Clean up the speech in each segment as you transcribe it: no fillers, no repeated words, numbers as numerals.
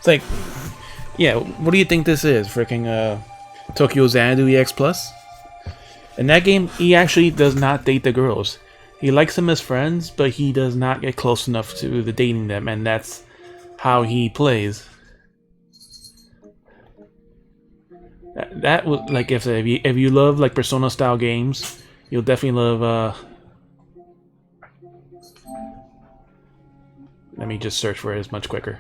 It's like, yeah, what do you think this is? Freaking Tokyo Xanadu EX Plus? In that game, he actually does not date the girls. He likes them as friends, but he does not get close enough to the dating them, and that's how he plays. That was like if you love like Persona style games, you'll definitely love. Let me just search for it. It's much quicker.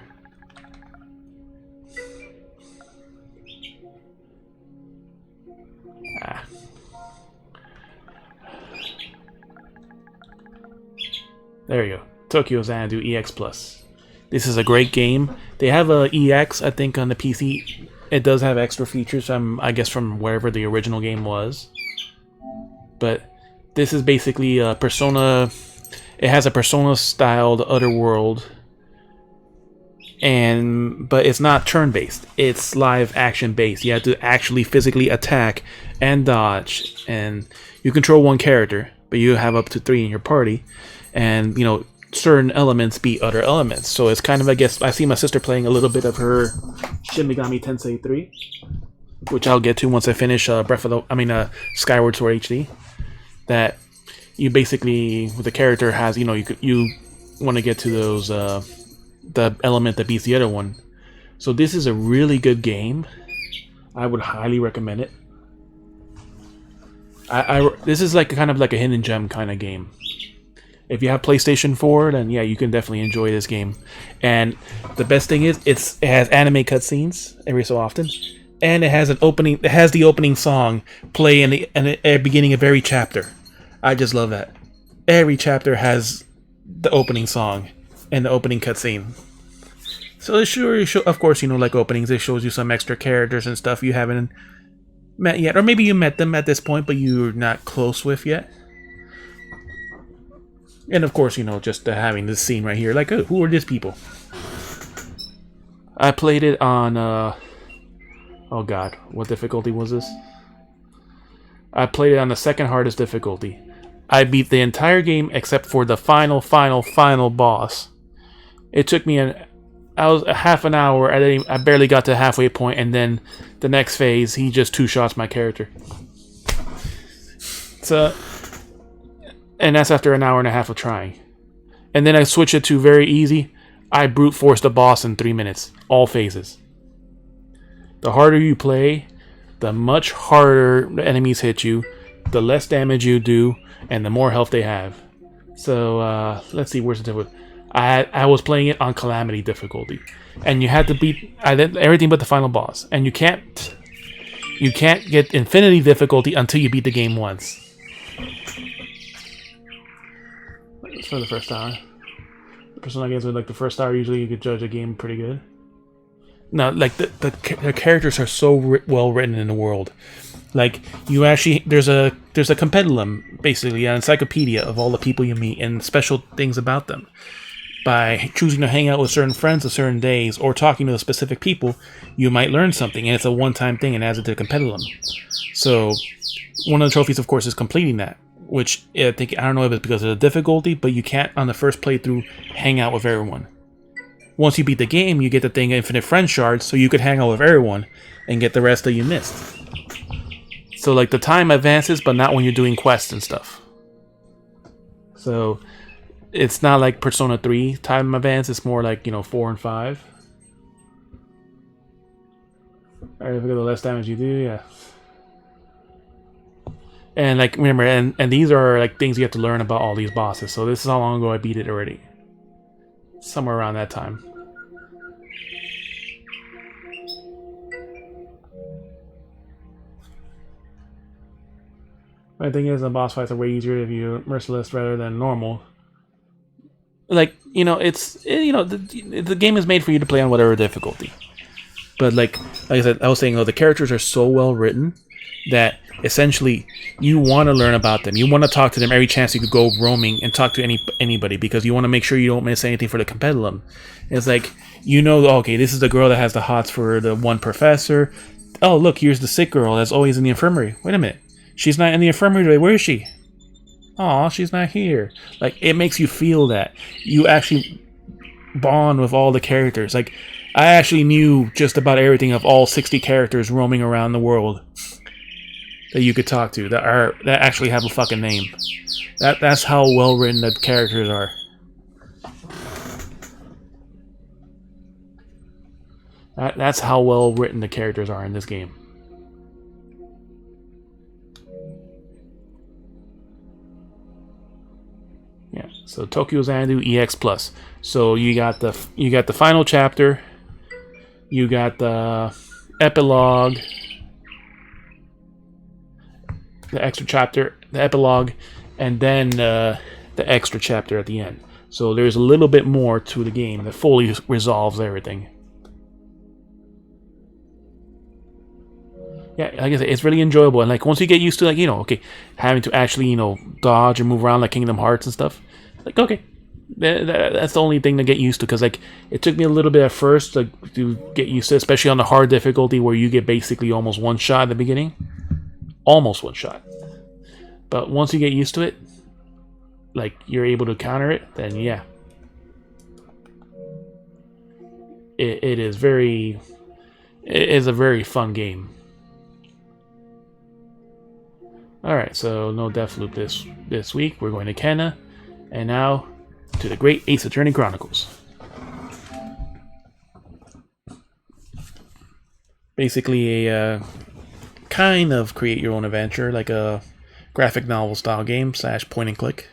There you go. Tokyo Xanadu EX Plus. This is a great game. They have a EX, I think, on the PC. It does have extra features, I guess, from wherever the original game was. But this is basically a Persona. It has a Persona-styled other world, but it's not turn-based. It's live action-based. You have to actually physically attack and dodge, and you control one character, but you have up to 3 in your party. And, you know, certain elements beat other elements. So it's kind of, I guess, I see my sister playing a little bit of her Shin Megami Tensei 3, which I'll get to once I finish Skyward Sword HD. That you basically, the character has, you know, you want to get to those, the element that beats the other one. So this is a really good game. I would highly recommend it. This is like kind of like a hidden gem kind of game. If you have PlayStation 4, then yeah, you can definitely enjoy this game. And the best thing is, it has anime cutscenes every so often, and it has an opening. It has the opening song play in the beginning of every chapter. I just love that. Every chapter has the opening song and the opening cutscene. So it sure, of course, you know, like openings, it shows you some extra characters and stuff you haven't met yet, or maybe you met them at this point, but you're not close with yet. And of course, you know, just having this scene right here, like, oh, who are these people? I played it on, oh god, what difficulty was this? I played it on the second hardest difficulty. I beat the entire game except for the final boss. It took me I was a half an hour, I barely got to the halfway point, and then the next phase, he just two-shots my character. So... And that's after an hour and a half of trying. And then I switch it to very easy. I brute force the boss in 3 minutes. All phases. The harder you play, the much harder the enemies hit you, the less damage you do, and the more health they have. So, let's see, where's the difficulty? I was playing it on Calamity difficulty. And you had to beat everything but the final boss. And you can't get Infinity difficulty until you beat the game once. For the first hour. Persona games with like the first hour, usually you could judge a game pretty good. No, like the characters are so well written in the world. Like you actually there's a compendium, basically an encyclopedia of all the people you meet and special things about them. By choosing to hang out with certain friends on certain days or talking to specific people, you might learn something, and it's a one-time thing and adds it to the compendium. So one of the trophies, of course, is completing that. Which I don't know if it's because of the difficulty, but you can't on the first playthrough hang out with everyone. Once you beat the game, you get the thing Infinite Friend Shards, so you could hang out with everyone and get the rest that you missed. So like the time advances, but not when you're doing quests and stuff. So it's not like Persona 3 time advance, it's more like, you know, 4 and 5. Alright, if we go the less damage you do, yeah. And like remember, and these are like things you have to learn about all these bosses. So this is how long ago I beat it already. Somewhere around that time. My thing is, the boss fights are way easier if you're merciless rather than normal. Like, you know, the game is made for you to play on whatever difficulty. But like I said, I was saying, the characters are so well written that essentially you want to learn about them. You want to talk to them every chance you could go roaming and talk to anybody because you want to make sure you don't miss anything for the compendium. It's like, you know, okay, this is the girl that has the hots for the one professor. Oh, look, here's the sick girl that's always in the infirmary. Wait a minute. She's not in the infirmary today. Where is she? Aw, she's not here. Like, it makes you feel that. You actually bond with all the characters. Like, I actually knew just about everything of all 60 characters roaming around the world that you could talk to that actually have a fucking name. That's how well written the characters are. That's how well written the characters are in this game. Yeah. So Tokyo Xanadu EX Plus. So you got the final chapter. You got the epilogue. The extra chapter, the epilogue, and then the extra chapter at the end. So there's a little bit more to the game that fully resolves everything. Yeah, like I said, it's really enjoyable, and like once you get used to, like, okay, having to actually dodge and move around like Kingdom Hearts and stuff, like, okay, that's the only thing to get used to, because like it took me a little bit at first to get used to, especially on the hard difficulty where you get basically almost one shot at the beginning. Almost one shot. But once you get used to it, like you're able to counter it, then yeah. It is a very fun game. Alright, so no Deathloop this week. We're going to Kenna, and now to the Great Ace Attorney Chronicles. Basically a kind of create your own adventure, like a graphic novel style game / point and click.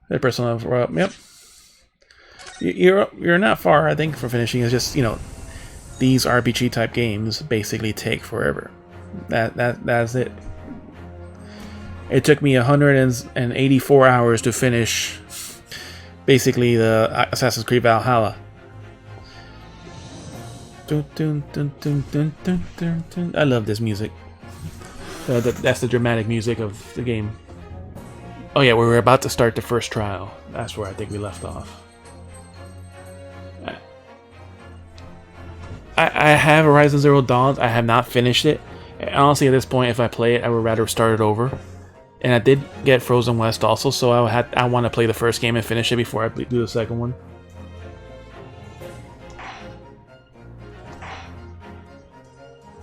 Third person, yep. You're not far, I think, from finishing. It's just these RPG type games basically take forever. That's it. It took me 184 hours to finish basically the Assassin's Creed Valhalla. I love this music. That's the dramatic music of the game. Oh yeah, we were about to start the first trial. That's where I think we left off. I have Horizon Zero Dawn. I have not finished it. Honestly, at this point, if I play it, I would rather start it over. And I did get Frozen West also, so I want to play the first game and finish it before I do the second one.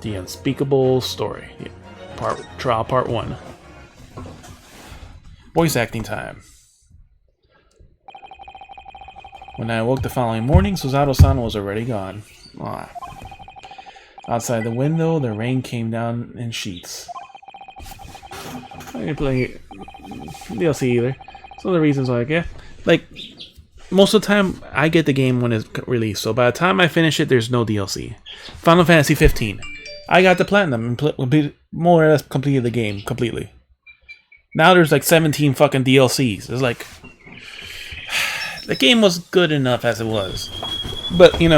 The Unspeakable Story. Yeah. Trial Part 1. Voice acting time. When I awoke the following morning, Suzato-san was already gone. Ah. Outside the window, the rain came down in sheets. I didn't play DLC either. Some of the reasons why, yeah. Like, most of the time, I get the game when it's released, so by the time I finish it, there's no DLC. Final Fantasy 15. I got the platinum and more or less completed the game completely. Now there's like 17 fucking DLCs. It's like, the game was good enough as it was, but it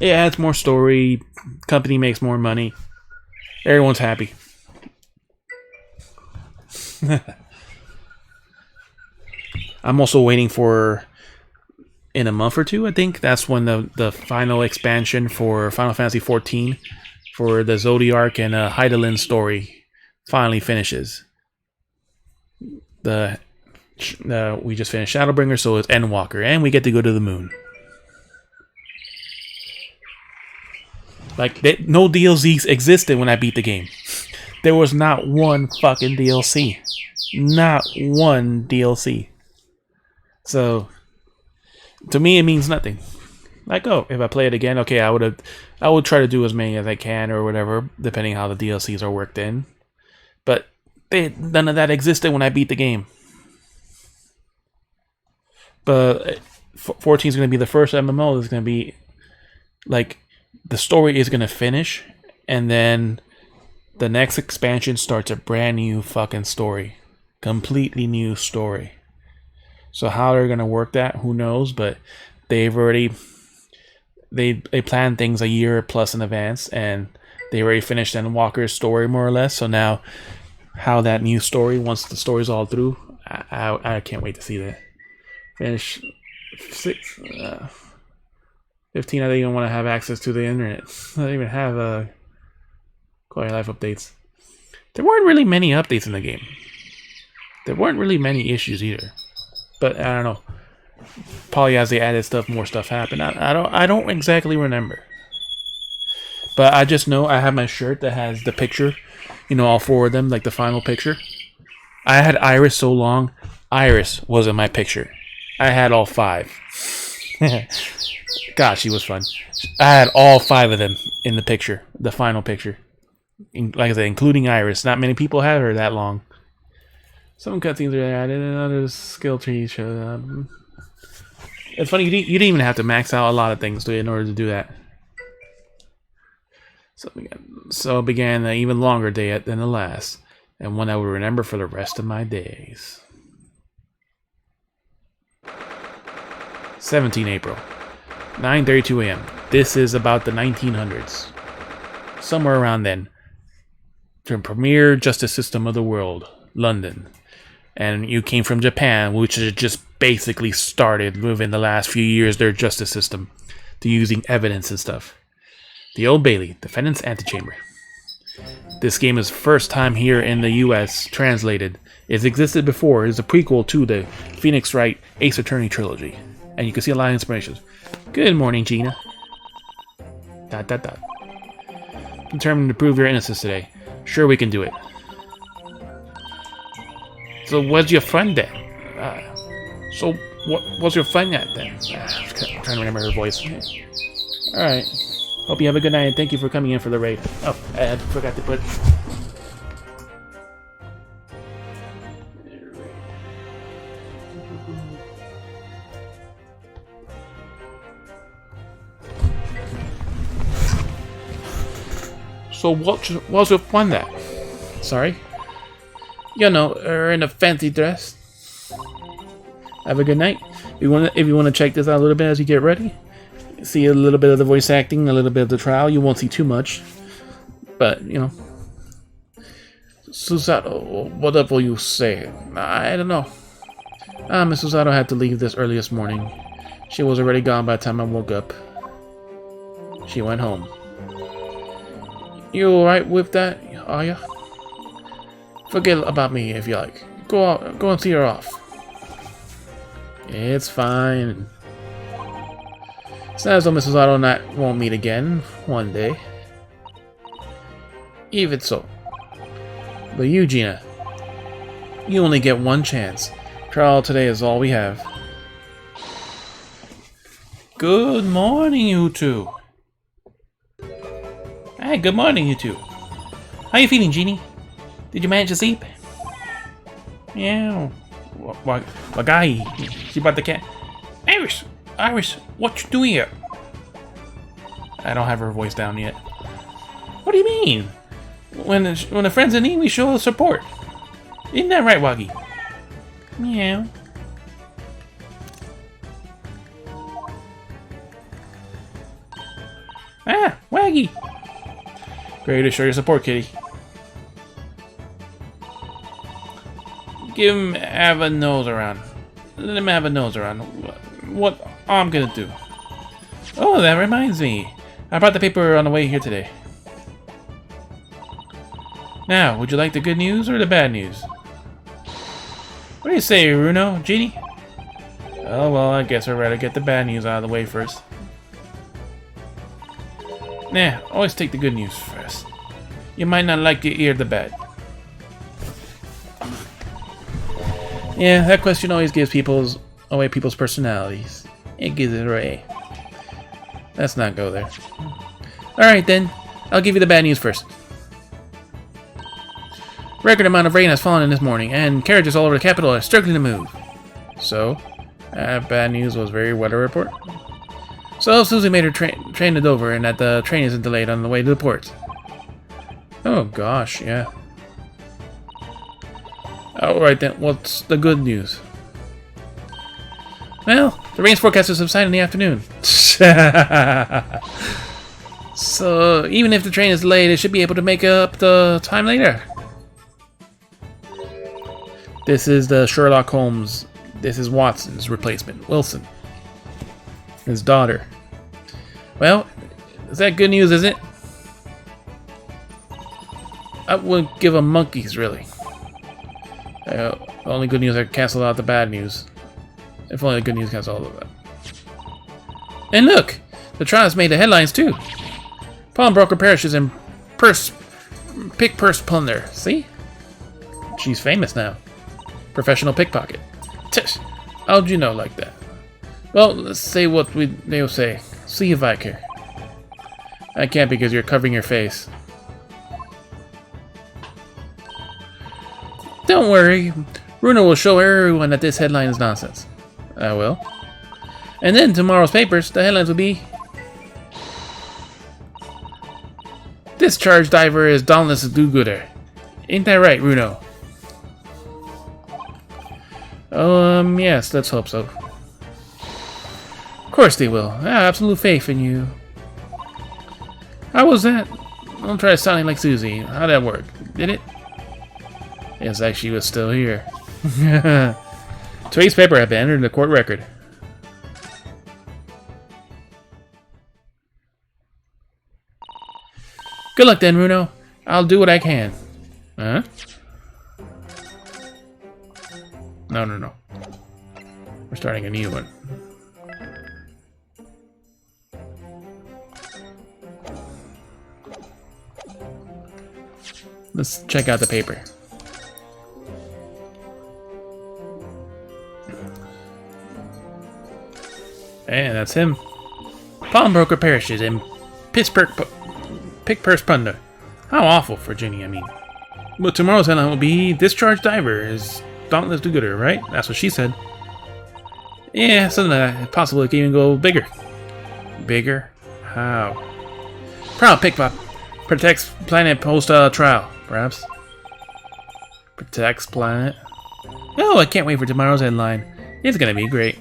adds more story. Company makes more money. Everyone's happy. I'm also waiting for, in a month or two, I think, that's when the final expansion for Final Fantasy 14 for the Zodiac and Hydaelyn story finally finishes. We just finished Shadowbringer, so it's Endwalker, and we get to go to the moon. Like, no DLCs existed when I beat the game. There was not one fucking DLC. Not one DLC. So, to me, it means nothing. Like, oh, if I play it again, okay, I would try to do as many as I can or whatever, depending how the DLCs are worked in. But none of that existed when I beat the game. But 14 is going to be the first MMO that's going to be, like, the story is going to finish, and then the next expansion starts a brand new fucking story. Completely new story. So how they're going to work that, who knows, but they've already... They plan things a year plus in advance, and they already finished Endwalker's story more or less. So now, how that new story, once the story's all through, I can't wait to see that. Finish 15. I don't even want to have access to the internet. I don't even have quality of life updates. There weren't really many updates in the game. There weren't really many issues either. But I don't know. Probably as they added stuff, more stuff happened. I don't exactly remember. But I just know I have my shirt that has the picture, you know, all four of them, like the final picture. I had Iris so long, Iris wasn't my picture. I had all 5. God, she was fun. I had all 5 of them in the picture, the final picture. Like I said, including Iris. Not many people had her that long. Some cutscenes are added and other skill trees showed up. It's funny, you didn't even have to max out a lot of things in order to do that. So began an even longer day than the last, and one I will remember for the rest of my days. 17 April, 9:32 a.m. This is about the 1900s. Somewhere around then. The premier justice system of the world, London. And you came from Japan, which has just basically started within the last few years their justice system to using evidence and stuff. The Old Bailey, Defendant's Antechamber. This game is first time here in the US translated. It's existed before. It's a prequel to the Phoenix Wright Ace Attorney trilogy. And you can see a lot of inspirations. Good morning, Gina. ... Determined to prove your innocence today. Sure, we can do it. So, where's your friend then? So, what was your friend at then? I'm trying to remember her voice. Alright. Hope you have a good night, and thank you for coming in for the raid. Oh, I forgot to put... So what was your fun at? Sorry? You know, in a fancy dress. Have a good night. If you want to check this out a little bit as you get ready, see a little bit of the voice acting, a little bit of the trial. You won't see too much, but you know. Susato, what will you say? I don't know. Miss Susato had to leave this early this morning. She was already gone by the time I woke up. She went home. You alright with that, are ya? Forget about me if you like. Go and see her off. It's fine. It's not as though Mrs. Otto and I won't meet again one day. Even so. But you, Gina, you only get one chance. Trial today is all we have. Good morning, you two. Hey, good morning, you two. How you feeling, Jeannie? Did you manage to sleep? Yeah. What guy? She brought the cat. Iris, what you doing here? I don't have her voice down yet. What do you mean? When a friend's in need, we show support. Isn't that right, Waggy? Meow. Waggy. Ready to show your support, kitty. Give him have a nose around. Let him have a nose around. What I'm gonna do. Oh, that reminds me. I brought the paper on the way here today. Now, would you like the good news or the bad news? What do you say, Runo? Jeannie? Oh, well, I guess I'd rather get the bad news out of the way first. Nah, always take the good news first. You might not like to hear the bad. Yeah, that question always gives away people's personalities. It gives it away. Let's not go there. Alright then, I'll give you the bad news first. Record amount of rain has fallen in this morning, and carriages all over the capital are struggling to move. So, bad news was very weather report. So Susie made her train to Dover, and that the train isn't delayed on the way to the port. Oh gosh, yeah. Alright then, what's the good news? Well, the rain's forecast to subside in the afternoon. So, even if the train is delayed, it should be able to make up the time later. This is the Sherlock Holmes. This is Watson's replacement, Wilson. His daughter. Well, is that good news, is it? I wouldn't give a monkeys, really. The only good news I canceled out the bad news. If only the good news cancels all of that. And look! The trials made the headlines too. Pawnbroker perishes in purse plunder. See? She's famous now. Professional pickpocket. Tish! How'd you know like that? Well, let's say what they'll say. See if I care. I can't because you're covering your face. Don't worry. Bruno will show everyone that this headline is nonsense. I will. And then tomorrow's papers, the headlines will be... Discharge diver is dauntless do-gooder. Ain't that right, Bruno? Yes, let's hope so. Of course they will. I have absolute faith in you. How was that? Don't try sounding like Susie. How'd that work? Did it? Yes, like she was still here. Today's paper had been entered in the court record. Good luck then, Bruno. I'll do what I can. Huh? No. We're starting a new one. Let's check out the paper. And that's him. Pawnbroker perishes in pick purse plunder. How awful for Ginny, I mean. But tomorrow's headline will be Discharge Diver is dauntless do-gooder, right? That's what she said. Yeah, something like that. Possible it can even go bigger. Bigger? How? Proud pickpocket protects planet post trial, perhaps. Protects planet. Oh, I can't wait for tomorrow's headline. It's gonna be great.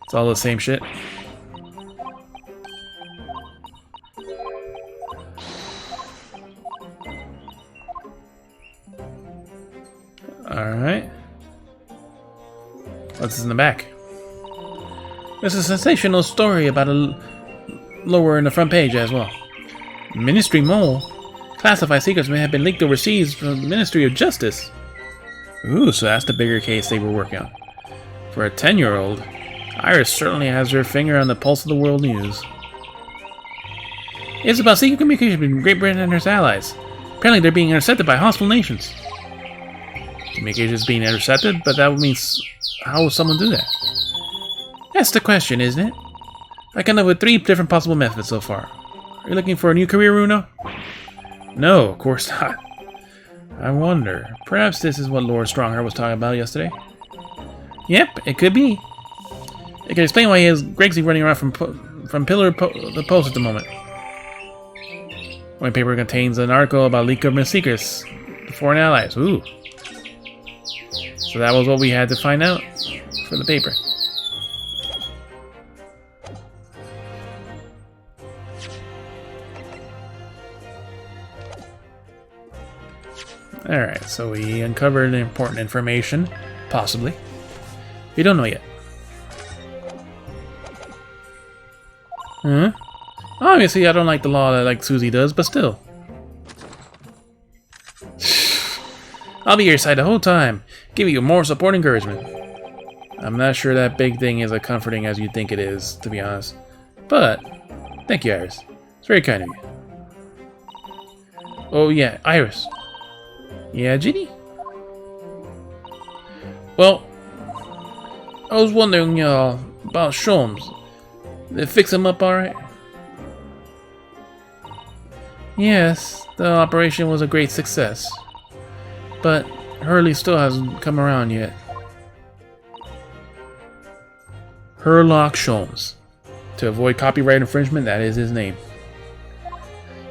It's all the same shit. Alright. What's in the back? There's a sensational story about a lower in the front page as well. Ministry Mole. Classified secrets may have been leaked overseas from the Ministry of Justice. Ooh, so that's the bigger case they were working on. For a 10-year-old, Iris certainly has her finger on the pulse of the world news. It's about secret communication between Great Britain and her allies. Apparently they're being intercepted by hostile nations. Communication is being intercepted, but that means how will someone do that? That's the question, isn't it? I come up with 3 different possible methods so far. Are you looking for a new career, Bruno? No, of course not. I wonder. Perhaps this is what Lord Strongheart was talking about yesterday? Yep, it could be. It can explain why he has Gregsy running around from pillar to post at the moment. White paper contains an article about leaked government secrets to foreign allies. Ooh. So that was what we had to find out for the paper. Alright, so we uncovered important information. Possibly. We don't know yet. Huh? Obviously, I don't like the law like Susie does, but still. I'll be your side the whole time, giving you more support and encouragement. I'm not sure that big thing is as comforting as you think it is, to be honest. But, thank you, Iris. It's very kind of you. Oh yeah, Iris. Yeah, Ginny? Well, I was wondering about Sholmes. They fix him up alright? Yes, the operation was a great success. But Hurley still hasn't come around yet. Herlock Sholmes. To avoid copyright infringement, that is his name.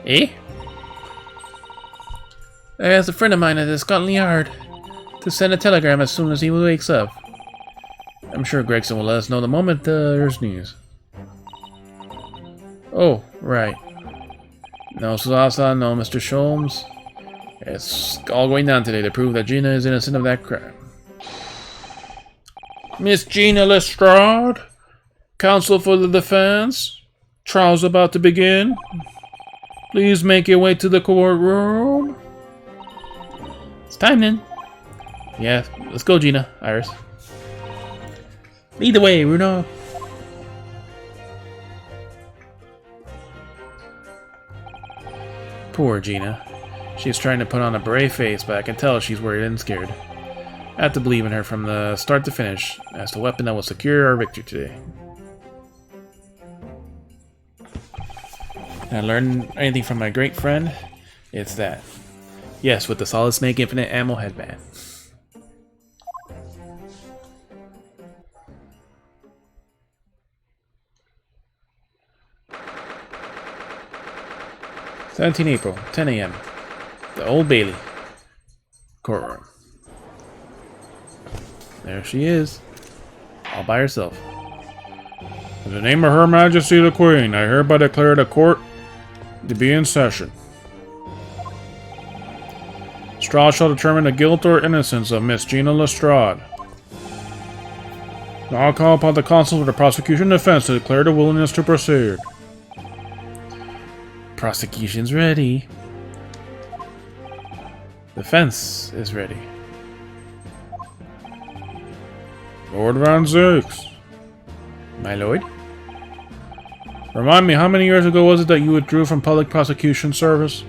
Eh? I asked a friend of mine at the Scotland Yard to send a telegram as soon as he wakes up. I'm sure Gregson will let us know the moment there's news. Oh, right. No Salasa, no Mr. Sholmes. It's all going down today to prove that Gina is innocent of that crime. Miss Gina Lestrade, counsel for the defense. Trial's about to begin. Please make your way to the courtroom. It's time then. Yeah, let's go, Gina. Iris. Lead the way, Bruno. Poor Gina. She's trying to put on a brave face, but I can tell she's worried and scared. I have to believe in her from the start to finish as the weapon that will secure our victory today. And I learned anything from my great friend? It's that. Yes, with the Solid Snake Infinite Ammo headband. April, 10 a.m. The Old Bailey. Courtroom. There she is. All by herself. In the name of Her Majesty the Queen, I hereby declare the court to be in session. Lestrade shall determine the guilt or innocence of Miss Gina Lestrade. Now I'll call upon the counsel for the prosecution and defense to declare the willingness to proceed. Prosecution's ready. Defense is ready. Lord Van Zakes. My lord? Remind me, how many years ago was it that you withdrew from public prosecution service?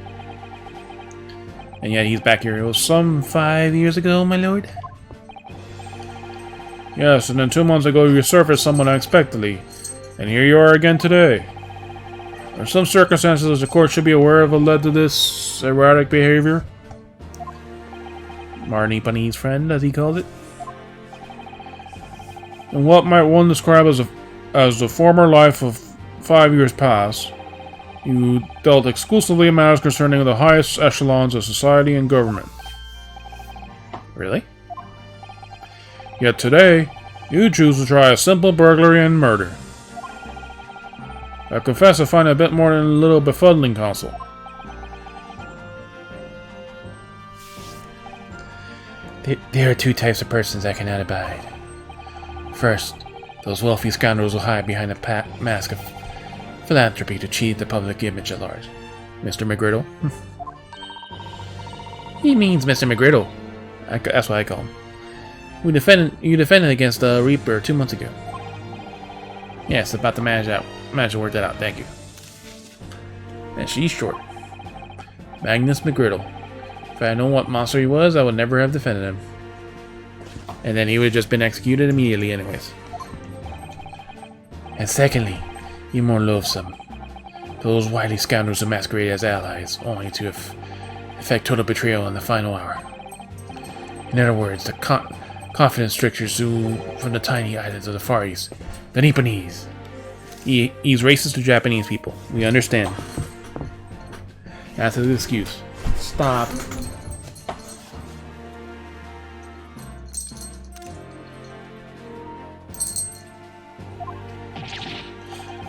And yet he's back here. It was some 5 years ago, my lord? Yes, and then 2 months ago you resurfaced somewhat unexpectedly. And here you are again today. There are some circumstances the court should be aware of that led to this erratic behavior. Marnie Bunny's friend, as he called it. And what might one describe as the former life of 5 years past, you dealt exclusively in matters concerning the highest echelons of society and government. Really? Yet today, you choose to try a simple burglary and murder. I confess I find it a bit more than a little befuddling, Counsel. There are two types of persons I cannot abide. First, those wealthy scoundrels who hide behind a mask of philanthropy to cheat the public image at large. Mr. McGriddle? He means Mr. McGriddle. That's what I call him. You defended against the Reaper 2 months ago. Yes, about to manage to work that out, thank you. And she's short. Magnus McGriddle. If I had known what monster he was, I would never have defended him. And then he would have just been executed immediately anyways. And secondly, you're more loathsome. Those wily scoundrels who masquerade as allies, only to effect total betrayal in the final hour. In other words, the confident strictures who from the tiny islands of the Far East, the Nipponese. He's racist to Japanese people. We understand. That's his excuse. Stop.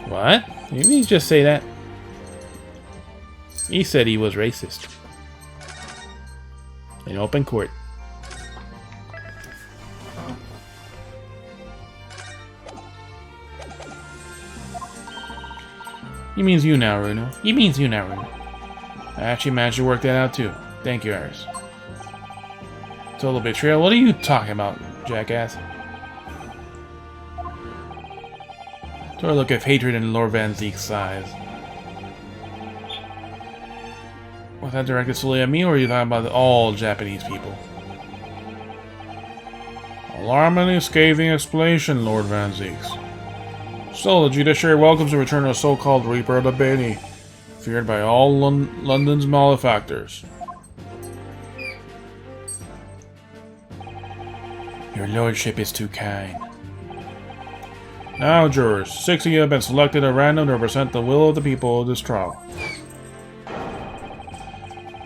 What? Didn't he just say that? He said he was racist. In open court. He means you now, Bruno. He means you now, Bruno. I actually managed to work that out too. Thank you, Iris. Total betrayal? What are you talking about, jackass? To a look of hatred in Lord Van Zeke's eyes. Was that directed solely at me, or are you talking about all Japanese people? Alarmingly scathing explanation, Lord Van Zeke's. Still, the judiciary welcomes the return of the so-called Reaper of the Bailey, feared by all London's malefactors. Your lordship is too kind. Now, jurors, 6 of you have been selected at random to represent the will of the people of this trial.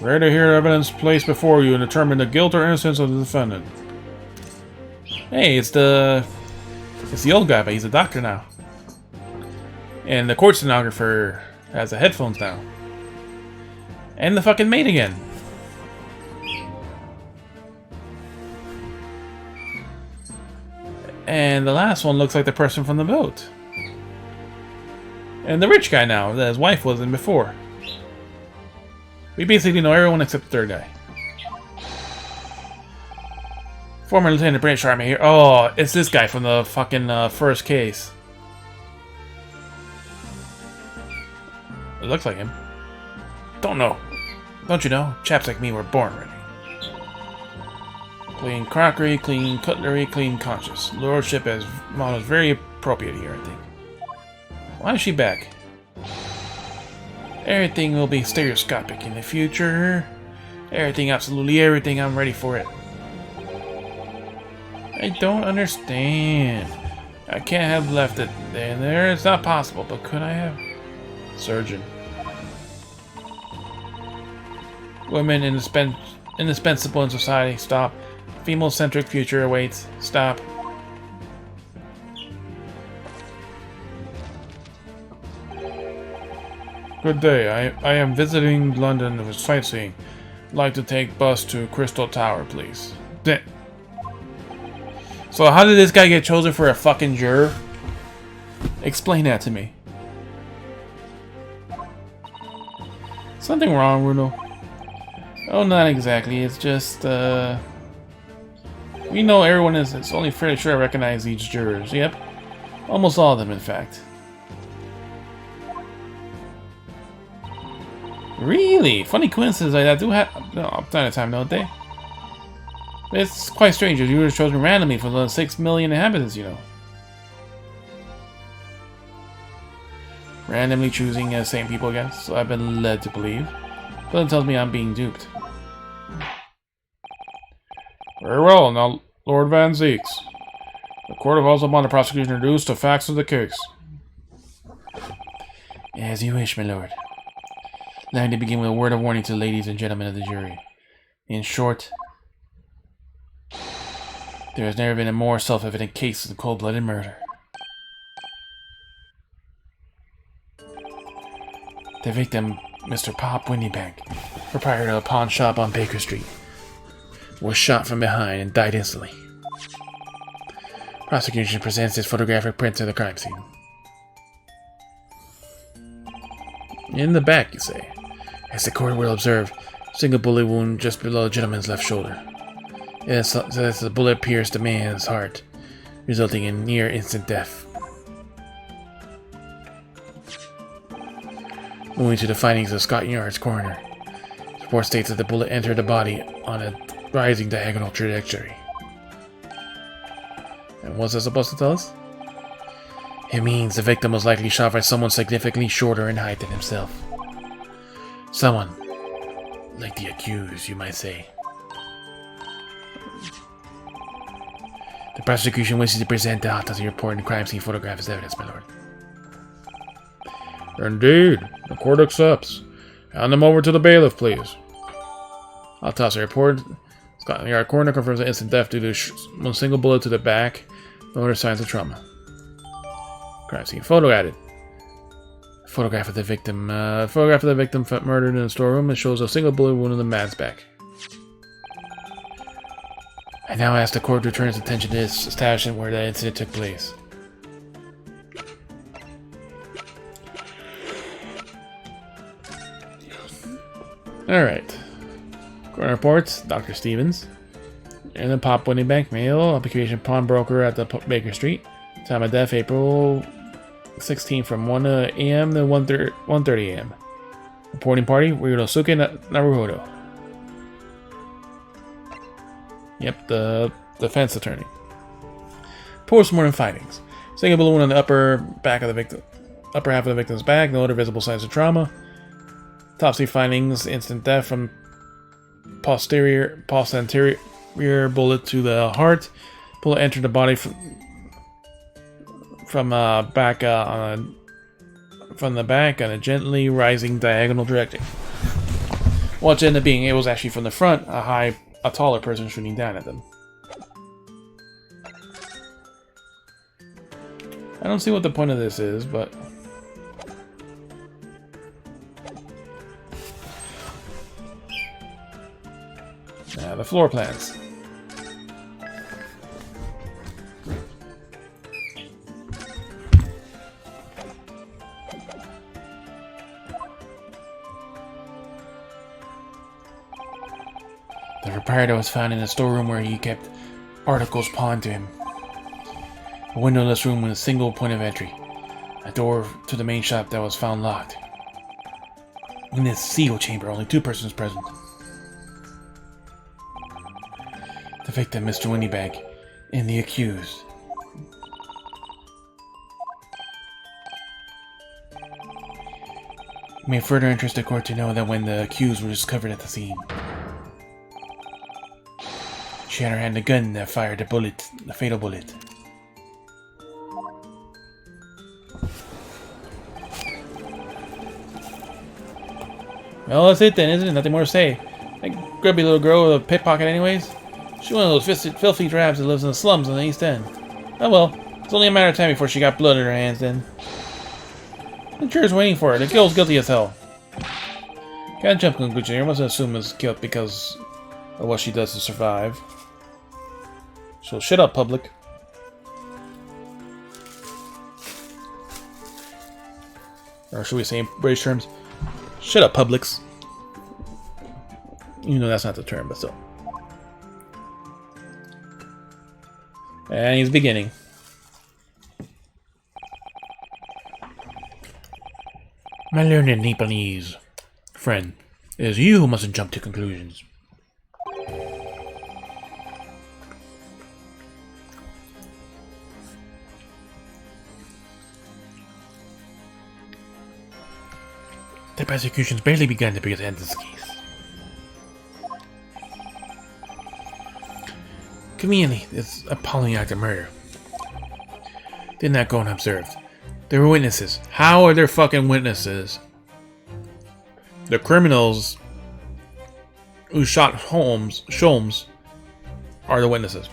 Ready to hear evidence placed before you and determine the guilt or innocence of the defendant. Hey, it's the old guy, but he's a doctor now. And the court stenographer has the headphones now. And the fucking maid again. And the last one looks like the person from the boat. And the rich guy now, that his wife was in before. We basically know everyone except the third guy. Former Lieutenant British Army here. Oh, it's this guy from the fucking first case. It looks like him. Don't know. Don't you know? Chaps like me were born ready. Clean crockery, clean cutlery, clean conscience. Lordship as motto is very appropriate here, I think. Why is she back? Everything will be stereoscopic in the future. Everything, absolutely everything. I'm ready for it. I don't understand. I can't have left it there. It's not possible, but could I have? Surgeon. Women indispensable in society. Stop. Female-centric future awaits. Stop. Good day. I am visiting London with sightseeing. Like to take bus to Crystal Tower, please. So how did this guy get chosen for a fucking juror? Explain that to me. Something wrong, Bruno? Oh, not exactly. It's just, we know everyone is. It's only fairly sure I recognize each jurors. Yep. Almost all of them, in fact. Really? Funny coincidence like that do happen no, time to time, don't they? It's quite strange. You were chosen randomly from the 6 million inhabitants, you know. Randomly choosing the same people again, so I've been led to believe. But it tells me I'm being duped. Very well, now Lord Van Zeeks. The court of also upon the prosecution introduced the facts of the case. As you wish, my lord. Allow me to begin with a word of warning to the ladies and gentlemen of the jury. In short, there has never been a more self-evident case of cold-blooded murder. The victim, Mr. Pop Windybank, proprietor of a pawn shop on Baker Street, was shot from behind and died instantly. Prosecution presents its photographic prints of the crime scene. In the back, you say. As the court will observe, single bullet wound just below the gentleman's left shoulder. As the bullet pierced the man's heart, resulting in near instant death. Moving to the findings of Scotland Yard's coroner. The report states that the bullet entered the body on a rising diagonal trajectory. And what's that supposed to tell us? It means the victim was likely shot by someone significantly shorter in height than himself. Someone like the accused, you might say. The prosecution wishes to present the autopsy report and crime scene photograph as evidence, my lord. Indeed, the court accepts. Hand them over to the bailiff, please. Autopsy report. Scotland Yard coroner confirms the instant death due to one single bullet to the back. No other signs of trauma. Crime scene photo added. Photograph of the victim. Murdered in a storeroom. It shows a single bullet wound in the man's back. I now ask the court to turn its attention to this establishment where the incident took place. Alright. Court reports, Dr. Stevens. And then Pop Windybank, male, occupation pawnbroker at the Baker Street. Time of death, April 16 from 1 a.m. to 1:30 a.m. Reporting party, Ryunosuke Naruhodo. Yep, the defense attorney. Post-mortem findings. Single bullet wound on the upper half of the victim's back, no other visible signs of trauma. Autopsy findings, instant death from posterior bullet to the heart. Bullet entered the body from the back on a gently rising diagonal trajectory. What ended up being, it was actually from the front, a taller person shooting down at them. I don't see what the point of this is, but the floor plans. The proprietor was found in a storeroom where he kept articles pawned to him. A windowless room with a single point of entry. A door to the main shop that was found locked. In this sealed chamber, only 2 persons present. The victim, Mr. Winnybag, and the accused. It may further interest the court to know that when the accused were discovered at the scene, she had in her hand a gun that fired the fatal bullet. Well, that's it then, isn't it? Nothing more to say. That grubby little girl with a pickpocket anyways. She's one of those filthy drabs that lives in the slums on the East End. Oh well, it's only a matter of time before she got blood in her hands then. The juror's waiting for her. The girl's guilty as hell. Can't jump to conclusion here. Mustn't assume it's guilt because of what she does to survive. So shut up, public. Or should we say in British terms? Shut up, Publix. You know that's not the term, but still. And he's beginning. My learned Nepalese friend, it is you who mustn't jump to conclusions. The persecution's barely begun to end this case. Conveniently, this appalling act of murder did not go unobserved. There were witnesses. How are there fucking witnesses? The criminals who shot Sholmes are the witnesses.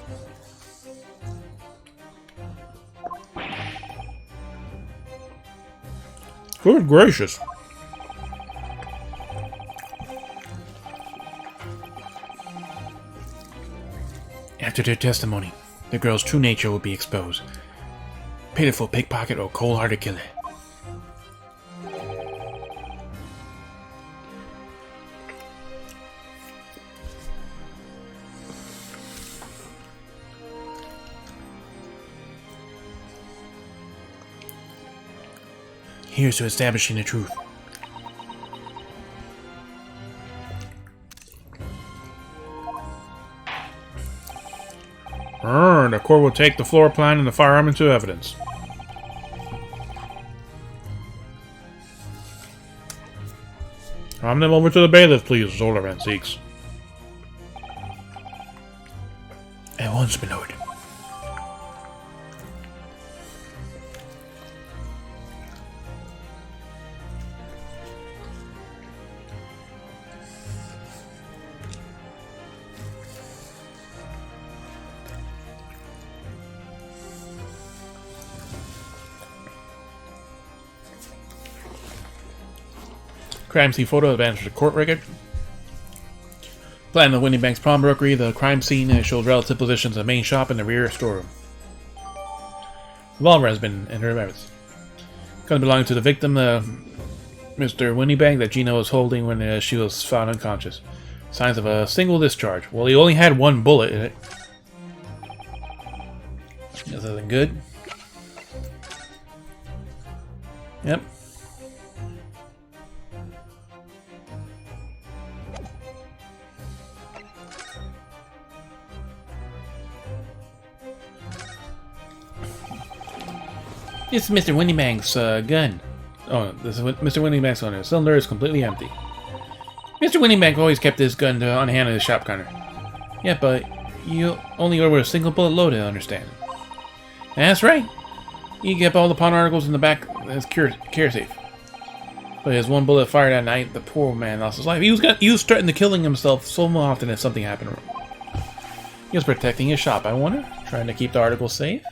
Good gracious. After their testimony, the girl's true nature will be exposed. Pitiful pickpocket or cold-hearted killer. Here's to establishing the truth. The court will take the floor plan and the firearm into evidence. Hand them over to the bailiff, please, Zola Antiques. At once, my lord. Crime scene photo advances the court record. Plan of Winnie Bank's pawnbrokery. The crime scene shows relative positions of the main shop and the rear storeroom. Revolver has been entered evidence. Gun belonging to the victim, Mr. Winniebank, that Gina was holding when she was found unconscious. Signs of a single discharge. Well, he only had 1 bullet in it. That's nothing good. Yep. This is Mr. Winniebank's gun. Oh, this is Mr. Winniebank's gun. The cylinder is completely empty. Mr. Winniebank always kept this gun on hand at his shop counter. Yeah, but you only ordered a single bullet load, I understand. That's right. He kept all the pawn articles in the back of his care safe. But his 1 bullet fired that night, the poor man lost his life. He was threatening to killing himself so often if something happened. He was protecting his shop, I wonder? Trying to keep the articles safe?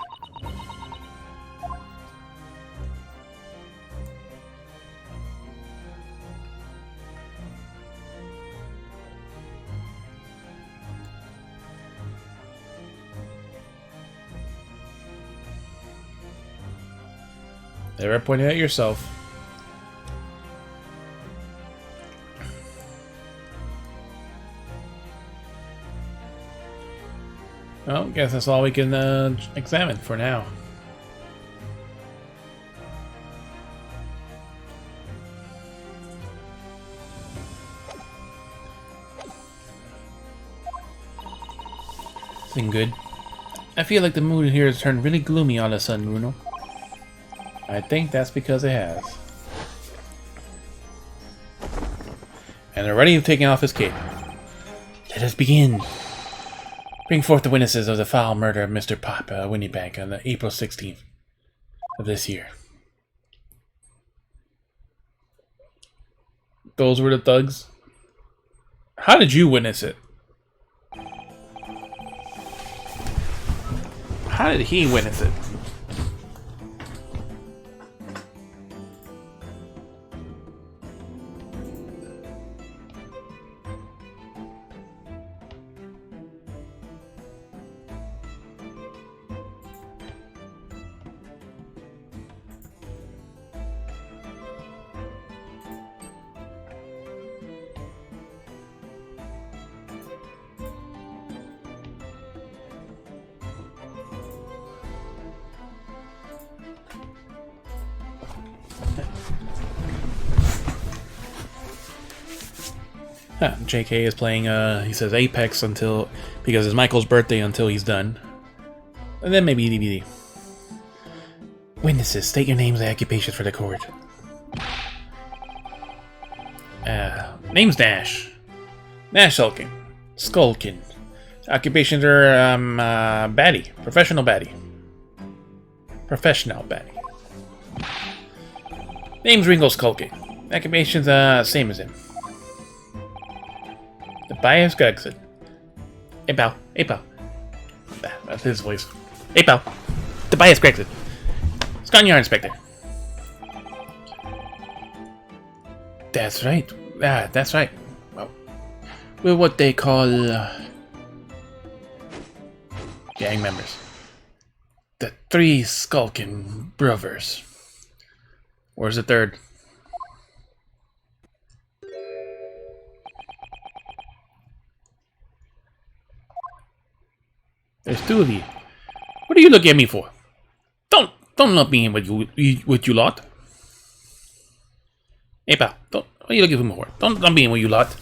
Never pointed at yourself. Well, guess that's all we can examine for now. Nothing good. I feel like the mood here has turned really gloomy all of a sudden, Bruno. I think that's because it has. And they're ready to take off his cape. Let us begin. Bring forth the witnesses of the foul murder of Mr. Papa Winniebank on the April 16th of this year. Those were the thugs? How did you witness it? How did he witness it? JK is playing, he says Apex until, because it's Michael's birthday until he's done. And then maybe DVD. Witnesses, state your names and occupations for the court. Name's Nash. Nash Sulkin. Skulkin. Occupations are, baddie. Professional baddie. Professional baddie. Name's Ringo Skulkin. Occupations, same as him. Tobias Gregson. Hey pal. Hey pal. That's his voice. Hey pal. Tobias Gregson. Scanyard Inspector. That's right. That's right. Well, we're what they call gang members. The three Skulkin brothers. Where's the third? There's two of you. What are you looking at me for? Don't look me in with you lot. Hey pal, what are you looking for me for? Don't be in with you lot.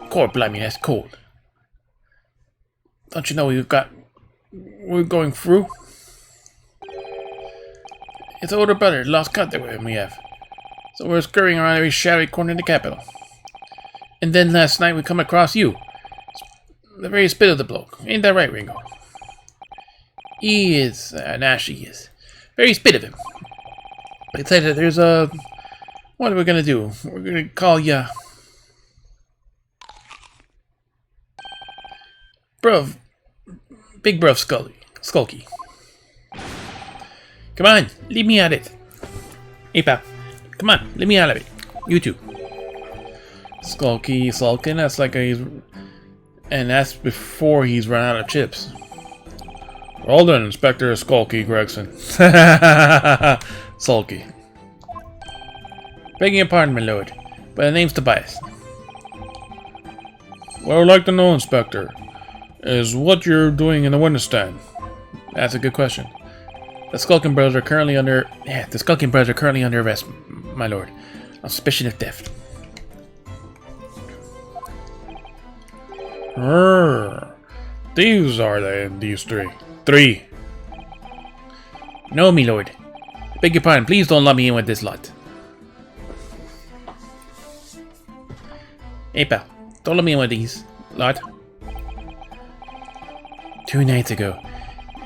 Court, blimey, that's cold. Don't you know we're going through? His older brother lost contact with him, we have. So we're scurrying around every shadowy corner in the capital. And then last night we come across you. The very spit of the bloke. Ain't that right, Ringo? He is, Nash he is. Very spit of him. They said that there's a... What are we gonna do? We're gonna call ya... Bruv. Big Bruv Skulky. Come on, leave me at it. Hey pal, come on, leave me out of it. You too. Sulkin, that's like a... And that's before he's run out of chips. Well done, Inspector Skulky Gregson. Sulky. Begging your pardon, my lord, but the name's Tobias. What I would like to know, Inspector, is what you're doing in the witness stand. That's a good question. The Skulkin brothers are currently under... Yeah, the Skulkin brothers are currently under arrest, my lord, on suspicion of theft. These are they, these three. Three. No, me lord. Beg your pardon, please don't let me in with this lot. Hey pal, don't let me in with these lot. 2 nights ago,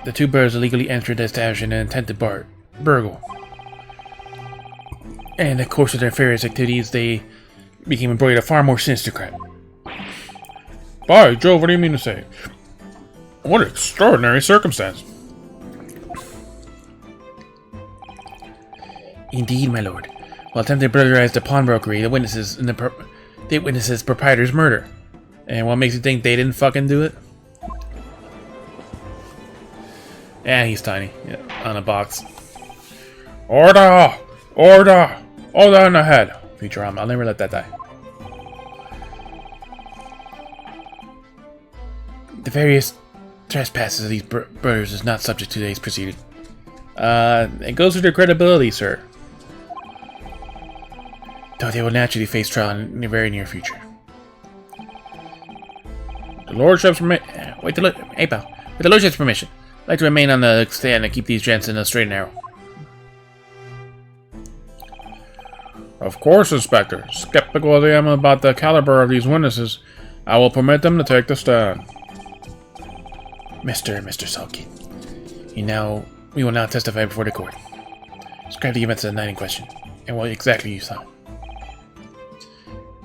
the two brothers illegally entered the establishment and attempted burgle. And in the course of their various activities, they became embroiled in a far more sinister crime. By Jove, what do you mean to say? What an extraordinary circumstance. Indeed, my lord. While attempting to burglarize the pawnbrokery, they witnesses proprietor's murder. And what makes you think they didn't fucking do it? Yeah, he's tiny. Yeah, on a box. Order! Order! Order in the head! Futurama, I'll never let that die. The various trespasses of these brothers is not subject to today's proceeding. It goes with their credibility, sir. Though they will naturally face trial in the very near future. The Lordship's permission. With the Lordship's permission, I'd like to remain on the stand and keep these gents in a straight and narrow. Of course, Inspector. Skeptical as I am about the caliber of these witnesses, I will permit them to take the stand. Mr. Sulky, we will now testify before the court. Describe the events of the night in question, and what exactly you saw.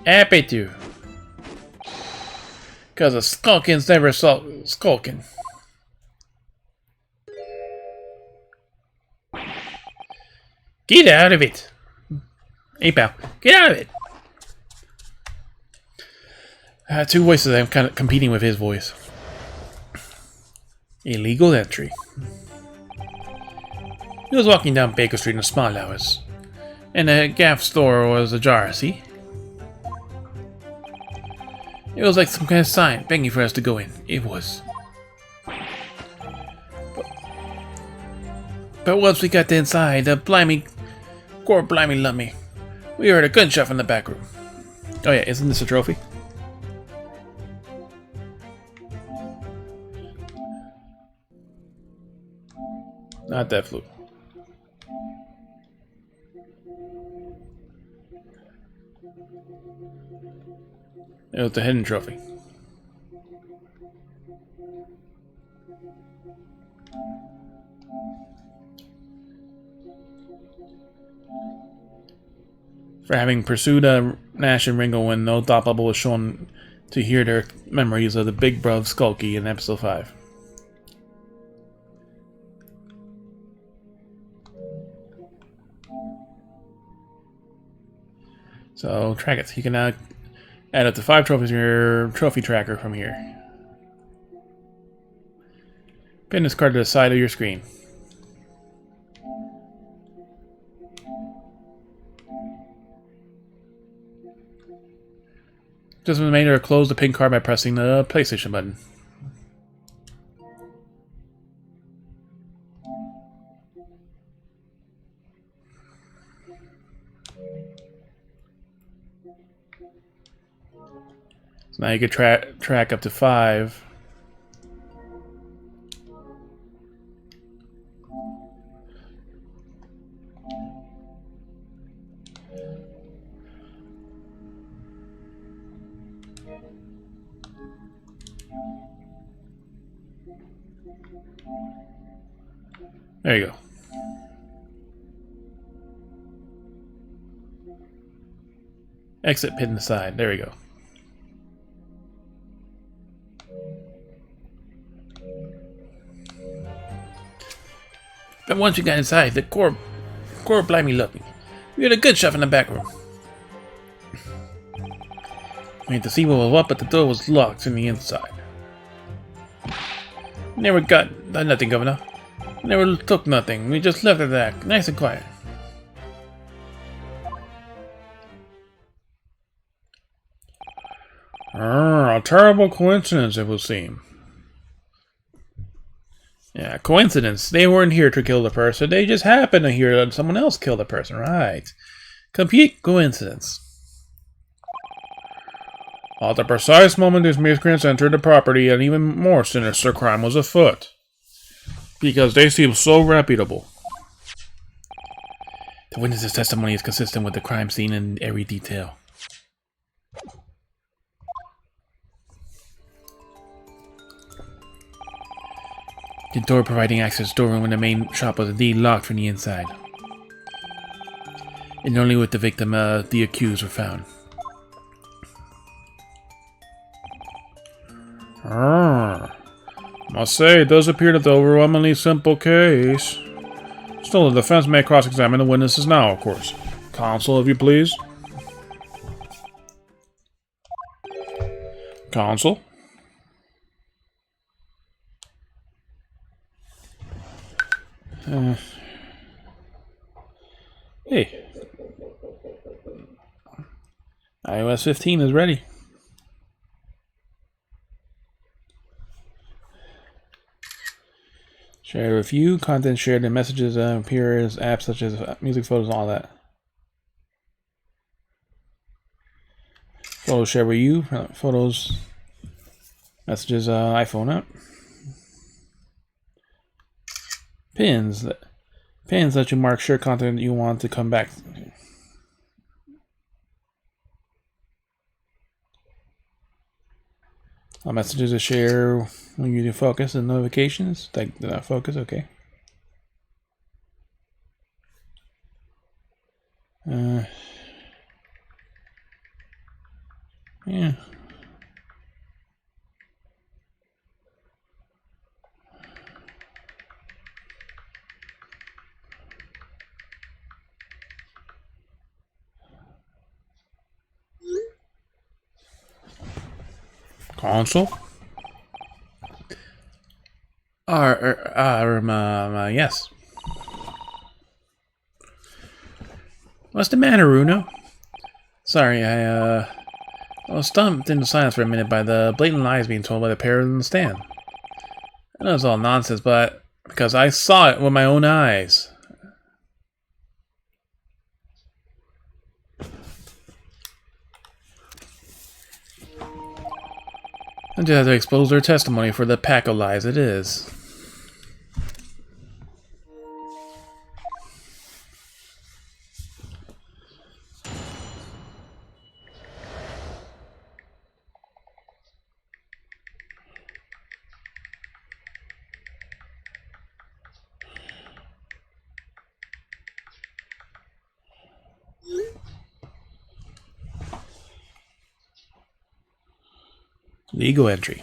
Happy to. Because a skulkin's never skulking. Get out of it! Hey, pal, get out of it! Two voices, I'm kind of competing with his voice. Illegal entry. He was walking down Baker Street in the small hours, and the gaff store was ajar, see? It was like some kind of sign begging for us to go in. It was. But once we got inside, the blimey lummy, we heard a gunshot from the back room. Oh yeah, isn't this a trophy? Not that flute. It was the hidden trophy. For having pursued Nash and Ringo when no thought bubble was shown to hear their memories of the big bruv Skulky in episode 5. So, track it. You can now add up to 5 trophies in your trophy tracker from here. Pin this card to the side of your screen. Just a reminder to close the pin card by pressing the PlayStation button. So now you can track up to 5. There you go. Exit pin the side. There we go. But once you got inside, the core blimey loved me. We had a good shove in the back room. We had to see what was up, but the door was locked from the inside. Never got nothing, Governor. Never took nothing. We just left it there, nice and quiet. A terrible coincidence, it would seem. Yeah, coincidence. They weren't here to kill the person. They just happened to hear that someone else killed the person. Right. Complete coincidence. At the precise moment these miscreants entered the property, an even more sinister crime was afoot. Because they seem so reputable. The witness's testimony is consistent with the crime scene in every detail. The door providing access to the storeroom in the main shop was indeed locked from the inside. And only with the victim, the accused, were found. Must say, it does appear that the overwhelmingly simple case. Still, the defense may cross-examine the witnesses now, of course. Counsel, if you please. Counsel? Hey. iOS 15 is ready. Share with you. Content shared in messages appears apps such as music, photos, and all that. Photos share with you. Photos, messages, iPhone app. Pins. Pins let you mark share content you want to come back. Messages to share when using focus and notifications. Did I focus? Okay. Yeah. Console? Yes. What's the matter, Runo? Sorry, I was stumped into silence for a minute by the blatant lies being told by the pair on the stand. I know it's all nonsense, but because I saw it with my own eyes. I just have to expose their testimony for the pack of lies it is. Legal entry.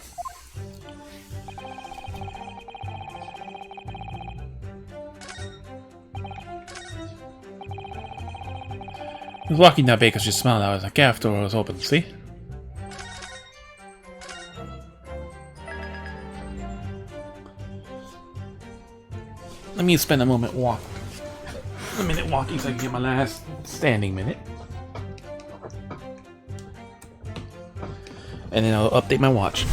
I was walking down because she smiled. I was like, gaff door was open, see? Let me spend a minute walking so I can get my last standing minute. And then I'll update my watch.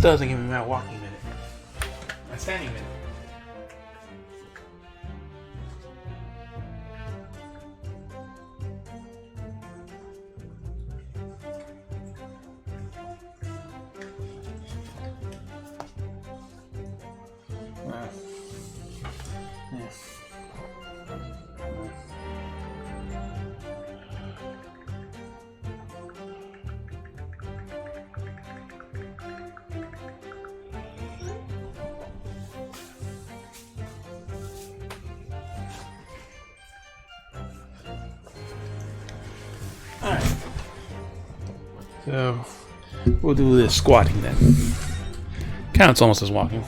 Doesn't give me my walking minute. My standing minute. Alright. So, we'll do this squatting then. Counts almost as walking.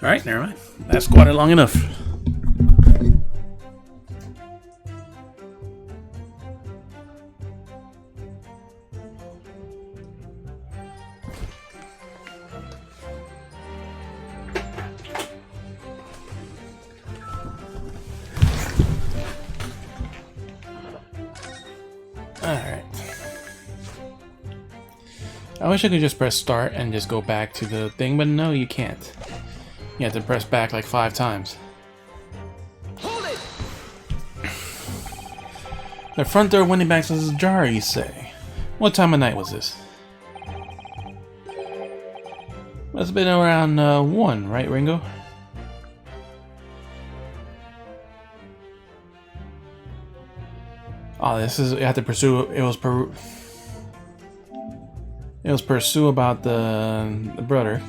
Alright, never mind. That squatted long enough. Alright. I wish I could just press start and just go back to the thing, but no, you can't. You have to press back like 5 times. Hold it! The front door window box was ajar, you say? What time of night was this? Must have been around 1, right, Ringo? Oh, this is, you have to pursue, it was pursue about the brother.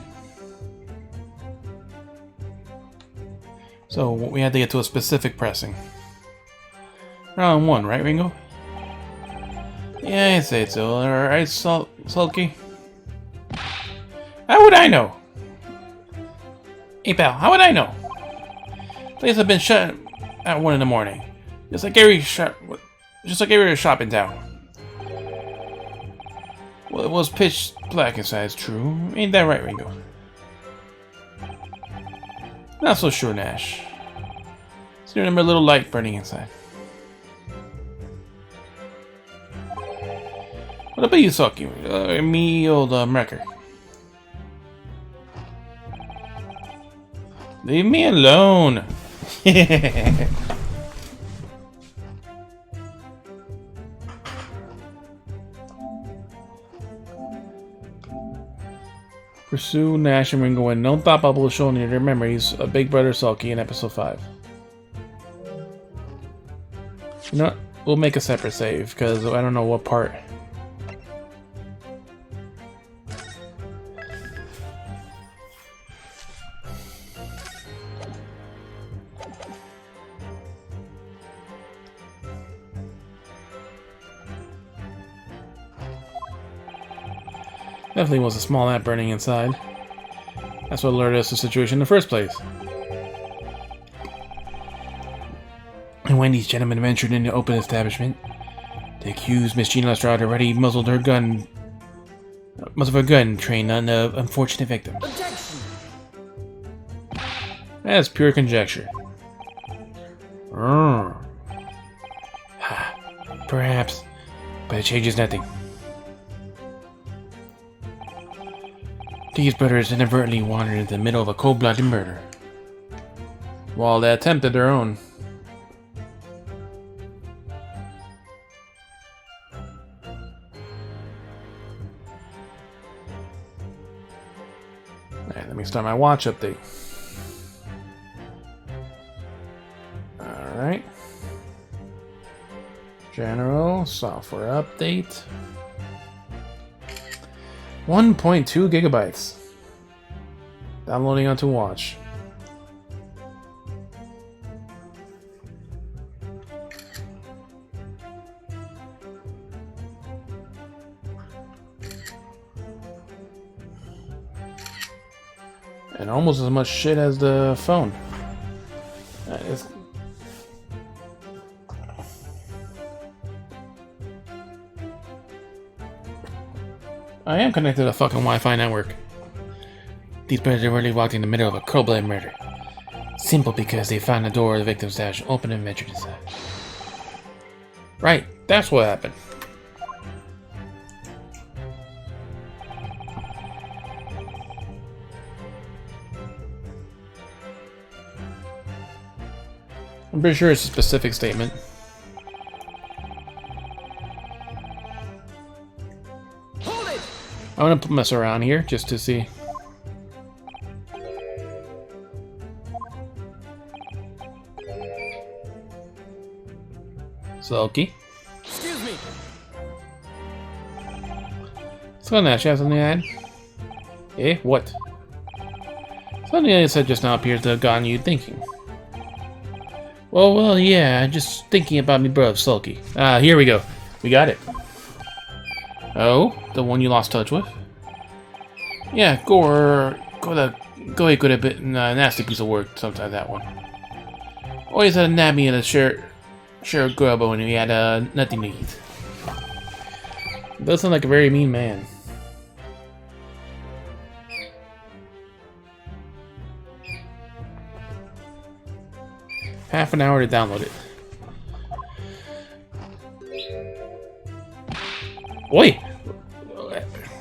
So we had to get to a specific pressing. Round 1, right, Ringo? Yeah, I'd say so. Alright, Sulky? How would I know? Hey, pal, how would I know? Place have been shut at 1 in the morning. Just like every shop in town. Well, it was pitch black inside, it's true. Ain't that right, Ringo? Not so sure, Nash. See, remember a little light burning inside. What about you, Sulky? Me, old wrecker. Leave me alone. Pursue Nash and Ringo and don't thought Bubble will show any of their memories of Big Brother Sulky in episode 5. You know what? We'll make a separate save because I don't know what part. Definitely was a small lamp burning inside. That's what alerted us to the situation in the first place. And when these gentlemen ventured into the open establishment, the accused Miss Gina Lestrade already muzzled her gun trained on the unfortunate victim. Objection! That's pure conjecture. Perhaps, but it changes nothing. These brothers inadvertently wandered into the middle of a cold-blooded murder, while they attempted their own. Alright, let me start my watch update. Alright. General, software update. 1.2 gigabytes. Downloading onto watch. And almost as much shit as the phone. I am connected to a fucking Wi-Fi network. These brothers really walked in the middle of a cold-blooded murder. Simple because they found the door of the victim's stash open and ventured inside. Right, that's what happened. I'm pretty sure it's a specific statement. I'm gonna mess around here just to see. Sulky. Excuse me. So Nash, you have something to add? Eh? What? Something I said just now appears to have gotten you thinking. Well, yeah, just thinking about me brother Sulky. Ah, here we go. We got it. Oh, the one you lost touch with? Yeah, go could have been a nasty piece of work sometimes, that one. Always had a nabby and a share grub when he had nothing to eat. Does sound like a very mean man. Half an hour to download it. Oi!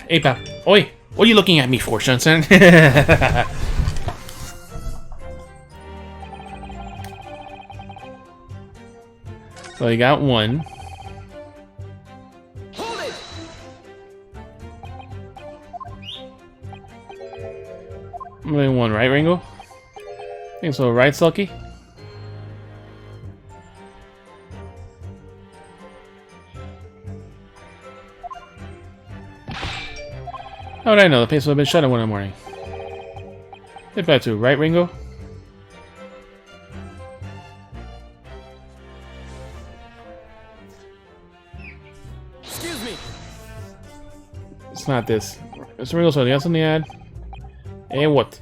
Hey, pal. Oi! What are you looking at me for, Shunson? So you got one. Hold it! Only one, right, Ringo? I think so, right, Sulky? How would I know? The place would have been shut at 1 in the morning. If I to, right, Ringo? Excuse me. It's not this. Mr. Ringo, so you got something to add? And what?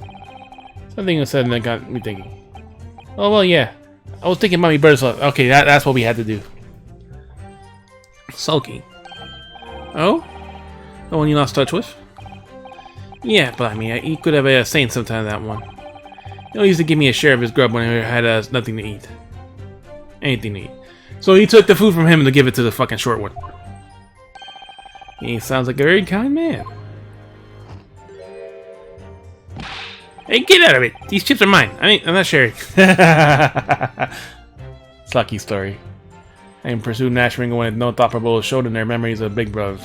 Something you said and that got me thinking. Oh, well, yeah. I was thinking Mommy Bird's love. Okay, that's what we had to do. Sulky. Oh? The one you lost touch with? Yeah, but I mean, he could have a saint sometime, that one. He used to give me a share of his grub when I had nothing to eat. Anything to eat. So he took the food from him to give it to the fucking short one. He sounds like a very kind man. Hey, get out of it! These chips are mine. I'm not sharing. It's lucky story. I pursued Nash Ringo when no thought for both showed in their memories of Big Bros.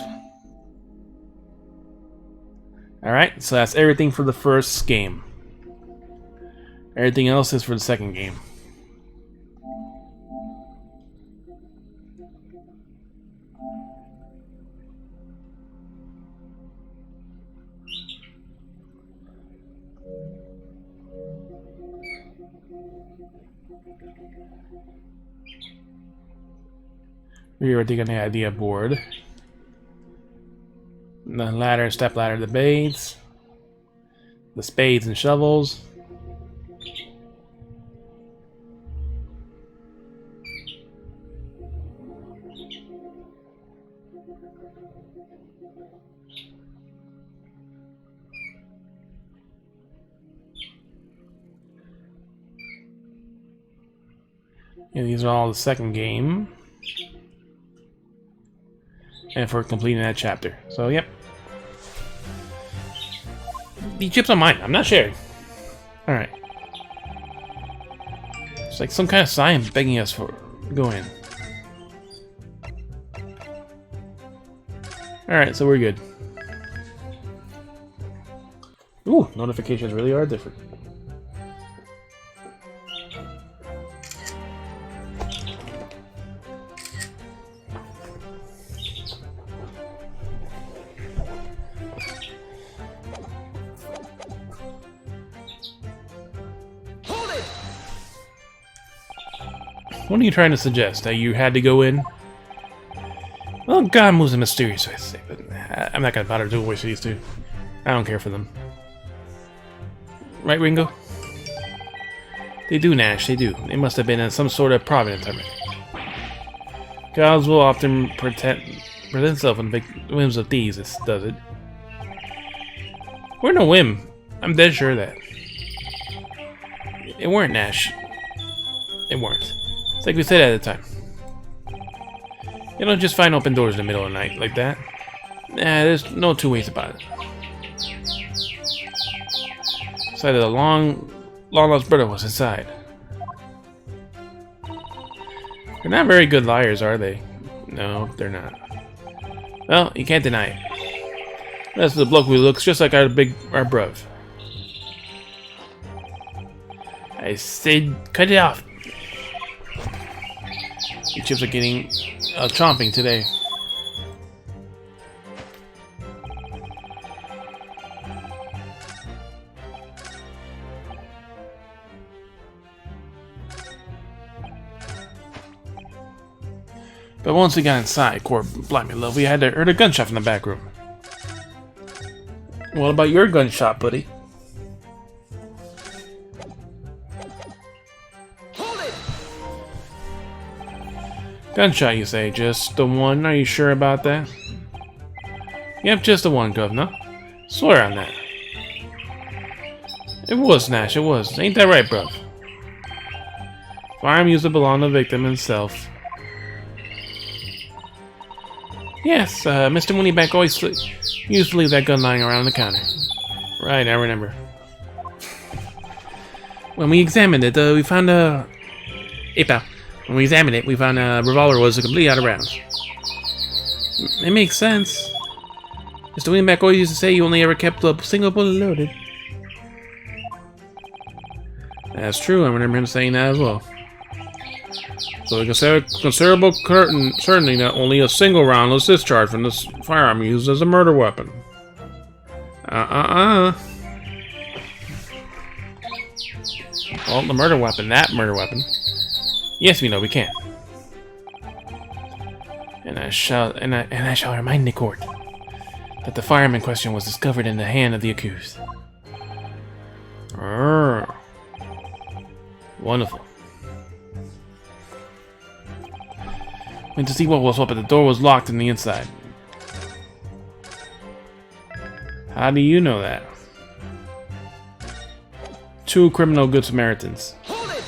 Alright, so that's everything for the first game. Everything else is for the second game. We're already on the idea board. The ladder, step ladder debates. The spades and shovels. And these are all the second game. And for completing that chapter. So, yep. These chips are mine. I'm not sharing. Alright. It's like some kind of sign begging us for go in. Alright, so we're good. Ooh, notifications really are different. What are you trying to suggest? That you had to go in? Well, God moves in mysterious ways, but I'm not gonna bother to voice these two. I don't care for them. Right, Ringo? They do, Nash, they do. They must have been in some sort of providence of it. Gods will often present themselves in the whims of thieves, does it? We're no whim. I'm dead sure of that. It weren't, Nash. It weren't. It's like we said at the time. You don't just find open doors in the middle of the night like that. Nah, there's no two ways about it. Sight of the long lost brother was inside. They're not very good liars, are they? No, they're not. Well, you can't deny it. That's the bloke who looks just like our bruv. I said, cut it off. The chips are getting chomping today. But once we got inside, Core blimey love, we had to heard a gunshot from the back room. What about your gunshot, buddy? Gunshot, you say? Just the one? Are you sure about that? Yep, just the one, Governor. Swear on that. It was, Nash, it was. Ain't that right, bruv? Firearm used to belong to the victim himself. Yes, Mr. Moneyback always used to leave that gun lying around the counter. Right, I remember. When we examined it, we found a... Hey, pal. When we examined it, we found a revolver was completely out of rounds. It makes sense. Mr. Moneyback always used to say you only ever kept a single bullet loaded. That's true, I remember him saying that as well. So we consider considerable certainty that only a single round was discharged from this firearm used as a murder weapon. Well, the murder weapon, that murder weapon. Yes, we know we can. And I shall remind the court that the firearm in question was discovered in the hand of the accused. Wonderful. Went to see what was up, but the door was locked on the inside. How do you know that? 2 criminal good Samaritans. Hold it!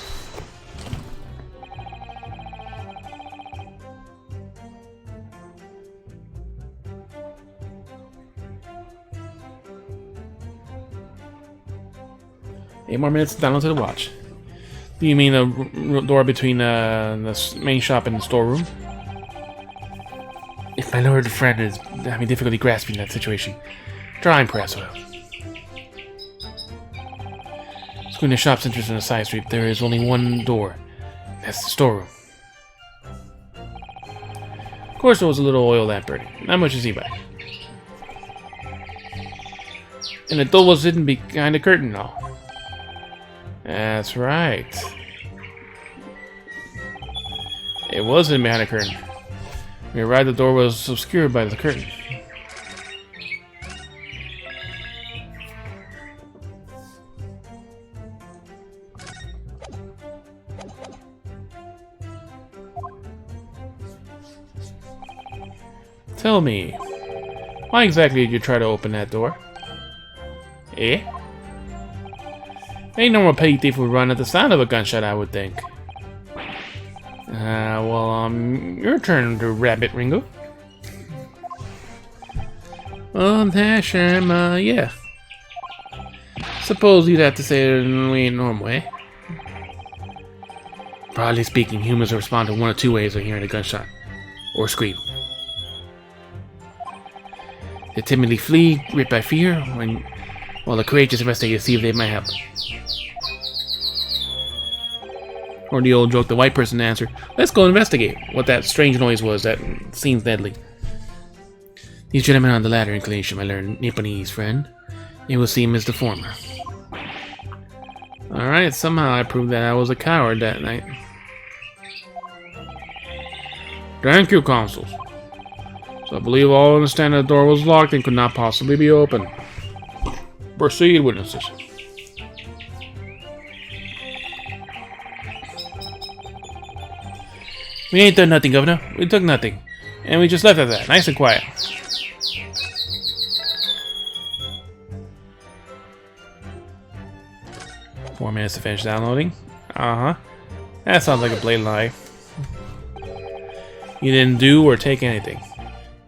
Eight more minutes down to the watch. Do you mean the door between the main shop and the storeroom? If my lord friend is having difficulty grasping that situation, try and press oil. Between the shop's entrance and the side street, there is only one door. That's the storeroom. Of course, there was a little oil lamp burning. Not much to see by. And the door was hidden behind a curtain, now. That's right. It was hidden behind a curtain. When we arrived, the door was obscured by the curtain. Tell me, why exactly did you try to open that door? Eh? Any normal petty thief would run at the sound of a gunshot, I would think. Your turn to rabbit, Ringo. Yeah. Suppose you'd have to say it in a normal way. Broadly speaking, humans respond to one of 2 ways of hearing a gunshot. Or scream. They timidly flee, gripped by fear, while the courageous investigate to see if they might help. Or the old joke, the white person answered, "Let's go investigate what that strange noise was that seems deadly." These gentlemen on the latter inclination, my learned Nipponese friend. It will seem as the former. Alright, somehow I proved that I was a coward that night. Thank you, consuls. So I believe all understand that the door was locked and could not possibly be opened. Proceed, witnesses. We ain't done nothing, Governor. We took nothing. And we just left at that. Nice and quiet. Four minutes to finish downloading. That sounds like a blatant lie. You didn't do or take anything.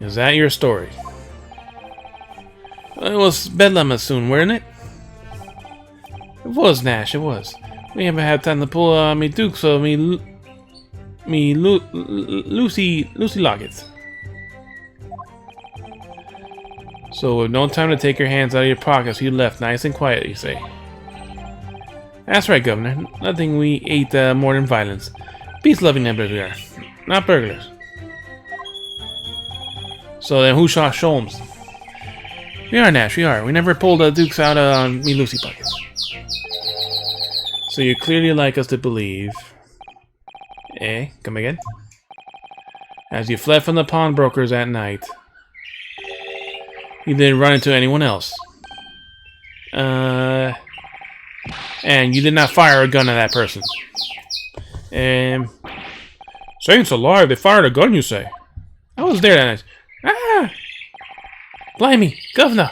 Is that your story? It was bedlam soon, weren't it? It was, Nash, it was. We haven't had time to pull me dukes of Lucy Lockets. So with no time to take your hands out of your pockets, you left nice and quiet, you say? That's right, Governor. Nothing we ate more than violence. Peace-loving neighbors we are, not burglars. So then who shot Sholmes? We are, Nash, we are. We never pulled the dukes out of me Lucy pockets. So you clearly like us to believe... Eh? Come again? As you fled from the pawnbrokers at night, you didn't run into anyone else. And you did not fire a gun at that person. Saints alive, they fired a gun, you say? I was there that night. Ah! Blimey, Governor!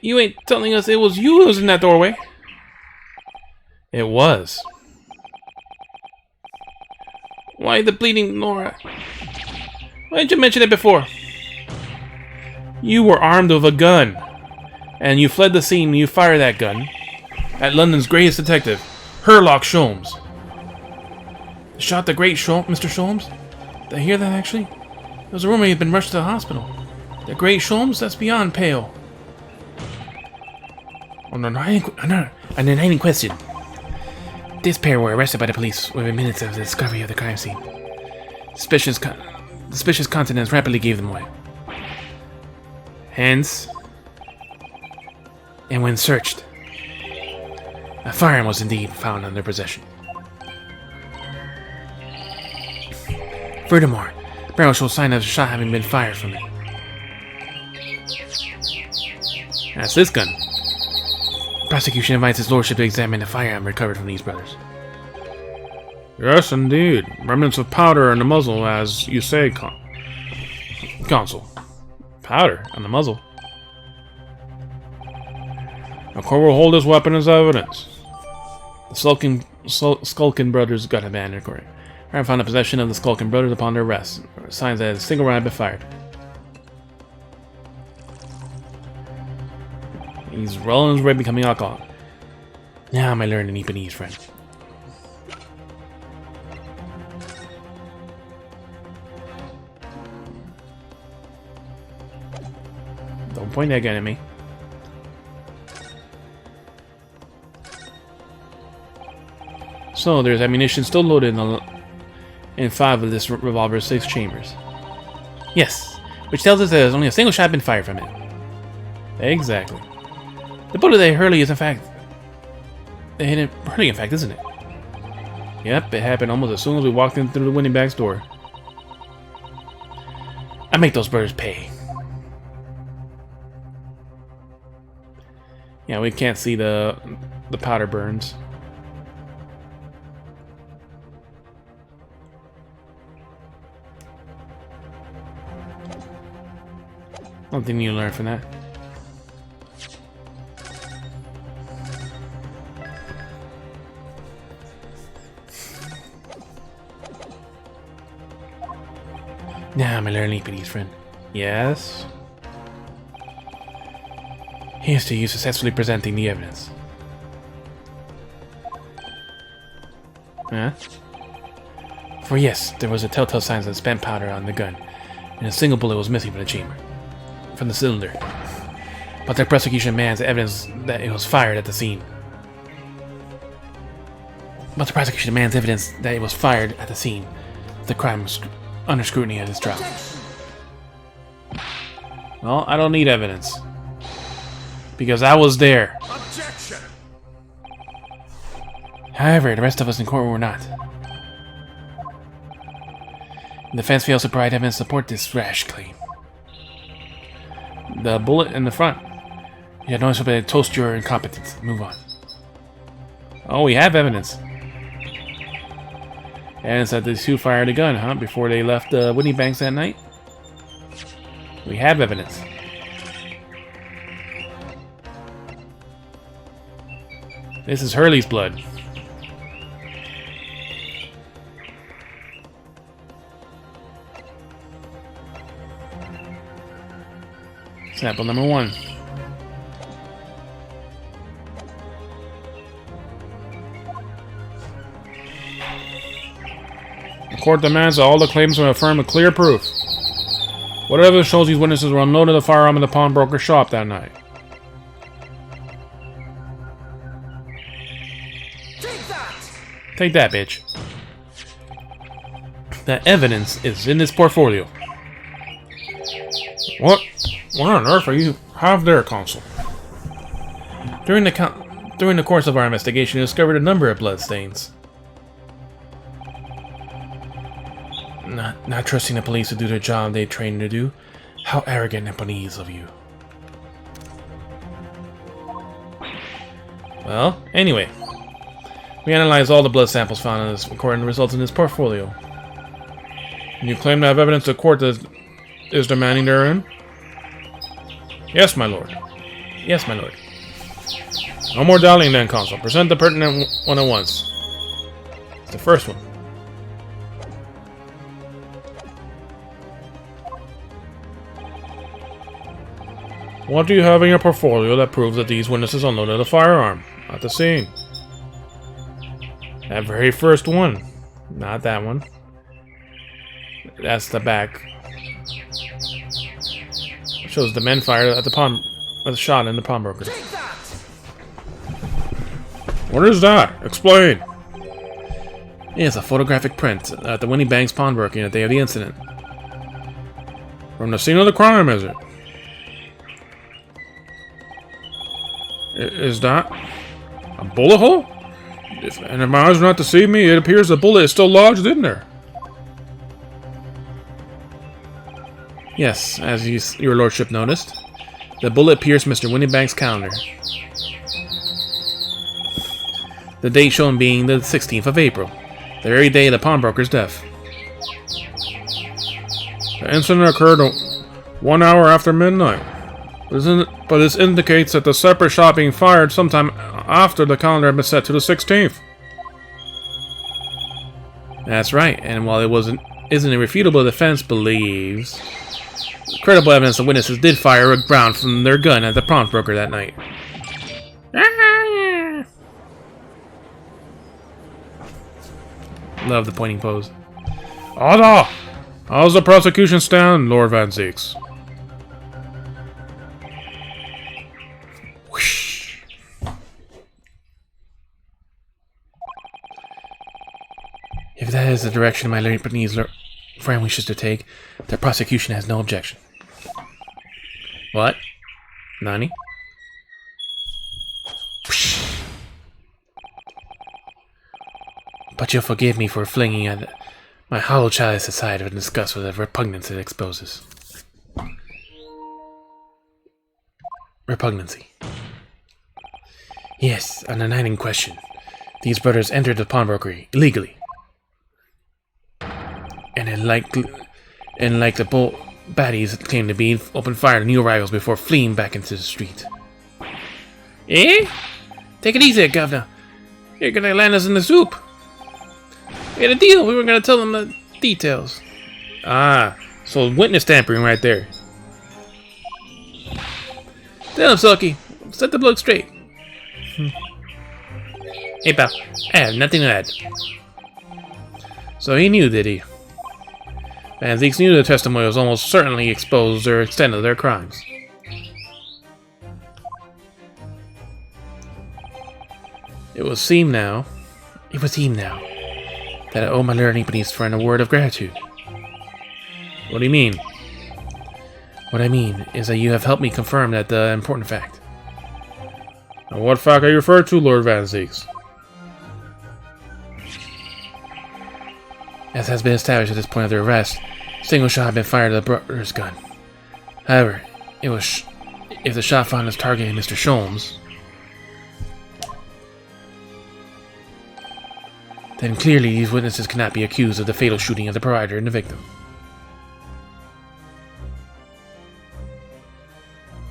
You ain't telling us it was you who was in that doorway? It was. Why the bleeding Nora? Why didn't you mention it before? You were armed with a gun, and you fled the scene when you fired that gun at London's greatest detective, Sherlock Sholmes. Shot the great Mr. Sholmes? Did I hear that, actually? There was a rumor he had been rushed to the hospital. The great Sholmes? That's beyond pale. Oh, no, an enlightening question. This pair were arrested by the police within minutes of the discovery of the crime scene. Suspicious contents rapidly gave them away. Hence, and when searched, a firearm was indeed found in their possession. Furthermore, the barrel shows sign of a shot having been fired from it. That's this gun. The prosecution invites his lordship to examine the firearm recovered from these brothers. Yes, indeed. Remnants of powder in the muzzle, as you say, Consul. Powder on the muzzle? The court will hold this weapon as evidence. The Skulkin brothers got abandoned, according. Ryan found the possession of the Skulkin brothers upon their arrest. Signs that a single round had been fired. He's rolling his way, becoming alcohol. Now I learn the Nipponese, friend. Don't point that gun at me. So there's ammunition still loaded in 5 of this revolver's 6 chambers. Yes, which tells us there's only a single shot been fired from it. Exactly. The bullet they Hurley is in fact... They hit Hurley, in fact, isn't it? Yep, it happened almost as soon as we walked in through the winning back's door. I make those brothers pay. Yeah, we can't see the powder burns. Something you learn from that. Now, my learning Nipponese friend. Yes? Here's to you successfully presenting the evidence. Huh? For yes, there was a telltale signs of spent powder on the gun, and a single bullet was missing from the chamber. From the cylinder. But the prosecution demands evidence that it was fired at the scene. The crime was under scrutiny at his trial. Well, I don't need evidence. Because I was there. Objection. However, the rest of us in court were not. The defense fails to provide evidence to support this rash claim. The bullet in the front. You had no ability to toast your incompetence. Move on. Oh, we have evidence. Evidence that these two fired a gun, huh? Before they left Whitney Banks that night? We have evidence. This is Hurley's blood. Sample number 1. The court demands that all the claims are affirmed with clear proof. Whatever shows these witnesses were unloaded the firearm in the pawnbroker's shop that night. Take that, bitch. That evidence is in this portfolio. What on earth are you have there, Consul? During the course of our investigation, we discovered a number of bloodstains. Not trusting the police to do their job they trained to do. How arrogant and Nipponese of you. Well, anyway. We analyzed all the blood samples found in this recording and results in this portfolio. And you claim to have evidence the court is demanding therein? Yes, my lord. Yes, my lord. No more dallying then, Consul. Present the pertinent one at once. The first one. What do you have in your portfolio that proves that these witnesses unloaded a firearm at the scene? That very first one. Not that one. That's the back. It shows the men fired at the shot in the pawnbroker. What is that? Explain. It's a photographic print at the Winnie Banks pawnbroking the day of the incident. From the scene of the crime, is it? Is that a bullet hole? And if my eyes are not deceive me, it appears the bullet is still lodged in there. Yes, as your lordship noticed, the bullet pierced Mr. Winniebank's calendar. The date shown being the 16th of April, the very day of the pawnbroker's death. The incident occurred 1 hour after midnight, but this indicates that the separate shot being fired sometime after the calendar had been set to the 16th. That's right, and while it isn't irrefutable, the defense believes credible evidence the witnesses did fire a round from their gun at the pawnbroker that night. Love the pointing pose. Order! How's the prosecution stand, Lord Van Zeeks? Whoosh. If that is the direction my Japanese friend wishes to take, the prosecution has no objection. What? Nani? But you'll forgive me for flinging at my hollow chalice aside in disgust with the repugnance it exposes. Repugnancy. Yes, on the night in question, these brothers entered the pawnbrokery illegally. And like the baddies claim to be, opened fire on new arrivals before fleeing back into the street. Eh? Take it easy, Governor. You're gonna land us in the soup. We had a deal. We were gonna tell them the details. Ah, so witness tampering right there. Tell him, Sulky. Set the bloke straight. Hey, pal. I have nothing to add. So he knew, did he? Van Zeeks knew the testimonials almost certainly exposed the extent of their crimes. It would seem now that I owe my Lord Japanese friend a word of gratitude. What do you mean? What I mean is that you have helped me confirm that important fact. And what fact are you referring to, Lord Van Zeeks? As has been established at this point of their arrest, a single shot had been fired at the brother's gun. However, if the shot found its target in Mr. Sholmes, then clearly these witnesses cannot be accused of the fatal shooting of the provider and the victim.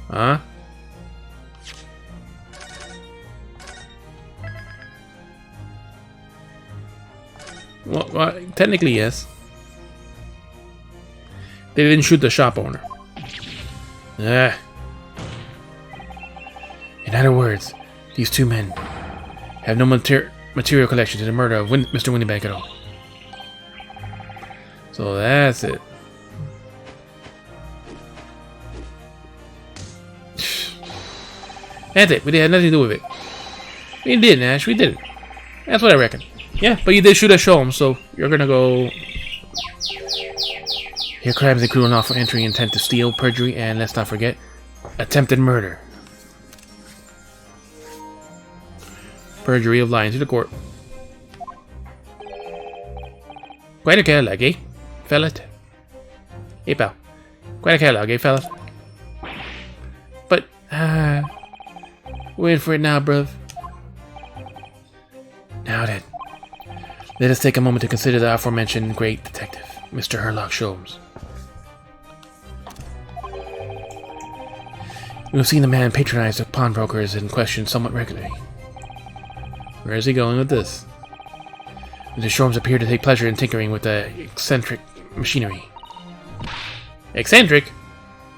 Huh? Well, technically, yes. They didn't shoot the shop owner. In other words, these two men have no material connection to the murder of Mr. Winniebank at all. So that's it. That's it. We had nothing to do with it. We did, Nash. We did it. That's what I reckon. Yeah, but you did shoot at Sholmes, so you're gonna go. Your crimes include unlawful entry, intent to steal, perjury, and let's not forget, attempted murder. Perjury of lying to the court. Quite a catalog, eh, fella? Hey, pal. Quite a catalog, eh, fella? But, we're in for it now, bruv. Now then, let us take a moment to consider the aforementioned great detective, Mr. Herlock Sholmes. We have seen the man patronize the pawnbrokers in question somewhat regularly. Where is he going with this? Mr. Sholmes appeared to take pleasure in tinkering with the eccentric machinery. Eccentric?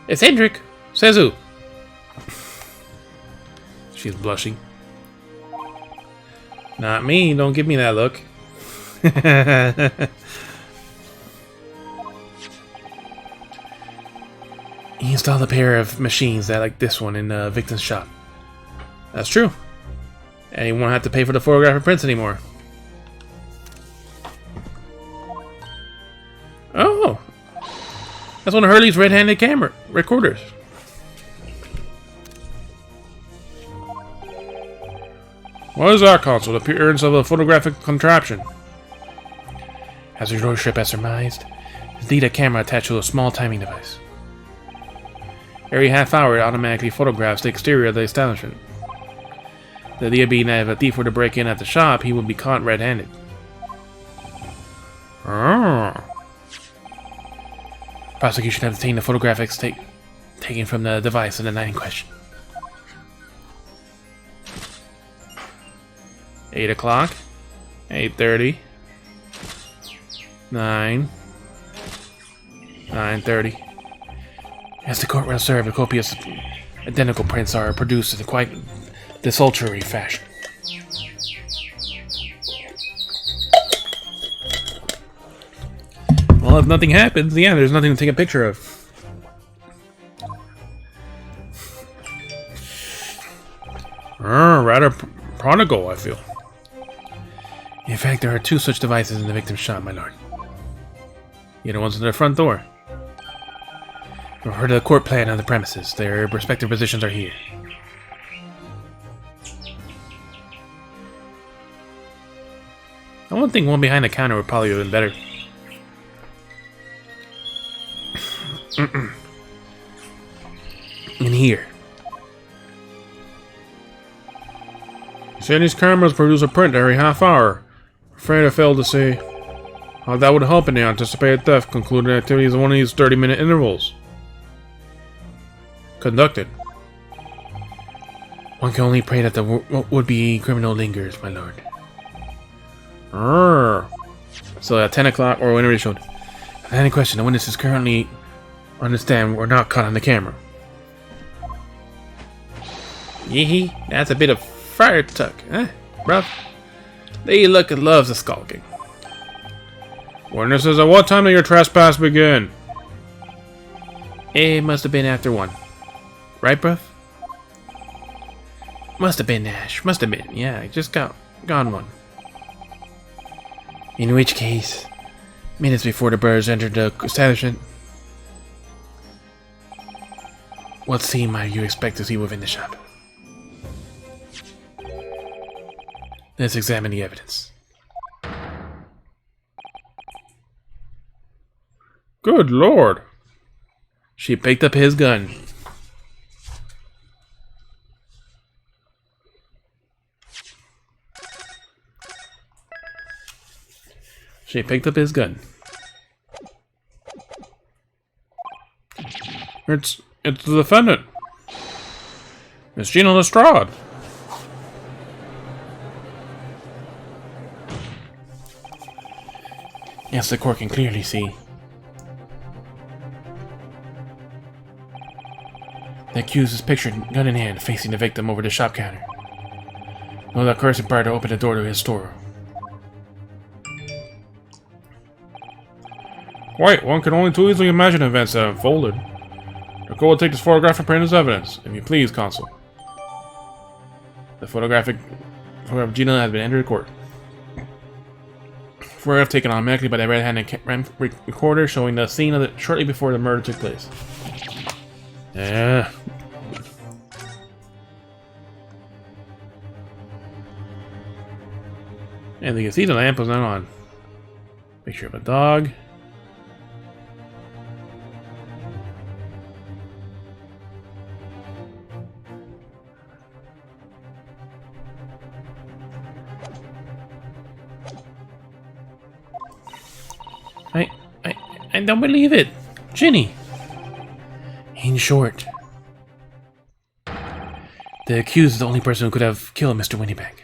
Eccentric? Says who? She's blushing. Not me. Don't give me that look. He installed a pair of machines that like this one in the victim's shop. That's true. And he won't have to pay for the photograph and prints anymore. Oh! That's one of Hurley's red-handed camera recorders. What is that console? The appearance of a photographic contraption. As your lordship has surmised, it's indeed a camera attached to a small timing device. Every half hour, it automatically photographs the exterior of the establishment. The idea being that if a thief were to break in at the shop, he would be caught red-handed. Prosecution have obtained the photographics taken from the device in the night in question. 8 o'clock, 8:30, 9, 9:30. As the court will serve, the copious identical prints are produced in quite desultory fashion. Well, if nothing happens, yeah, there's nothing to take a picture of. Rather prodigal, I feel. In fact, there are 2 such devices in the victim's shop, my lord. The other one's at the front door. You've heard of the court plan on the premises. Their respective positions are here. I don't think one behind the counter would probably have been better. In here. You say these cameras produce a print every half hour. Afraid I failed to say how that would help in the anticipated theft, concluding activities in one of these 30-minute intervals. Conducted. One can only pray that the would-be criminal lingers, my lord. So at 10 o'clock, or whenever it showed. Any question, the witnesses currently understand we're not caught on the camera. Yee, that's a bit of fire tuck, eh, bruv? They look and loves the skulking. Witnesses, at what time did your trespass begin? It must have been after 1. Right, bruv? Must have been, Nash. Must have been. Yeah, I just gone 1. In which case, minutes before the birds entered the establishment, what scene might you expect to see within the shop? Let's examine the evidence. Good lord! She picked up his gun. She picked up his gun. It's the defendant. Miss Gina Lestrade. Yes, the court can clearly see. The accused is pictured, gun in hand, facing the victim over the shop counter. No that person prior to open the door to his storeroom. Wait, one can only too easily imagine events that unfolded. The court will take this photograph and print as evidence, if you please, Consul. The photograph of Gina has been entered the court. Photograph taken automatically by the red-handed recorder, showing the scene of it shortly before the murder took place. Yeah. And you can see the lamp was not on. Picture of a dog. I don't believe it. Ginny. In short, the accused is the only person who could have killed Mr. Winnipeg.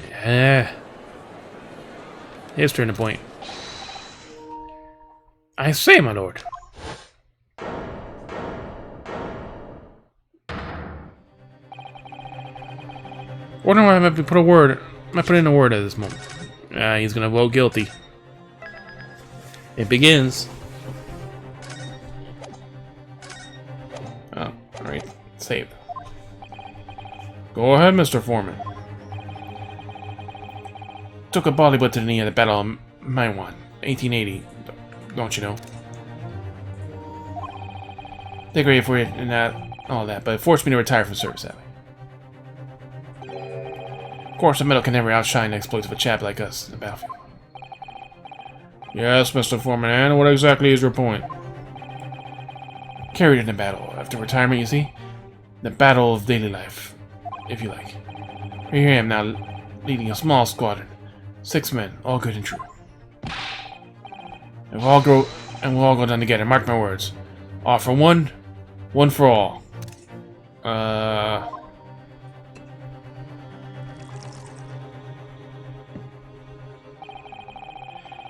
Yeah. His turn to point. I say, my lord. Wonder why I might put a word. I might put in a word at this moment. He's gonna vote guilty. It begins. Oh, alright. Save. Go ahead, Mr. Foreman. Took a Bollywood to the knee at the Battle of Maiwan, 1880. Don't you know? They're great for it and all that, but it forced me to retire from service that way. Of course, a medal can never outshine the exploits of a chap like us in the battlefield. Yes, Mr. Foreman, and what exactly is your point? Carried in the battle. After retirement, you see? The battle of daily life, if you like. Here I am now, leading a small squadron. 6 men, all good and true. And we'll all go down together, mark my words. All for one, one for all.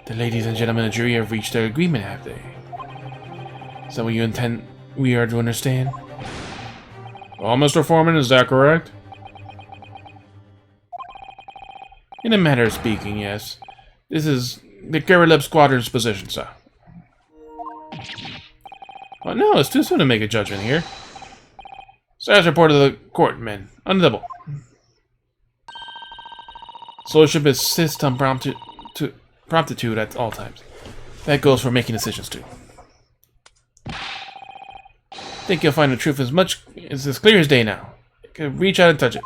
The ladies and gentlemen of the jury have reached their agreement, have they? Is that what you intend we are to understand? Well, Mr. Foreman, is that correct? In a matter of speaking, yes. This is the Gareleb Squadron's position, sir. Well, no, it's too soon to make a judgment here. Status report of the court, men. Undouble. Soldiership insists on promptitude at all times. That goes for making decisions, too. Think you'll find the truth is as clear as day now. You can reach out and touch it.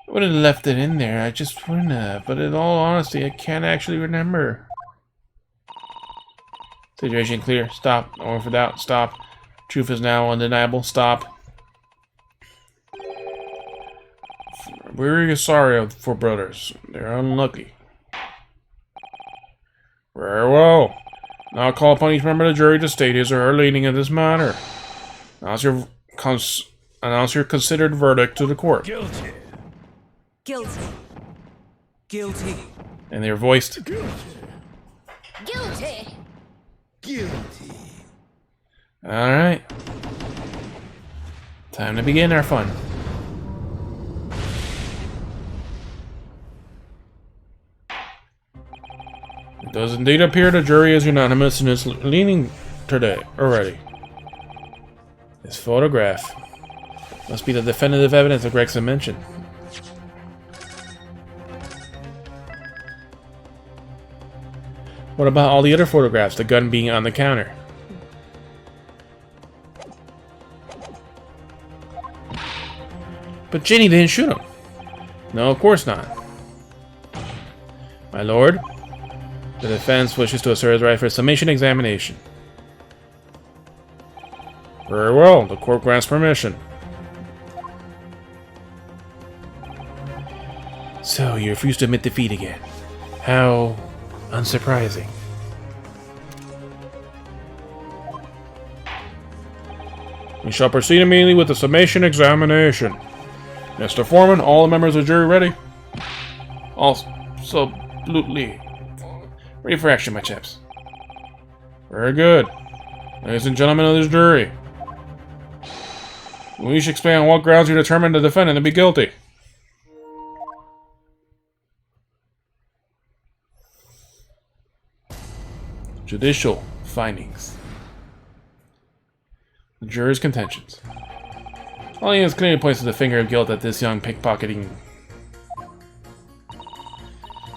I would have left it in there, I just wouldn't have. But in all honesty, I can't actually remember. Situation clear. Stop. No more for doubt. Stop. Truth is now undeniable. Stop. We're sorry for brothers. They're unlucky. Very well. Now I'll call upon each member of the jury to state his or her leaning in this matter. Announce your considered verdict to the court. Guilty. Guilty. Guilty. And they're voiced. Guilty. Guilty. Alright. Time to begin our fun. It does indeed appear the jury is unanimous in its leaning today already. This photograph must be the definitive evidence that Gregson mentioned. What about all the other photographs, the gun being on the counter? But Jenny didn't shoot him. No, of course not. My lord, the defense wishes to assert its right for a summation examination. Very well, the court grants permission. So, you refuse to admit defeat again. How unsurprising. We shall proceed immediately with the summation examination. Mr. Foreman, all the members of the jury ready? Absolutely. Ready for action, my chaps. Very good. Ladies and gentlemen of this jury, we should explain on what grounds you determine the defendant to be guilty. Judicial findings. The juror's contentions. All he has clearly points to the finger of guilt at this young pickpocketing.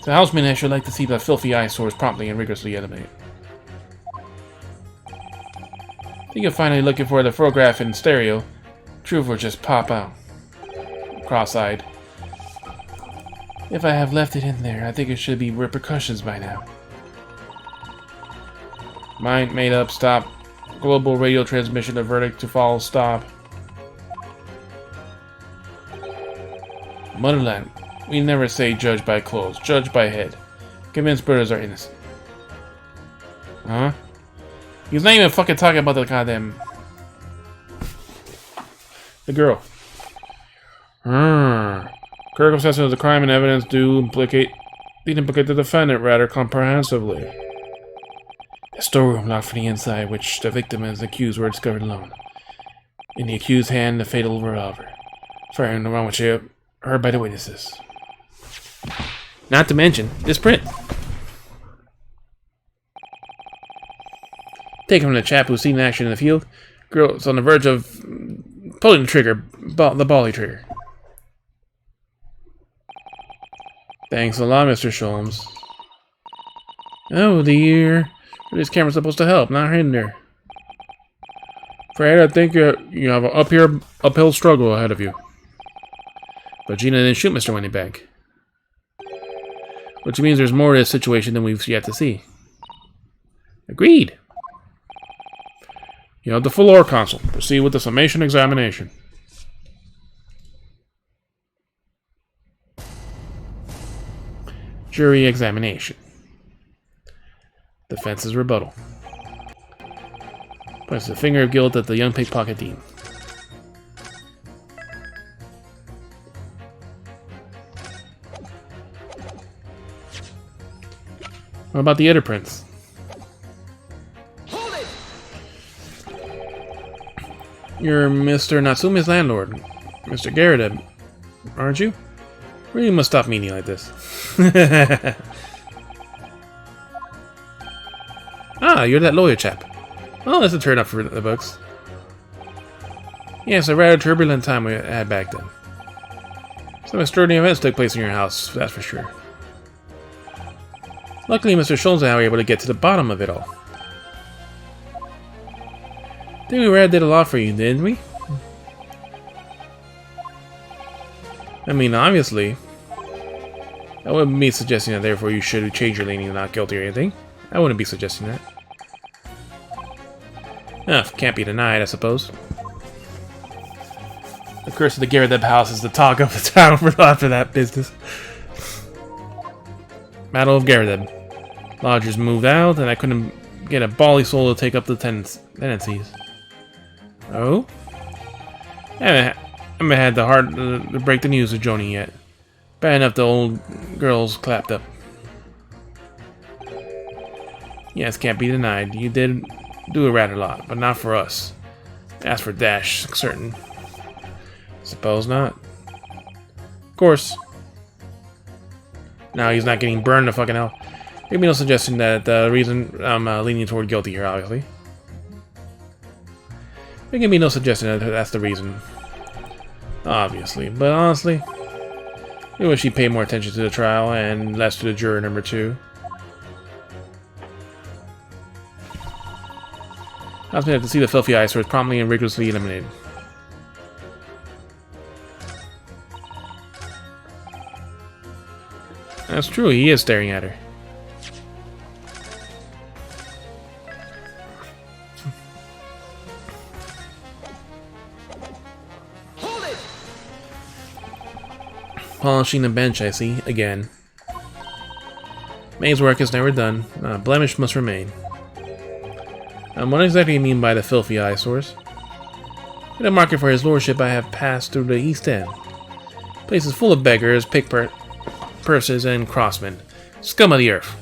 The houseman, I should like to see the filthy eyesores promptly and rigorously eliminated. I think you're finally looking for the photograph in stereo. Truth will just pop out. Cross-eyed. If I have left it in there, I think it should be repercussions by now. Mind made up, stop. Global radio transmission, the verdict to follow, stop. Motherland, we never say judge by clothes, judge by head. Convinced brothers are innocent. Huh? He's not even fucking talking about the goddamn... the girl. Circumstances of the crime and evidence do implicate the defendant rather comprehensively. The storeroom locked from the inside, which the victim and the accused were discovered alone. In the accused's hand, the fatal revolver. Sorry, no wrong with you. Heard by the witnesses. Not to mention this print. Taken from the chap who's seen action in the field. Girl's on the verge of pulling the trigger, the volley trigger. Thanks a lot, Mr. Sholmes. Oh dear. This camera's supposed to help, not hinder. Fred, I think you have an uphill struggle ahead of you. But Gina didn't shoot Mr. Winniebank. Which means there's more to this situation than we've yet to see. Agreed. You have the full lore console. Proceed with the summation examination. Jury examination. Defense's rebuttal. Points the finger of guilt at the young pickpocket dean. What about the other prints? Hold it! You're Mr. Natsume's landlord, Mr. Garrett, aren't you? Really must stop meaning like this. Ah, you're that lawyer chap. Well, that's a turn up for the books. Yes, a rather turbulent time we had back then. Some extraordinary events took place in your house, that's for sure. Luckily, Mr. Schultz and I were able to get to the bottom of it all. I think we really did a lot for you, didn't we? I mean, obviously, I wouldn't be suggesting that therefore you should change your leaning to not guilty or anything. I wouldn't be suggesting that. Can't be denied, I suppose. The curse of the Garrett house is the talk of the town for after that business. Battle of Garrett. Lodgers moved out, and I couldn't get a bally soul to take up the tenancies. Oh? I haven't had the heart to break the news to Joni yet. Bad enough the old girl's clapped up. Yes, can't be denied. You did do a rather lot, but not for us. As for Dash, certain. Suppose not. Of course. Now he's not getting burned to fucking hell. Give me no suggestion that the reason I'm leaning toward guilty here, obviously. There can be no suggestion that that's the reason. Obviously. But honestly, I wish he'd pay more attention to the trial and less to the juror number 2. I was going to see the filthy eyesores promptly and rigorously eliminated. That's true, he is staring at her. Hold it! Polishing the bench, I see, again. May's work is never done. A blemish must remain. What exactly do you mean by the filthy eyesores? In a market for his lordship, I have passed through the East End. Place is full of beggars, purses, and crossmen. Scum of the earth.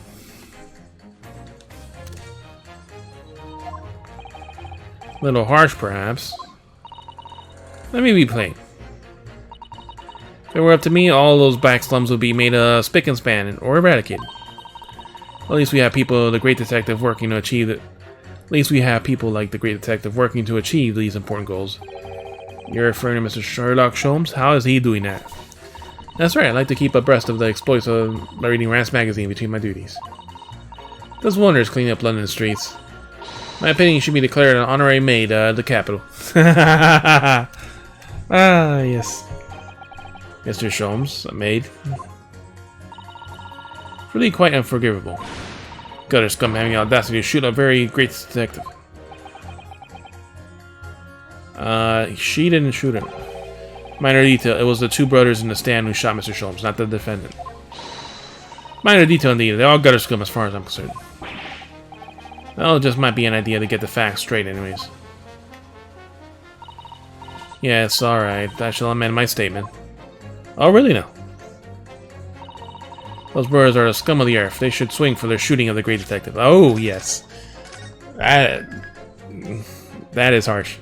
Little harsh, perhaps. Let me be plain. If it were up to me, all those back slums would be made spick and span or eradicated. At least we have people, the great detective, working to achieve it. At least we have people like the Great Detective working to achieve these important goals. You're referring to Mr. Sherlock Sholmes? How is he doing that? That's right, I like to keep abreast of the exploits by reading Rance magazine between my duties. Does wonders cleaning up London streets. My opinion, you should be declared an honorary maid of the capital. Ah, yes. Mr. Sholmes, a maid. Really quite unforgivable. Gutter scum having the audacity to shoot a very great detective. She didn't shoot him. Minor detail, it was the 2 brothers in the stand who shot Mr. Sholmes, not the defendant. Minor detail indeed, they're all gutter scum as far as I'm concerned. Well, it just might be an idea to get the facts straight anyways. Yes, alright, I shall amend my statement. Oh, really now? Those brothers are the scum of the earth. They should swing for their shooting of the great detective. Oh, yes. That is harsh.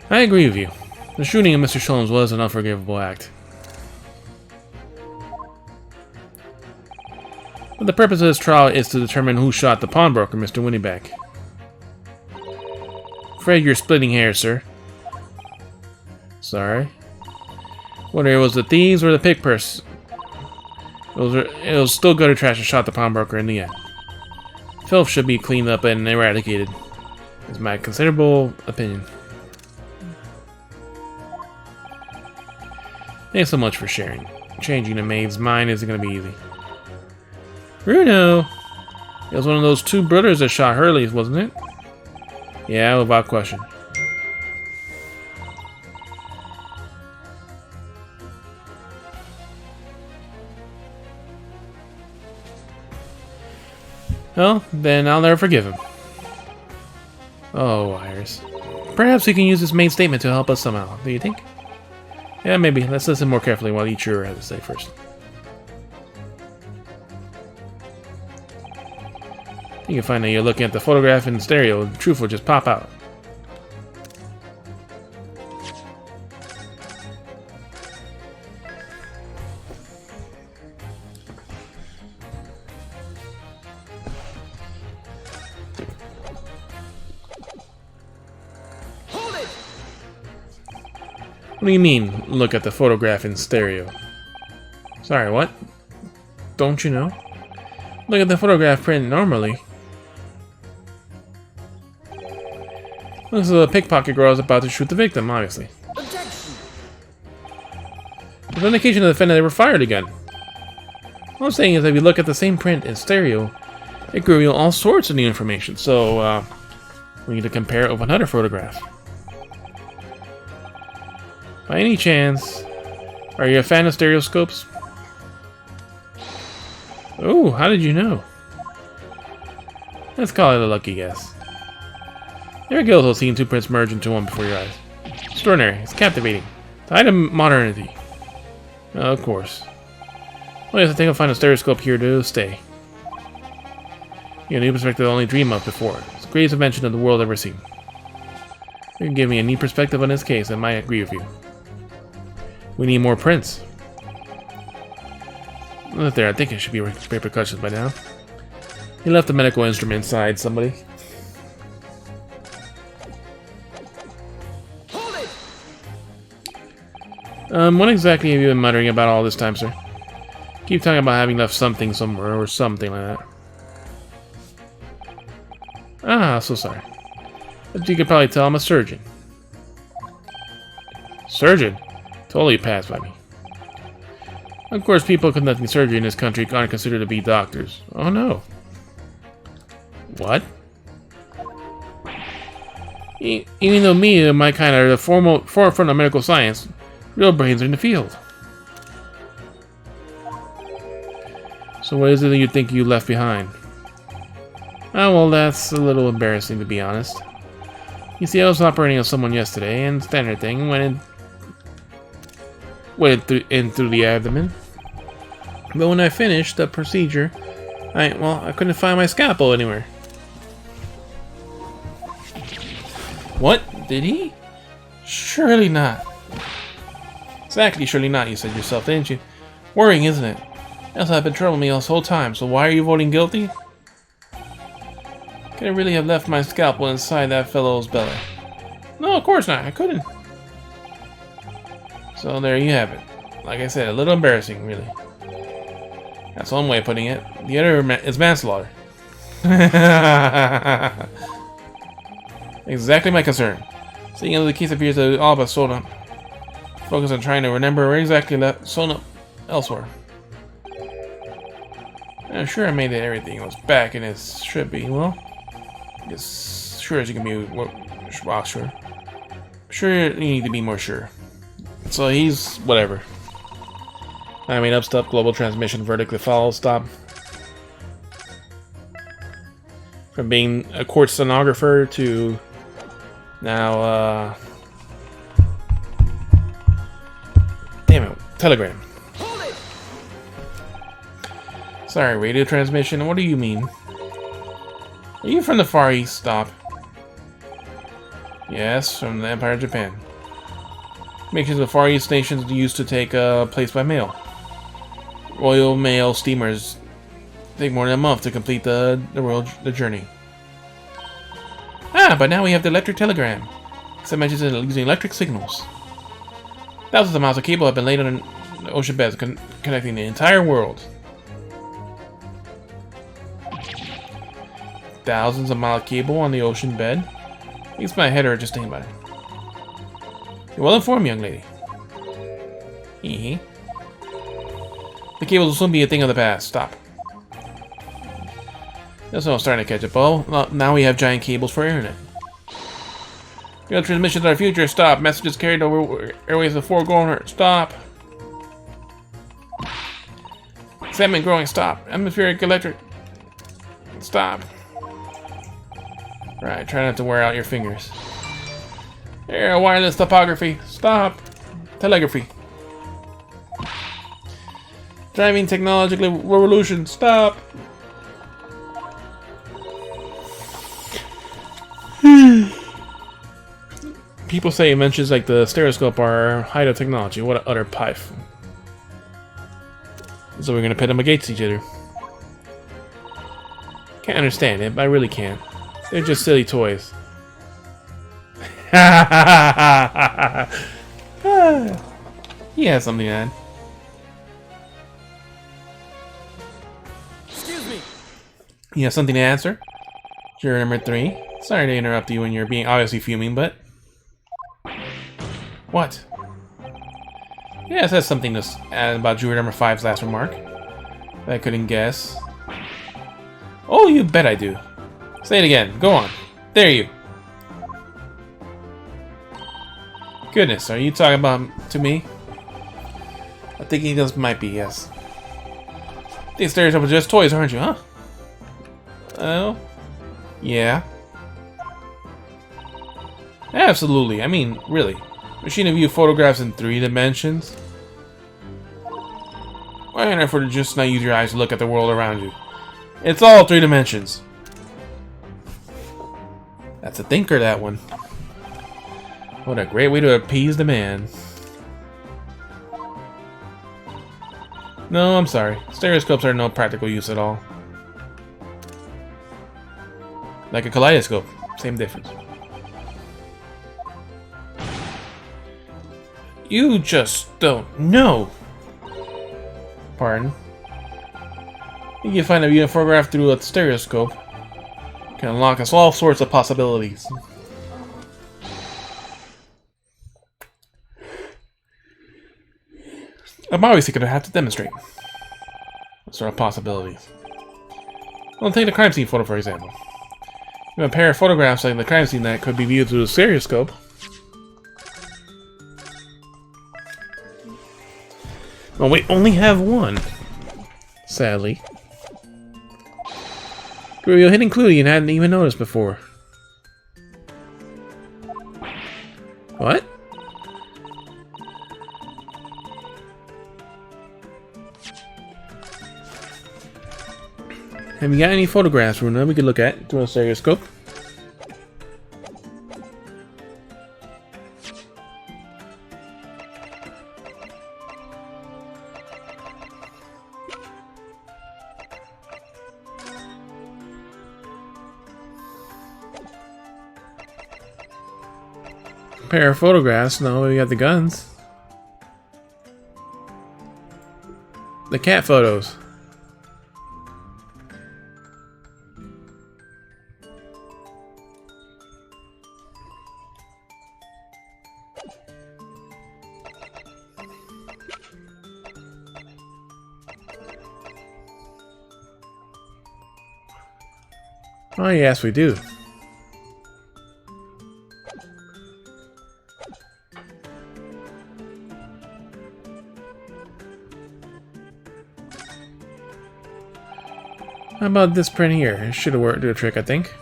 I agree with you. The shooting of Mr. Sholmes was an unforgivable act. But the purpose of this trial is to determine who shot the pawnbroker, Mr. Winnieback. Afraid you're splitting hairs, sir. Sorry. Whether it was the thieves or the pick purse, it was still gutter trash that shot the pawnbroker in the end. Filth should be cleaned up and eradicated, is my considerable opinion. Thanks so much for sharing. Changing a maid's mind isn't going to be easy. Bruno! It was one of those two brothers that shot Hurley, wasn't it? Yeah, without question. Well, then I'll never forgive him. Oh, Iris. Perhaps we can use this main statement to help us somehow, do you think? Yeah, maybe. Let's listen more carefully while each juror has to say first. You can find that you're looking at the photograph in stereo, the truth will just pop out. What do you mean, look at the photograph in stereo? Sorry, what? Don't you know? Look at the photograph print normally. This is a pickpocket girl is about to shoot the victim, obviously. Objection! With indication of the defendant never fired a gun. What I'm saying is that if you look at the same print in stereo, it gives you all sorts of new information, so we need to compare it with another photograph. By any chance, are you a fan of stereoscopes? Oh, how did you know? Let's call it a lucky guess. Never get those seeing two prints merge into one before your eyes. Extraordinary. It's captivating. The height of modernity. Of course. Well, yes, I think I'll find a stereoscope here to stay. You get a new perspective I only dream of before. It's the greatest invention of the world ever seen. You can give me a neat perspective on this case, I might agree with you. We need more prints. Look there, I think it should be repercussions by now. He left the medical instrument inside somebody. Hold it! What exactly have you been muttering about all this time, sir? Keep talking about having left something somewhere or something like that. Ah, so sorry. But you could probably tell I'm a surgeon. Surgeon? Totally passed by me. Of course, people conducting surgery in this country aren't considered to be doctors. Oh no. What? Even though me and my kind are the forefront of medical science, real brains are in the field. So what is it that you think you left behind? Oh, well, that's a little embarrassing, to be honest. You see, I was operating on someone yesterday, and standard thing went in through the abdomen. But when I finished the procedure, I couldn't find my scalpel anywhere. What? Did he? Surely not. Exactly, surely not, you said yourself, didn't you? Worrying, isn't it? That's have been troubling me this whole time, so why are you voting guilty? Could I really have left my scalpel inside that fellow's belly? No, of course not, I couldn't. So there you have it. Like I said, a little embarrassing, really. That's one way of putting it. The other is manslaughter. Exactly my concern. Seeing as the case appears to all but sewn up. Focus on trying to remember where exactly left sewn up elsewhere. I'm sure I made it everything was back and it should be. Well, as sure as you can be. Well, sure. Sure, you need to be more sure. So he's whatever. I mean, up stop, global transmission, vertically follow, stop. From being a court stenographer to now, damn it, telegram. Sorry, radio transmission, what do you mean? Are you from the Far East? Stop. Yes, from the Empire of Japan. Missions the Far East nations used to take place by mail. Royal Mail steamers take more than a month to complete the journey. Ah, but now we have the electric telegram. Some mentions it using electric signals. Thousands of miles of cable have been laid on the ocean beds, connecting the entire world. Thousands of miles of cable on the ocean bed. Makes my head hurt just thinking about it. You're well informed, young lady. Hee. The cables will soon be a thing of the past. Stop. That's what I'm starting to catch up. Oh, now we have giant cables for internet. Real transmissions are our future. Stop. Messages carried over airways of the foregoing. Stop. Segment growing. Stop. Atmospheric electric. Stop. Right, try not to wear out your fingers. There, wireless topography. Stop. Telegraphy. Driving technological revolution. Stop. People say inventions like the stereoscope are height of technology. What an utter pipe. So we're gonna pit them against each other. Can't understand it, but I really can't. They're just silly toys. He has something to add. Excuse me. You have something to answer? Juror number 3. Sorry to interrupt you when you're being obviously fuming, but... What? Yes, that's something to add about juror number 5's last remark. That I couldn't guess. Oh, you bet I do. Say it again. Go on. There you. Goodness, are you talking about to me? I think he just might be, yes. These stereoscopes are just toys, aren't you, huh? Oh? Yeah. Absolutely. I mean, really. Machine of you photographs in 3 dimensions? Why on earth would you just not use your eyes to look at the world around you? It's all 3 dimensions. That's a thinker, that one. What a great way to appease the man. No, I'm sorry. Stereoscopes are no practical use at all. Like a kaleidoscope. Same difference. You just don't know. Pardon. You can find a beautiful photograph through a stereoscope. Can unlock us all sorts of possibilities. I'm obviously going to have to demonstrate what sort of possibilities. Well, take the crime scene photo, for example. You have a pair of photographs like the crime scene that could be viewed through a stereoscope. Well, we only have one. Sadly. You're a hidden clue you hadn't even noticed before. What? Have you got any photographs, Runa, we could look at through a stereoscope? Pair of photographs. No, we got the guns. The cat photos. Oh yes, we do. How about this print here? It should have worked, do a trick, I think.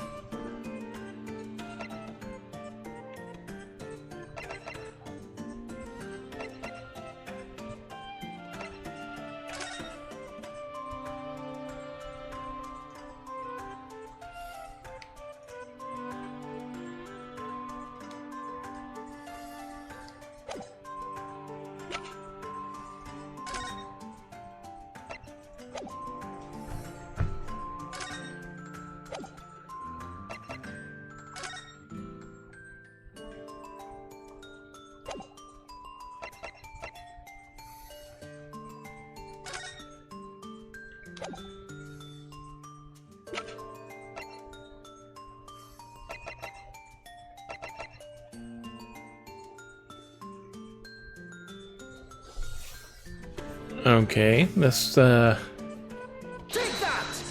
Okay, let's Take that!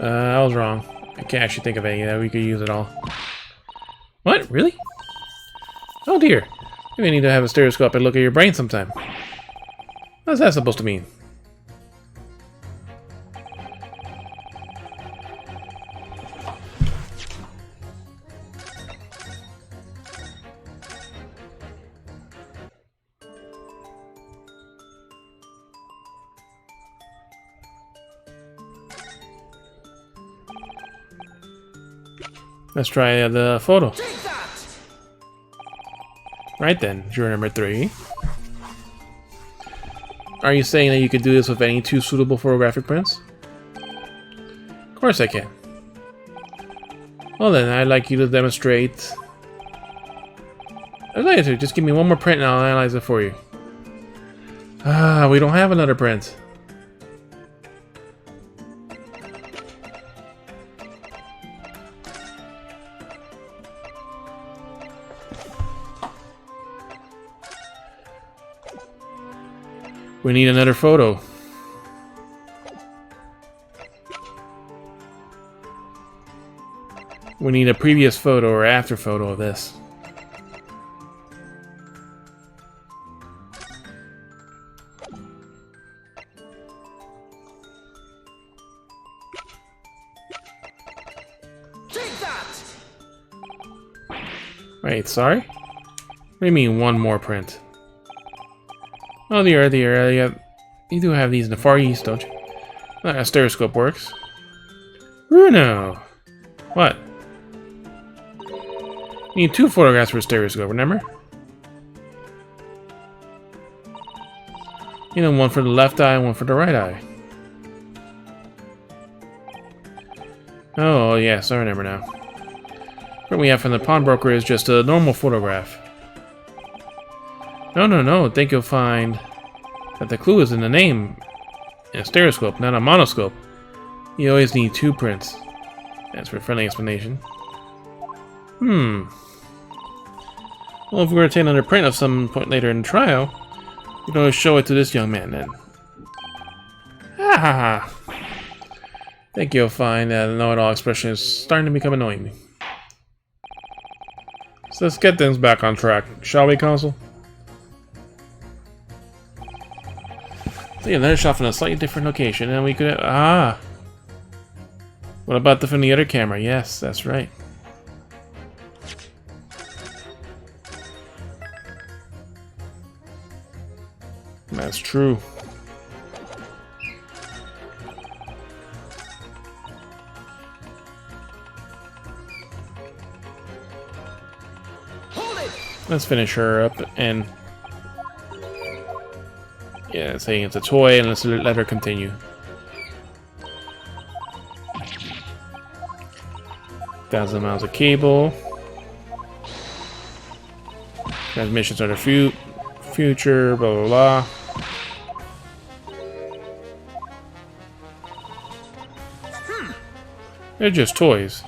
I was wrong. I can't actually think of any that we could use at all. What? Really? Oh dear. Maybe I need to have a stereoscope and look at your brain sometime. What's that supposed to mean? Let's try the photo. Take that! Right then, juror number 3. Are you saying that you could do this with any 2 suitable photographic prints? Of course I can. Well then, I'd like you to demonstrate... I'd like you to just give me one more print and I'll analyze it for you. Ah, we don't have another print. We need another photo. We need a previous photo or after photo of this. Take that! Wait, sorry? What do you mean one more print? Oh, you do have these in the Far East, don't you? A stereoscope works. Bruno! What? You need 2 photographs for a stereoscope, remember? You know, one for the left eye and one for the right eye. Oh, yes, I remember now. What we have from the pawnbroker is just a normal photograph. No, think you'll find that the clue is in the name. In a stereoscope, not a monoscope. You always need 2 prints. That's for a friendly explanation. Well, if we were to take another print of some point later in the trial, we can always show it to this young man then. Ha ha ha. Think you'll find that the know-it-all expression is starting to become annoying me. So let's get things back on track, shall we, Consul? So yeah, another shot from a slightly different location, and we could... What about from the other camera? Yes, that's right. That's true. Hold it! Let's finish her up and... Yeah, saying it's a toy, and let's let her continue. Thousand miles of cable. Transmissions are the future, blah blah blah. They're just toys.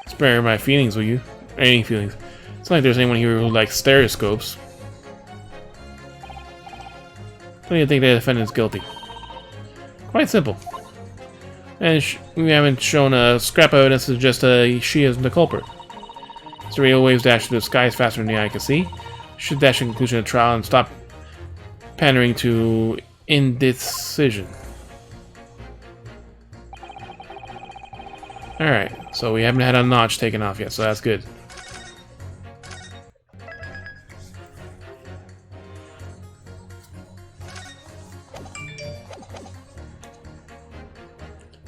Spare my feelings, will you? Any feelings. It's not like there's anyone here who likes stereoscopes. Don't you think the defendant's guilty? Quite simple. And we haven't shown a scrap of evidence to suggest she is the culprit. So radio waves dash through the skies faster than the eye can see. Should dash in conclusion of the trial and stop pandering to indecision. Alright, so we haven't had a notch taken off yet, so that's good.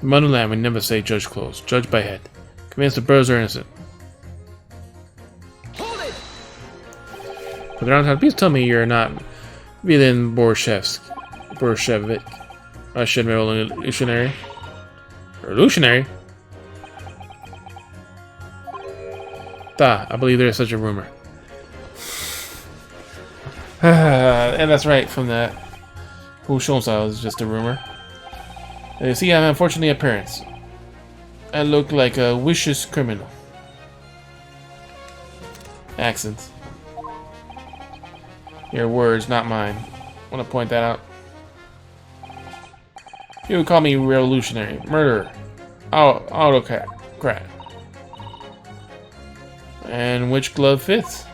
In Motherland, we never say judge close. Judge by head. Convince the brothers are innocent. Hold it! But around please tell me you're not Villain Borshevik. Russian revolutionary. Revolutionary? I believe there is such a rumor. And that's right, from that. Who shows I was just a rumor. You see, I'm unfortunately appearance. I look like a vicious criminal. Accents. Your words, not mine. want to point that out. You would call me revolutionary, murderer, autocrat. And which glove fits?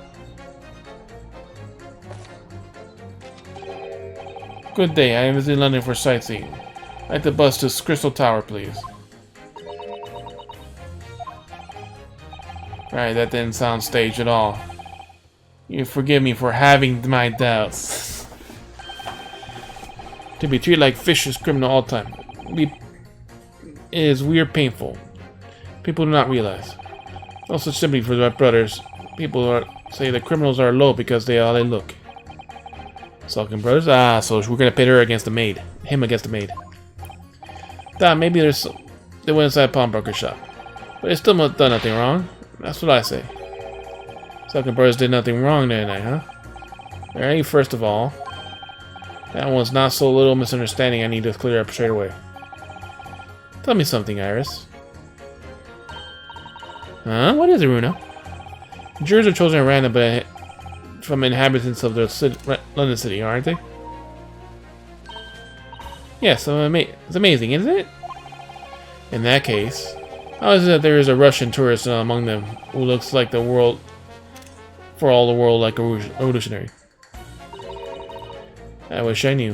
Good day, I am visiting London for sightseeing. I'd like the bus to Crystal Tower, please. Alright, that didn't sound staged at all. You forgive me for having my doubts. To be treated like vicious criminal all the time. It is weird, painful. People do not realize. No such sympathy for my brothers. People say the criminals are low because they are all they look. Sulkin brothers? Ah, so we're gonna pit her against the maid. Him against the maid. Maybe they went inside a pawnbroker shop. But they still not done nothing wrong. That's what I say. Sulkin brothers did nothing wrong that night, huh? Alright, first of all, that one's not so little misunderstanding I need to clear up straight away. Tell me something, Iris. Huh? What is it, Runa? Jurors are chosen at random from inhabitants of the London city, aren't they? Yes, it's amazing, isn't it? In that case, how is it that there is a Russian tourist among them who looks like the world, for all the world, like a revolutionary? I wish I knew.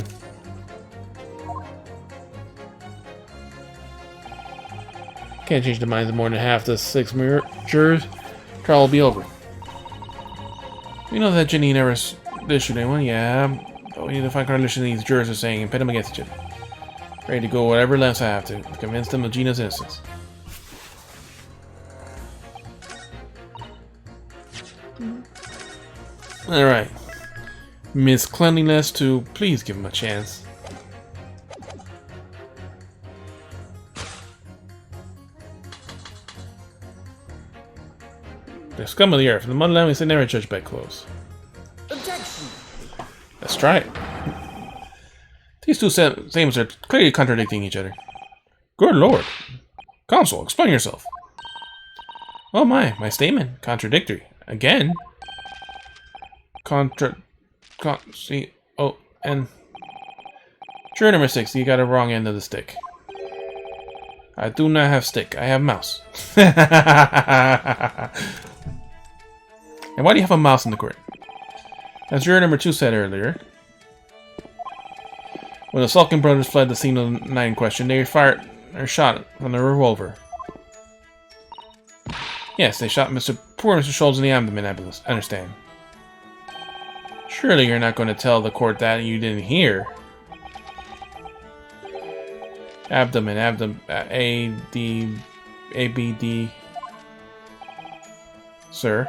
Can't change the minds of more than half the 6 jurors. Trial will be over. We know that Ginny never did shoot anyone, yeah. But we need to find contradiction these jurors are saying and pit them against each other. Ready to go whatever lengths I have to convince them of Gina's innocence. Alright. Miss Cleanliness to please give him a chance. The scum of the earth. In the motherland we say never judge by clothes. Objection! Let's try it. These two statements are clearly contradicting each other. Good lord. Counsel, explain yourself. Oh my statement. Contradictory. Again? And juror number 6, you got a wrong end of the stick. I do not have stick, I have mouse. And why do you have a mouse in the court? As juror number 2 said earlier, when the Sulkin brothers fled the scene of the night in question, they fired or shot from their revolver. Yes, they shot poor Mr. Schultz in the abdomen, I understand. Surely you're not going to tell the court that you didn't hear. Abdomen, A-B-D. Sir.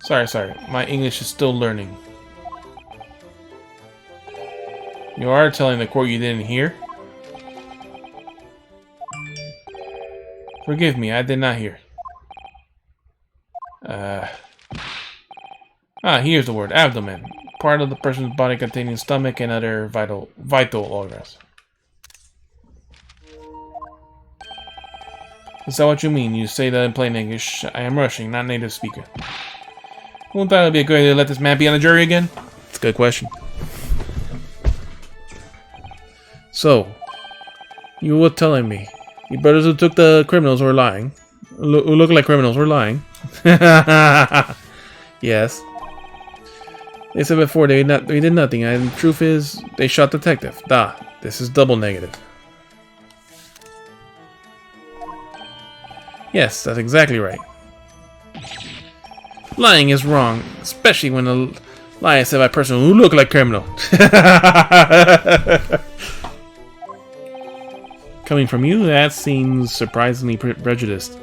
Sorry. My English is still learning. You are telling the court you didn't hear? Forgive me, I did not hear. Here's the word. Abdomen. Part of the person's body containing stomach and other vital organs. Is that what you mean? You say that in plain English. I am Russian, not native speaker. Won't that be a good idea to let this man be on the jury again? It's a good question. So, you were telling me your brothers who took the criminals were lying. Who look like criminals were lying. Yes. They said before they did nothing, and the truth is, they shot the detective. This is double negative. Yes, that's exactly right. Lying is wrong, especially when the lie is said by a person who look like criminal. Coming from you, that seems surprisingly prejudiced.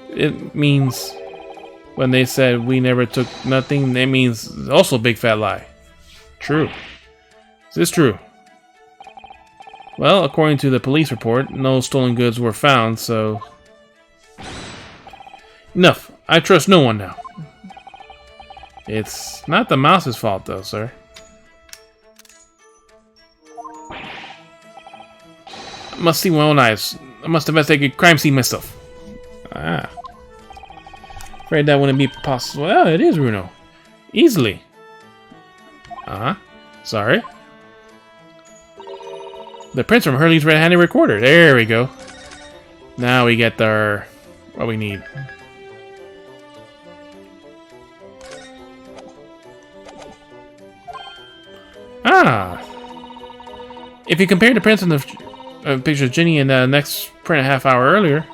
It means when they said we never took nothing, that means also a big fat lie. True. Is this true? Well, according to the police report, no stolen goods were found, so... Enough. I trust no one now. It's not the mouse's fault, though, sir. I must see my own eyes. I must investigate a crime scene myself. Afraid that wouldn't be possible. Well, it is, Bruno. Easily. Uh-huh. Sorry. The prints from Hurley's red-handed recorder. There we go. Now we get our... what we need. Ah! If you compare the prints in the picture of Ginny and the next print a half hour earlier,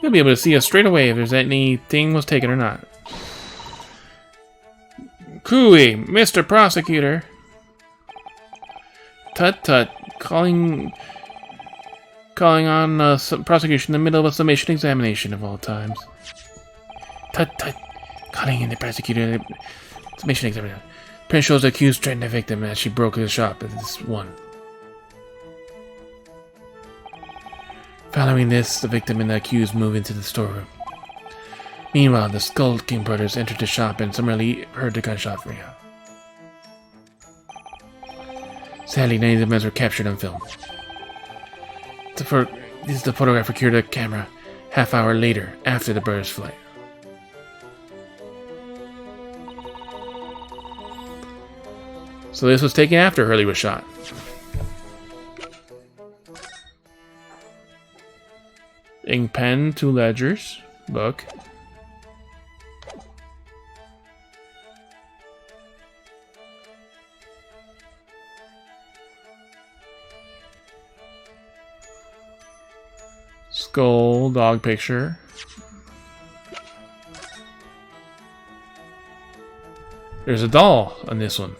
you'll be able to see us straight away if there's anything was taken or not. Cooey, Mr. Prosecutor. Tut-tut. Calling on prosecution in the middle of a summation examination of all times. Tut-tut. Calling in the prosecutor summation examination. Print shows the accused threatened the victim as she broke the shop at this one. Following this, the victim and the accused move into the storeroom. Meanwhile, the Skull King brothers entered the shop and summarily heard the gunshot ring out. Sadly, none of the men were captured on film. This is the photograph secured to the camera half hour later, after the brothers' flight. So this was taken after Hurley was shot. Ink pen, 2 ledgers, book. Skull, dog picture. There's a doll on this one.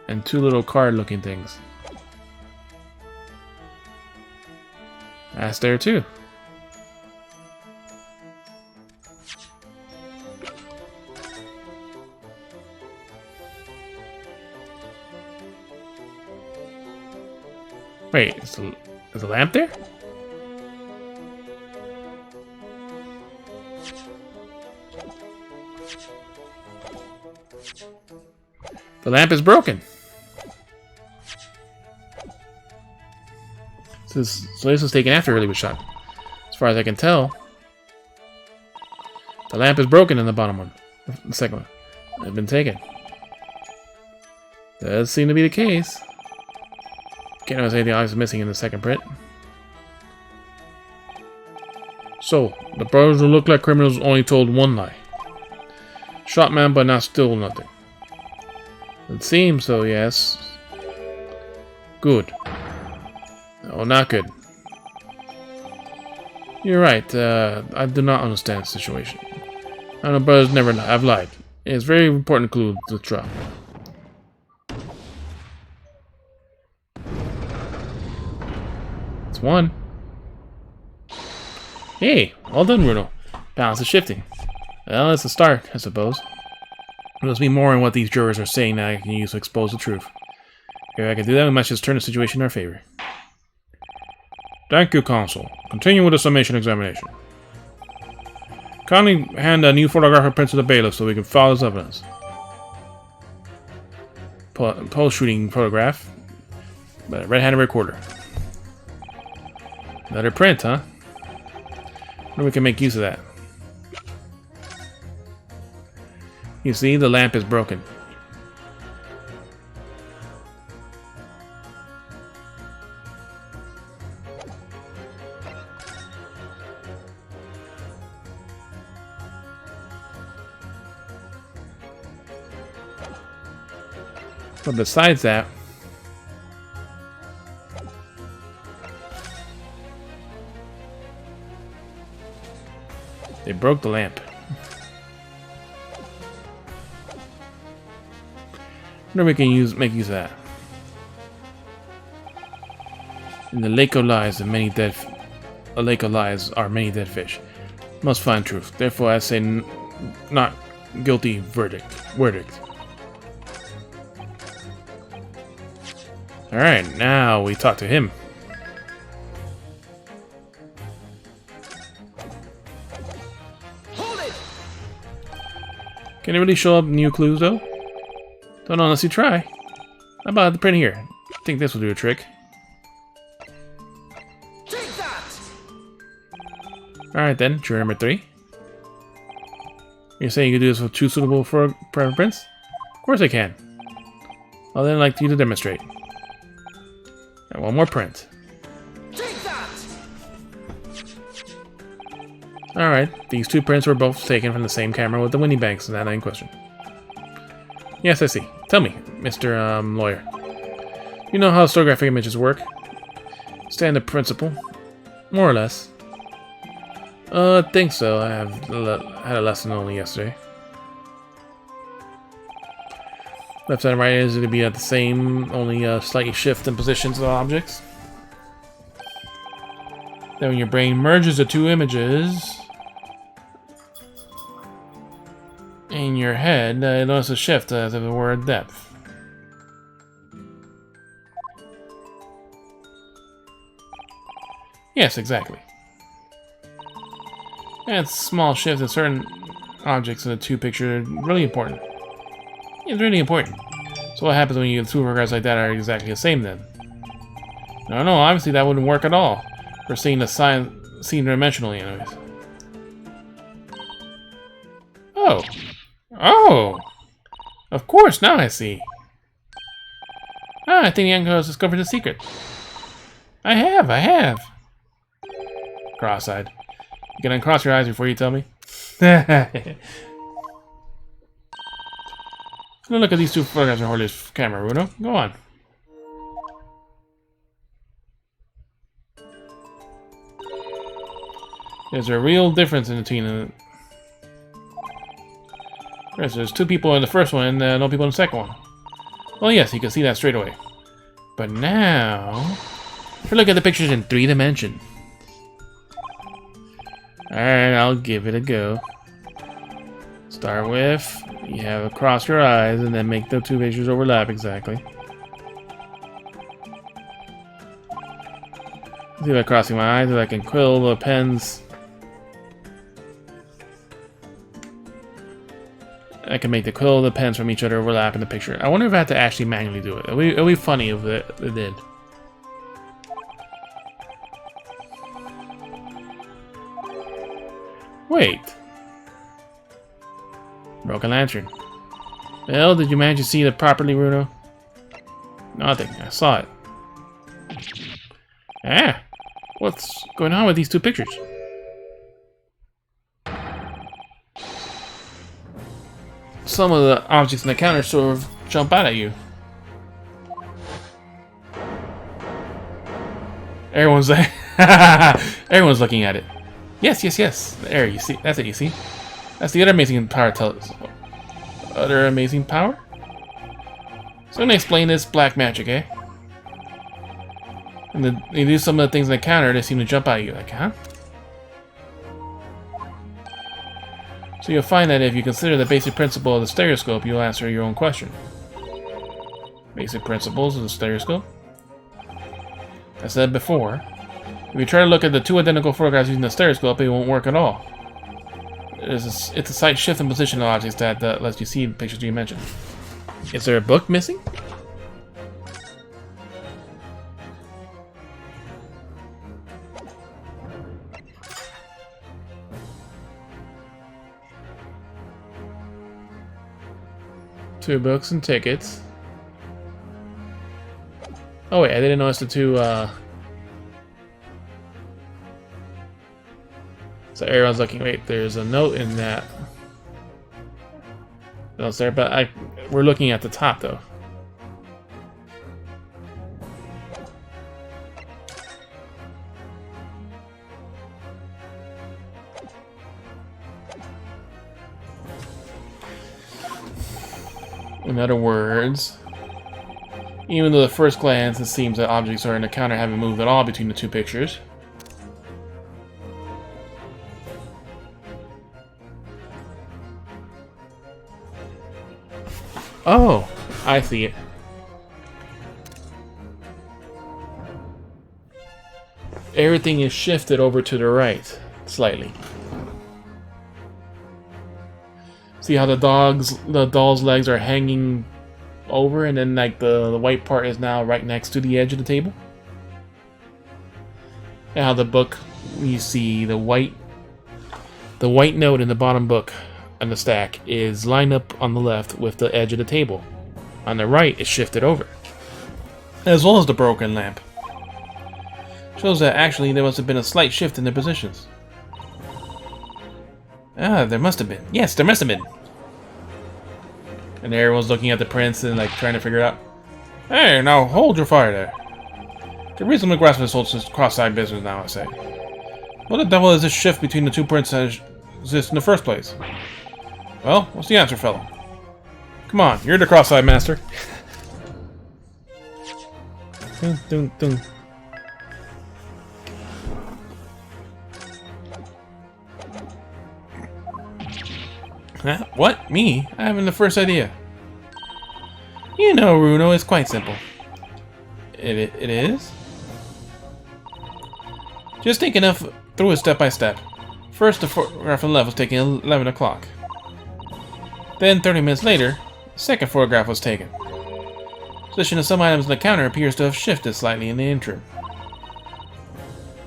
And 2 little card looking things. That's there too. Wait, is the lamp there? The lamp is broken. So this was taken after Hurley was shot. As far as I can tell, the lamp is broken in the bottom one. The second one has been taken. Does seem to be the case. Can't notice anything else missing in the second print. So, the brothers who look like criminals only told one lie. Shot man, but not stole nothing. It seems so, yes. Good. Oh, not good. You're right. I do not understand the situation. I know brothers never have lied. It's a very important clue to the trial. It's one. Hey, well done, Bruno. Balance is shifting. Well, it's a start, I suppose. There must be more in what these jurors are saying that I can use to expose the truth. If I can do that, we must just turn the situation in our favor. Thank you, Counsel. Continue with the summation examination. Kindly hand a new photographic print to the bailiff so we can file this evidence. Post-shooting photograph. Red-handed recorder. Another print, huh? Wonder we can make use of that. You see, the lamp is broken. But besides that, they broke the lamp. Wonder we can make use of that. In the lake of lies, a lake of lies are many dead fish. Must find truth. Therefore, I say not guilty verdict. Alright, now we talk to him. Hold it! Can it really show up new clues, though? Don't know unless you try. How about the print here? I think this will do a trick. Take that! Alright then, juror number 3. You're saying you can do this with two suitable for prints? Of course I can. Well, then I'd like you to demonstrate. And one more print. Take that! Alright, these two prints were both taken from the same camera with the Winnie Banks in that in question. Yes, I see. Tell me, Mr. Lawyer. You know how photographic images work? Standard principle? More or less. I think so. I have had a lesson only yesterday. Left and right is going to be at the same, only slightly shift in positions of objects. Then when your brain merges the two images in your head, notice a shift as of the word depth. Yes, exactly. And small shifts in certain objects in the two pictures are really important. It's really important. So what happens when you get two photographs like that are exactly the same then? No, obviously that wouldn't work at all. We're seeing the seen dimensionally anyways. Oh! Of course, now I see. I think the uncle has discovered the secret. I have. Cross-eyed. You can uncross your eyes before you tell me? Look at these two photographs on this camera, Bruno. Go on. There's a real difference in between them. There's two people in the first one and no people in the second one. Well, yes, you can see that straight away. But now... look at the pictures in 3 dimensions. Alright, I'll give it a go. Start with, you have it cross your eyes and then make the two pictures overlap exactly. See by crossing my eyes, if I can quill the pens. I can make the quill of the pens from each other overlap in the picture. I wonder if I had to actually manually do it. It'd be funny if it did. Wait. Broken lantern. Well, did you manage to see it properly, Bruno? Nothing. I saw it. Ah! What's going on with these two pictures? Some of the objects in the counter sort of jump out at you. Everyone's like... Everyone's looking at it. Yes. There, you see. That's it, you see. That's the other amazing power. Other amazing power? So I'm gonna explain this black magic, eh? And then you do some of the things in the counter, they seem to jump out at you. Like, huh? So you'll find that if you consider the basic principle of the stereoscope, you'll answer your own question. Basic principles of the stereoscope? I said before, if you try to look at the two identical photographs using the stereoscope, it won't work at all. It's a slight shift in position of objects that lets you see the pictures you mentioned. Is there a book missing? Two books and tickets. Oh wait, I didn't notice the two, So everyone's looking, wait, there's a note in that. No, it's there, but we're looking at the top, though. In other words, even though at first glance it seems that objects are in the counter haven't moved at all between the two pictures, oh, I see it. Everything is shifted over to the right, slightly. See how the doll's legs are hanging over, and then like the white part is now right next to the edge of the table? And how the book, you see the white note in the bottom book on the stack is lined up on the left with the edge of the table. On the right, it's shifted over, as well as the broken lamp. Shows that actually there must have been a slight shift in their positions. Ah, there must have been. Yes, there must have been. And everyone's looking at the prints and like trying to figure it out. Hey, now hold your fire there. The reason the grasp this whole cross-eyed business now, I say. What the devil is this shift between the two prints that exist in the first place? Well, what's the answer, fellow? Come on, you're the cross-eyed master. Dun, dun, dun. Huh? What? Me? I haven't the first idea. You know, Runo, it's quite simple. It is? Just think enough through it step by step. First, the photograph on the left was taken at 11 o'clock. Then, 30 minutes later, the second photograph was taken. Position of some items on the counter appears to have shifted slightly in the interim.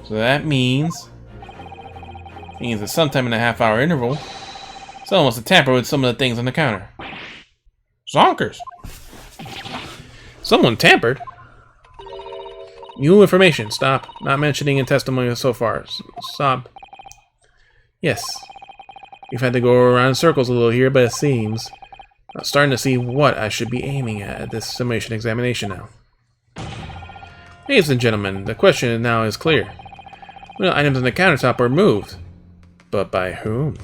So that means that sometime in a half-hour interval, someone must have tampered with some of the things on the counter. Zonkers! Someone tampered? New information. Stop. Not mentioning in testimony so far. Stop. Yes. We've had to go around in circles a little here, but it seems I'm starting to see what I should be aiming at this summation examination now. Ladies and gentlemen, the question now is clear. Well, items on the countertop were moved. But by whom?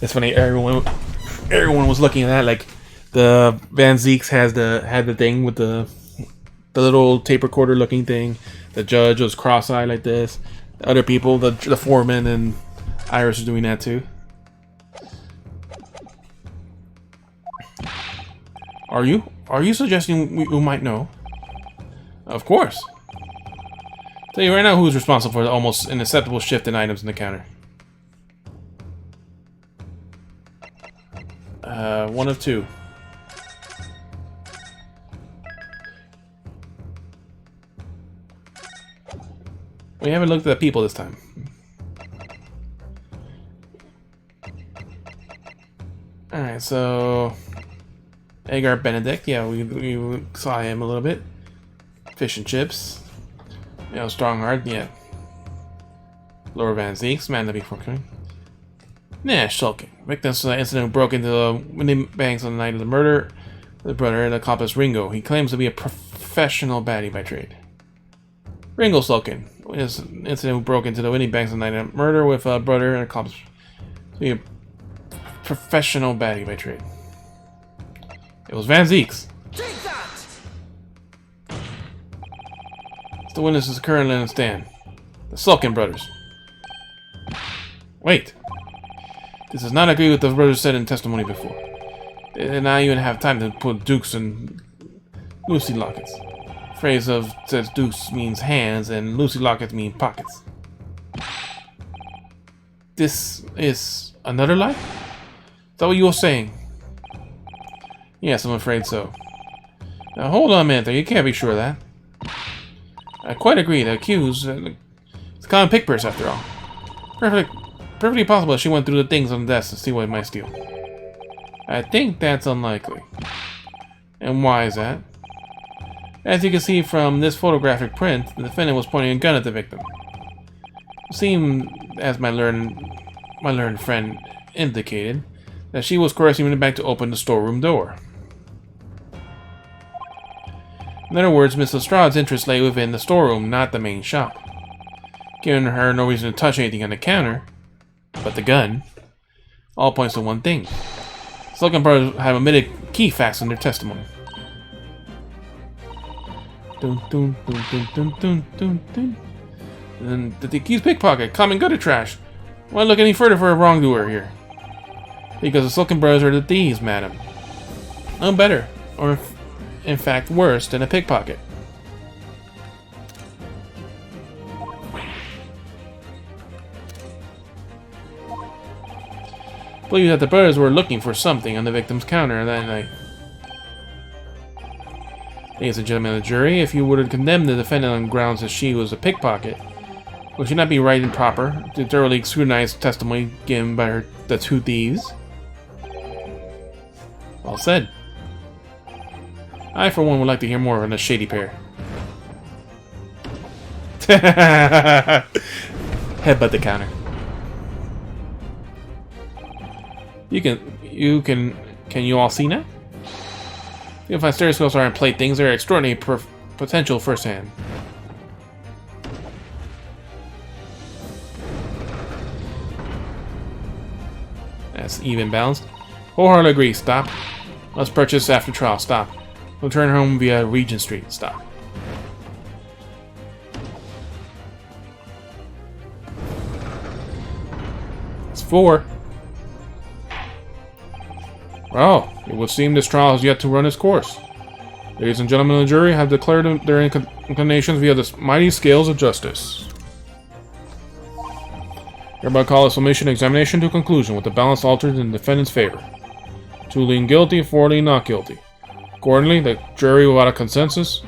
It's funny, everyone was looking at that, like the Van Zeeks had the thing with the little tape recorder looking thing. The judge was cross-eyed like this. The other people, the foreman and Iris are doing that too. Are you suggesting we might know? Of course. Tell you right now who's responsible for the almost inacceptable shift in items in the counter. One of two. We haven't looked at the people this time. Alright, so Agar Benedict, yeah, we saw him a little bit. Fish and chips. You know, Strongheart, yeah. Laura Van Zeeks, man to be forking. Nash sulking. Victims of the incident who broke into the winning banks on the night of the murder. The brother and accomplice Ringo. He claims to be a professional baddie by trade. Ringo sulking. Witness incident who broke into the winning banks on the night of the murder with a brother and accomplice. To be a professional baddie by trade. It was Van Zeeks. Take that! It's the witnesses currently on the stand. The Sulkin brothers. Wait. This does not agree with the brothers said in testimony before. They did not even have time to put dukes and Lucy lockets. The phrase of says dukes means hands and Lucy lockets mean pockets. This is another lie? Is that what you were saying? Yes, I'm afraid so. Now hold on a minute there, you can't be sure of that. I quite agree, the accused it's a common pick purse after all. Perfectly possible she went through the things on the desk to see what it might steal. I think that's unlikely. And why is that? As you can see from this photographic print, the defendant was pointing a gun at the victim. It seemed, as my learned friend indicated, that she was coercing him back to open the storeroom door. In other words, Miss Lestrade's interest lay within the storeroom, not the main shop. Giving her no reason to touch anything on the counter, but the gun, all points to one thing. Sulkin brothers have omitted key facts in their testimony. Dun, dun, dun, dun, dun, dun, dun, dun. And the accused pickpocket, common gutter trash. Why look any further for a wrongdoer here? Because the Sulkin brothers are the thieves, madam. No better, or in fact worse than a pickpocket. I believe that the brothers were looking for something on the victim's counter that night. Ladies and gentlemen of the jury, if you were to condemn the defendant on grounds that she was a pickpocket, Will she not be right and proper to thoroughly scrutinize testimony given by the two thieves? Well said. I, for one, would like to hear more on the shady pair. Headbutt the counter. Can you all see now? If my stereoscopes are in play, things are extraordinary potential firsthand. That's even balanced. Wholeheartedly agree. Stop. Let's purchase after trial. Stop. Return home via Regent Street. Stop. It's 4. Well, it would seem this trial has yet to run its course. Ladies and gentlemen of the jury have declared their inclinations via the mighty scales of justice. Hereby call this summation examination to conclusion with the balance altered in the defendant's favor. 2 lean guilty, 4 lean not guilty. Accordingly, the jury, without a consensus,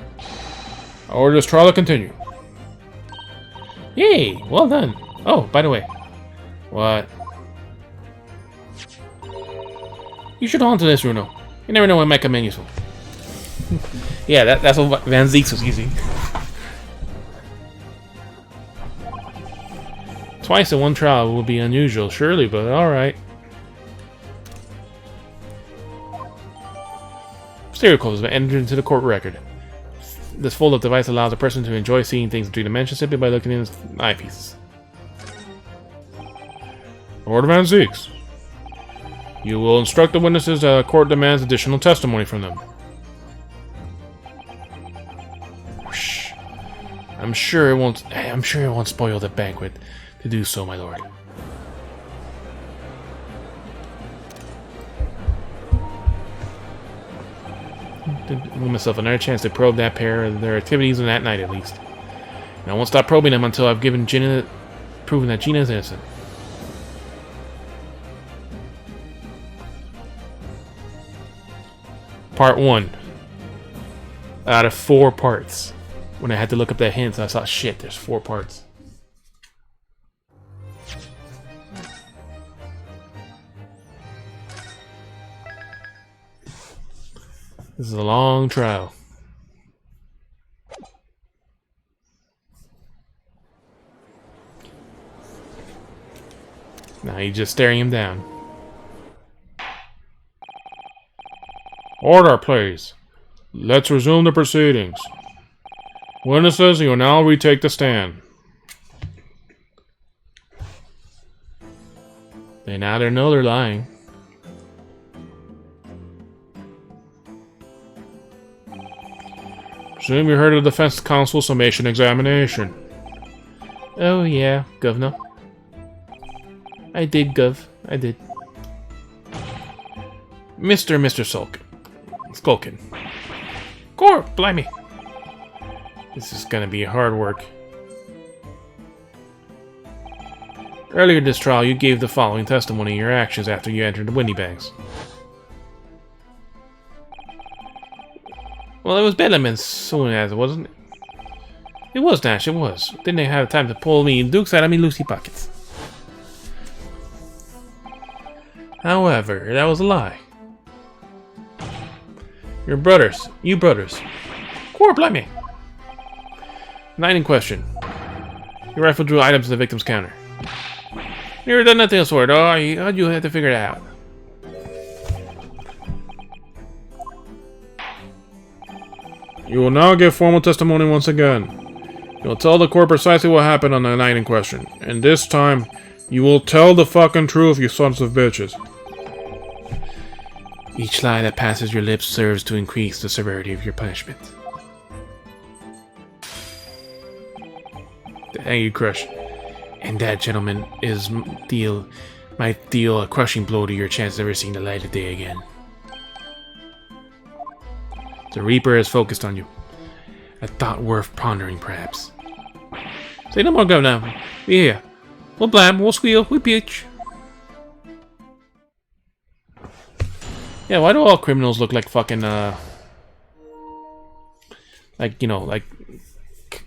I order this trial to continue. Yay! Well done. Oh, by the way. What? You should hold on to this, Runo. You never know when it might come in useful. Yeah, that's what Van Zeeks was using. Twice in one trial would be unusual, surely, but alright. Stereo codes have been entered into the court record. This fold-up device allows a person to enjoy seeing things in 3 dimensions simply by looking in his eyepieces. Lord Van Zeeks. You will instruct the witnesses that the court demands additional testimony from them. Shh. I'm sure it won't spoil the banquet to do so, my lord. To give myself another chance to probe that pair of their activities on that night, at least. And I won't stop probing them until I've proven that Gina is innocent. Part 1. Out of 4 parts. When I had to look up that hint, I saw, shit, there's 4 parts. This is a long trial. Now he's just staring him down. Order, please. Let's resume the proceedings. Witnesses, you will now retake the stand. They now know they're lying. Presume you heard of the defense counsel's summation examination. Oh yeah, Governor. I did, Gov. I did. Mr. Skulkin. Gore, blimey. This is gonna be hard work. Earlier in this trial, you gave the following testimony of your actions after you entered the Windy Banks. Well, it was Bedlam as soon as it wasn't. It was, Nash, it was. Didn't they have time to pull me Dukes out of me loosey pockets? However, that was a lie. You brothers. Core, blimey. Night in question. You rifled through items in the victim's counter. You never done nothing of the sort, how'd you have to figure it out? You will now give formal testimony once again. You'll tell the court precisely what happened on the night in question. And this time, you will tell the fucking truth, you sons of bitches. Each lie that passes your lips serves to increase the severity of your punishment. The angry crush. And that, gentlemen, might deal a crushing blow to your chance of ever seeing the light of day again. The Reaper is focused on you. A thought worth pondering, perhaps. Say no more, Governor. We here. We'll blab, we'll squeal, we pitch. Yeah, why do all criminals look like fucking, like, you know, like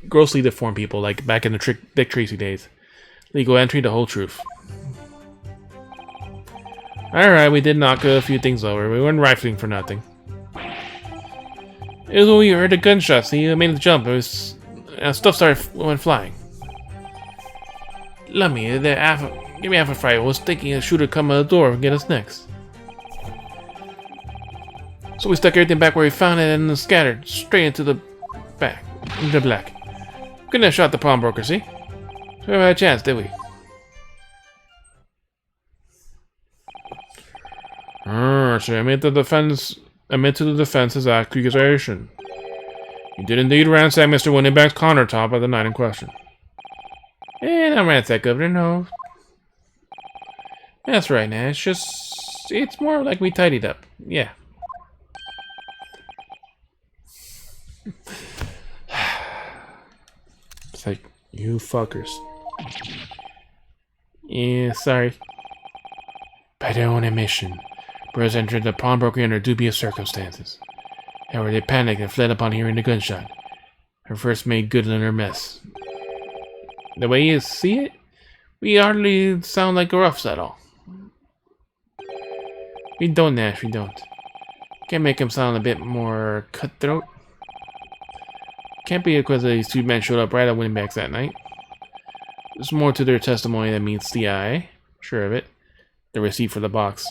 grossly deformed people, like back in the Dick Tracy days. Legal entry, the whole truth. Alright, we did knock a few things over. We weren't rifling for nothing. It was when we heard a gunshot. See, it made the jump. It was... stuff went flying. Let me, give me half a fry. I was thinking a shooter come out the door and get us next. So we stuck everything back where we found it and scattered straight into the back, into the black. Couldn't have shot the pawnbroker, see? So we never had a chance, did we? So I made to the defense's accusation. You did indeed ransack Mr. Winneback's countertop at the night in question. And I'm ransack, Governor, no. That's right, Nash. It's more like we tidied up. Yeah. It's like, you fuckers. Yeah, sorry. By their own admission, Burroughs entered the pawnbroker under dubious circumstances. However, they panicked and fled upon hearing the gunshot. Her first made good in her mess. The way you see it, we hardly sound like roughs at all. We don't, Nash, we don't. Can't make him sound a bit more cutthroat. Can't be because these two men showed up right at Winbacks that night. There's more to their testimony than meets the eye. Sure of it. The receipt for the box.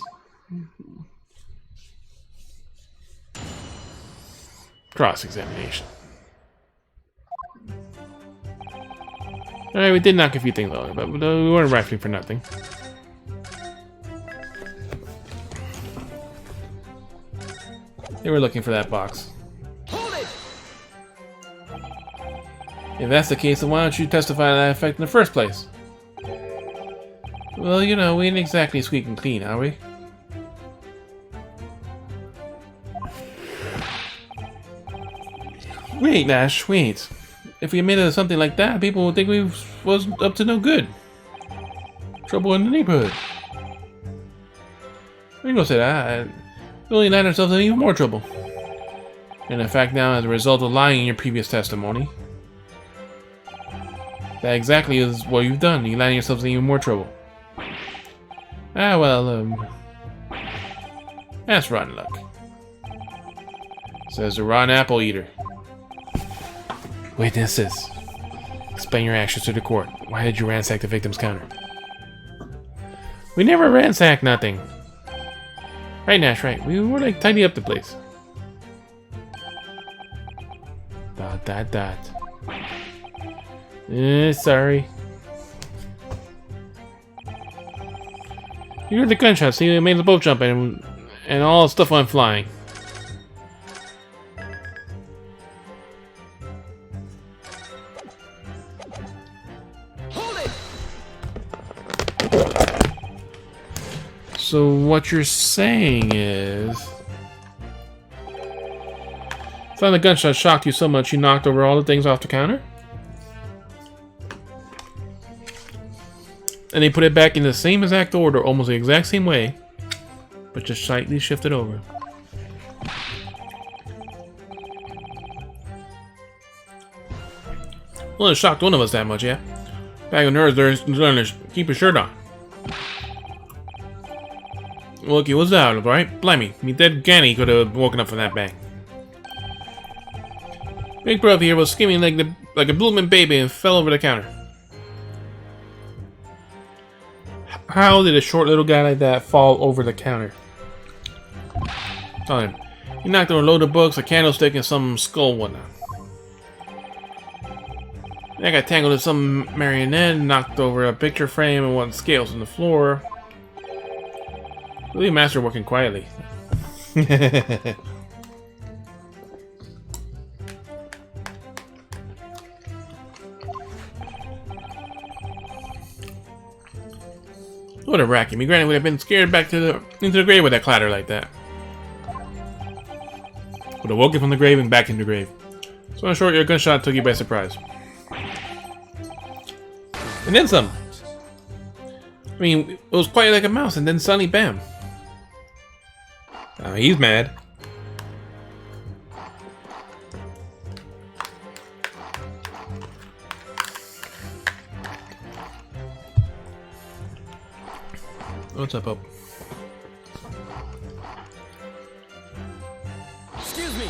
Cross-examination. Alright, we did knock a few things over, but we weren't rifling for nothing. They were looking for that box. Hold it! If that's the case, then why don't you testify to that effect in the first place? Well, you know, we ain't exactly squeaking clean, are we? Wait, Nash, wait. If we admitted something like that, people would think we was up to no good. Trouble in the neighborhood. We ain't gonna say that. We only land ourselves in even more trouble. And in fact, now, as a result of lying in your previous testimony, that exactly is what you've done. You land yourselves in even more trouble. Ah, well, that's rotten luck. Says the rotten apple eater. Witnesses, explain your actions to the court. Why did you ransack the victim's counter? We never ransacked nothing. Right, Nash, right. We were like tidy up the place. Dot. Sorry. You heard the gunshot, see? It made the boat jump and all the stuff went flying. So what you're saying is... Found the gunshot shocked you so much you knocked over all the things off the counter? And they put it back in the same exact order, almost the exact same way, but just slightly shifted over. Well, it shocked one of us that much, yeah? Back on Earth, they're trying to keep his shirt on. Look, he was out, right? Blimey, me dead Ganny could have woken up from that bang. Big bro here was skimming like a blooming baby and fell over the counter. How did a short little guy like that fall over the counter? Tell him. He knocked over a load of books, a candlestick, and some skull whatnot. I got tangled in some marionette, knocked over a picture frame, and one scales on the floor. Leave Master working quietly. What a racket. Me granted would have been scared back into the grave with that clatter like that. Would have woken from the grave and back into the grave. So in short, your gunshot took you by surprise. And then some. I mean, it was quiet like a mouse, and then suddenly, bam. He's mad. What's up, Pope? Excuse me.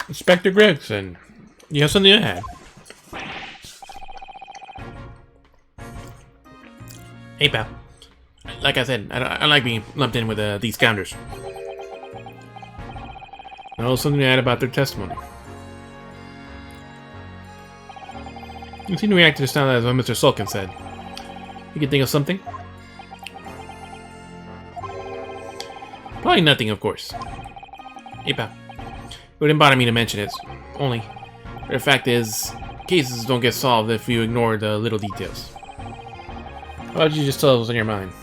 Inspector Gregson, you have something to add? Hey, pal. Like I said, I like being lumped in with these scoundrels. No, something to add about their testimony. You seem to react to the sound as what Mr. Sulkin said. You can think of something? Probably nothing, of course. Hey, pal. It wouldn't bother me to mention it. Only, the fact is, cases don't get solved if you ignore the little details. Why don't you just tell us what's on your mind?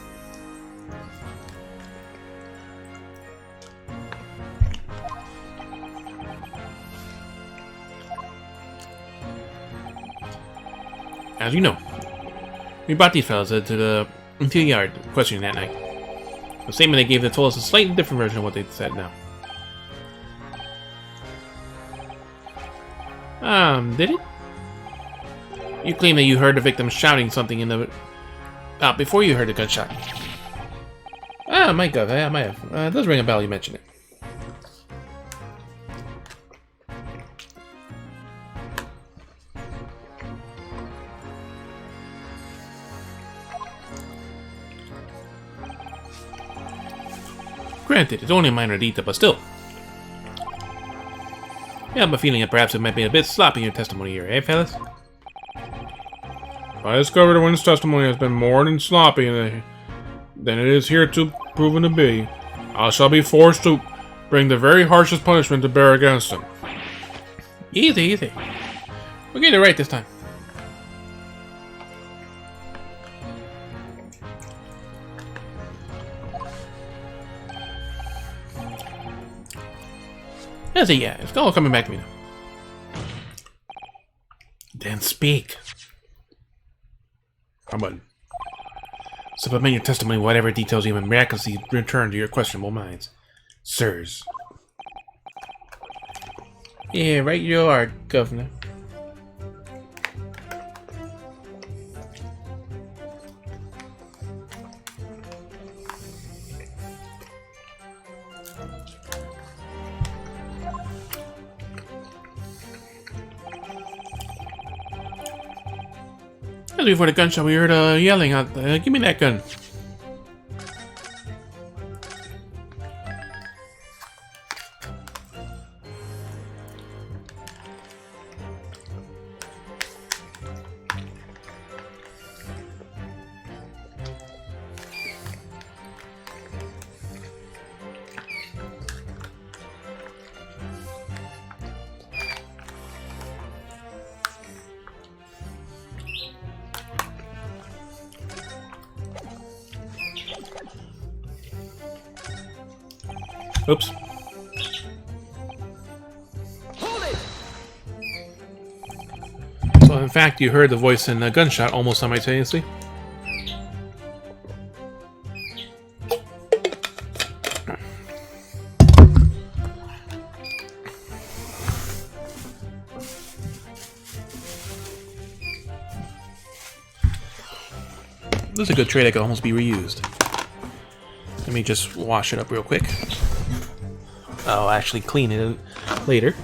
As you know, we brought these fellas into the yard questioning that night. The statement they gave that told us a slightly different version of what they said now. Did it? You claim that you heard the victim shouting something in the... before you heard the gunshot. I might have. It does ring a bell, you mentioned it. Granted, it's only a minor detail, but still. Yeah, I have a feeling that perhaps it might be a bit sloppy in your testimony here, eh, fellas? I discovered that Wynn's testimony has been more than sloppy than it is here to proven to be. I shall be forced to bring the very harshest punishment to bear against him. Easy. We'll get it right this time. That's it, yeah. It's all coming back to me now. Then speak. How about supplement your testimony whatever details you have miraculously returned to your questionable minds. Sirs. Yeah, right you are, Governor. Just before the gunshot, we heard yelling out, give me that gun. Oops. Hold it! So, in fact, you heard the voice in the gunshot almost simultaneously. This is a good trait that could almost be reused. Let me just wash it up real quick. I'll actually clean it later.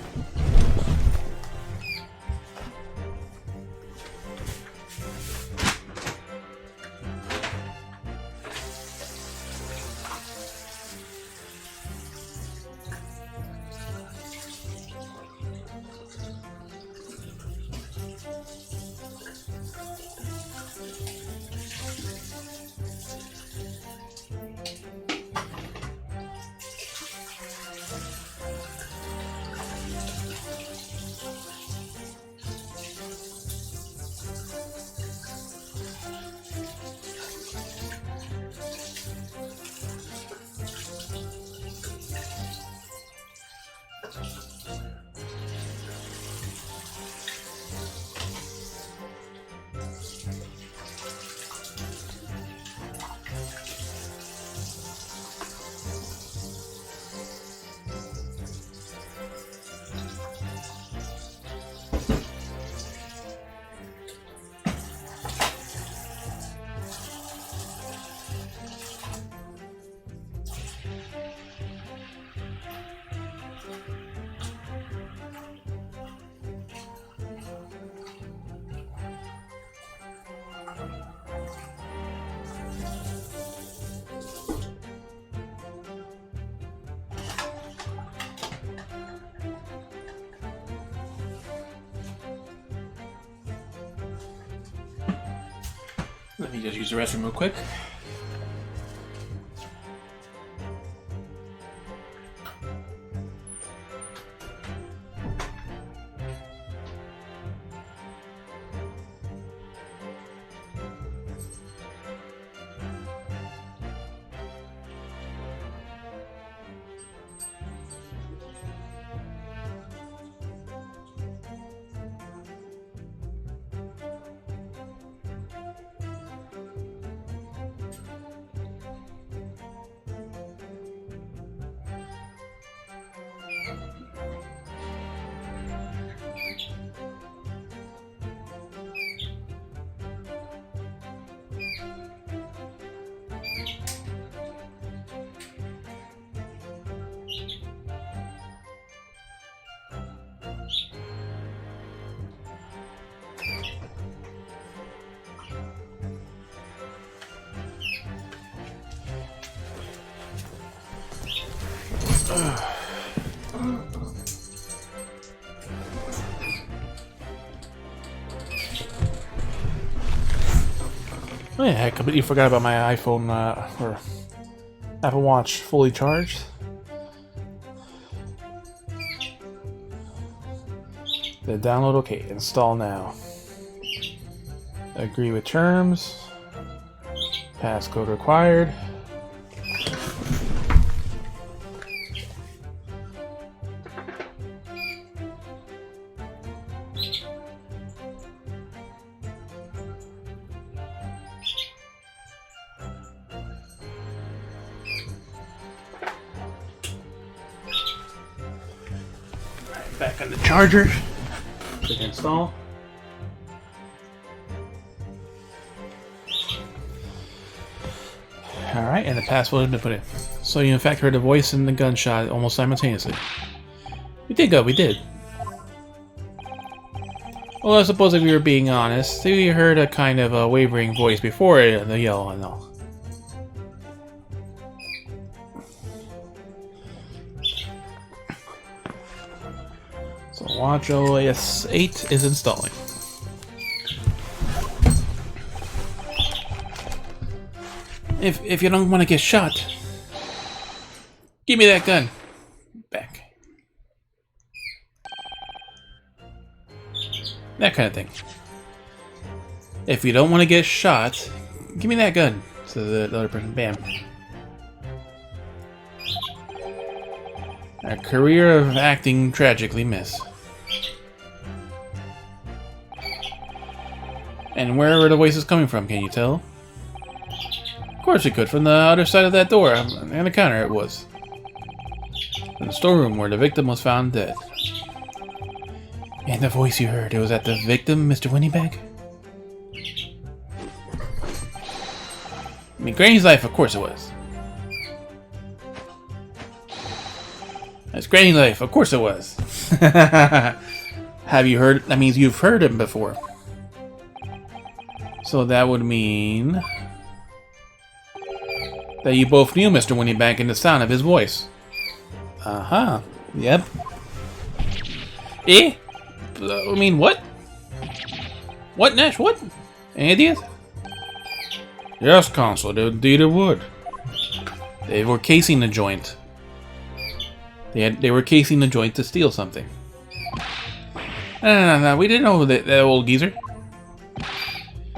Let me just use the restroom real quick. Oh yeah, I completely forgot about my iPhone or Apple Watch fully charged. The download, okay, install now. Agree with terms. Passcode required. Back on the charger. Click install. Alright, and the password has been put in. So you in fact heard a voice and the gunshot almost simultaneously. We did good, we did. Well, I suppose if we were being honest, we heard a kind of a wavering voice before the yell and all. So Watch OS 8 is installing. If you don't want to get shot, give me that gun back. That kind of thing. If you don't want to get shot, give me that gun. So the other person, bam. A career of acting tragically miss. And where are the voices coming from, can you tell? Of course you could, from the other side of that door, and the counter it was. In the storeroom where the victim was found dead. And the voice you heard, it was that the victim, Mr. Winnybag? I mean, Granny's life, of course it was. That's Granny's life, of course it was. Have you heard? That means you've heard him before. So that would mean that you both knew Mr. Winnybag and the sound of his voice. Uh-huh. Yep. Eh? I mean, what? What, Nash? What? Any ideas? Yes, Consul, they indeed it would. They were casing the joint. They were casing the joint to steal something. No, we didn't know that old geezer.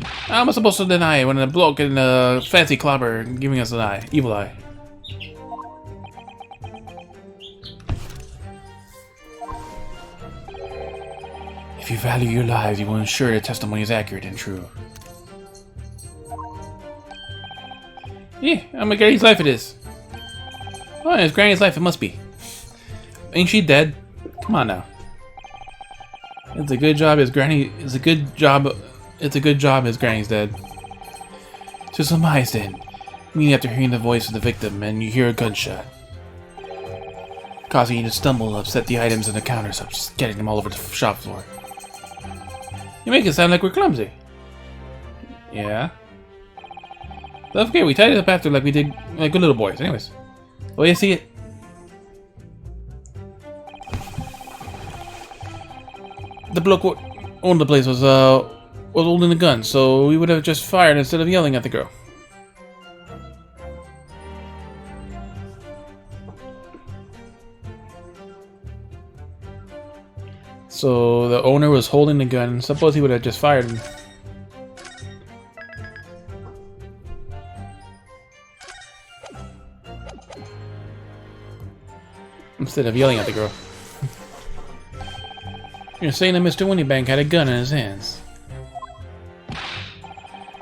How am I supposed to deny it when a bloke in a fancy clobber giving us an eye? Evil eye. If you value your lives, you will ensure the testimony is accurate and true. Yeah, I'm a Granny's life it is. Oh, it's Granny's life, it must be. Ain't she dead? Come on now. It's a good job as Granny. It's a good job as Granny's dead. To surmise then, meaning after hearing the voice of the victim and you hear a gunshot, causing you to stumble, upset the items on the counters, getting them all over the shop floor. You make it sound like we're clumsy. Yeah. That's okay, we tidied up after like we did like good little boys. Anyways. Oh, you see it? The bloke who owned the place was was holding the gun, so we would have just fired instead of yelling at the girl. So the owner was holding the gun. Suppose he would have just fired him. Instead of yelling at the girl. You're saying that Mr. Winniebank had a gun in his hands.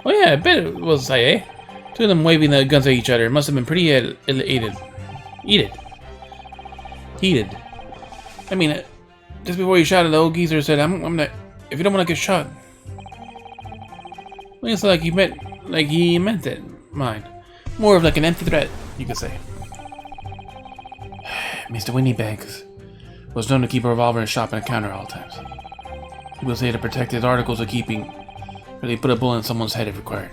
Oh yeah, I bet it was like, eh? Two of them waving the guns at each other. It must have been pretty heated. I mean, just before he shot at the old geezer said, I'm not, if you don't want to get shot. Well, it's like he meant it, mind. More of like an empty threat, you could say. Mr. Winniebank was known to keep a revolver in his shop and a counter at all times. He was there to protect his articles of keeping, where they put a bullet in someone's head if required.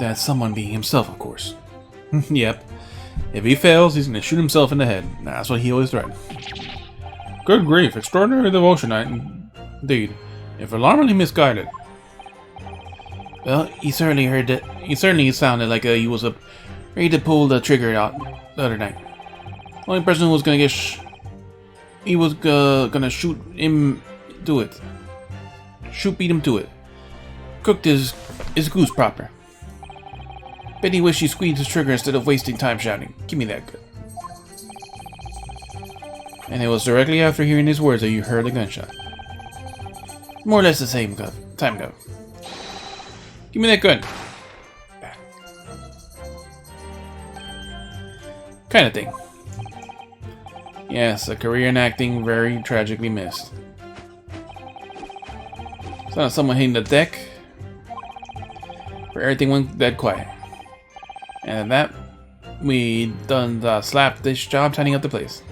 That someone being himself, of course. Yep. If he fails, he's going to shoot himself in the head. That's what he always threatened. Good grief, extraordinary devotion, indeed, if alarmingly misguided. Well, he certainly heard that. He certainly sounded like he was ready to pull the trigger out the other night. The only person who was gonna get he was gonna shoot him to it. Beat him to it. Cooked his goose proper. Bet he wished he squeezed his trigger instead of wasting time shouting, "Give me that gun." And it was directly after hearing his words that you heard the gunshot. More or less the same time go. Give me that gun. Kind of thing. Yes, a career in acting very tragically missed. It's not someone hitting the deck, where everything went dead quiet. And at that, we done the slapdish job tidying up the place.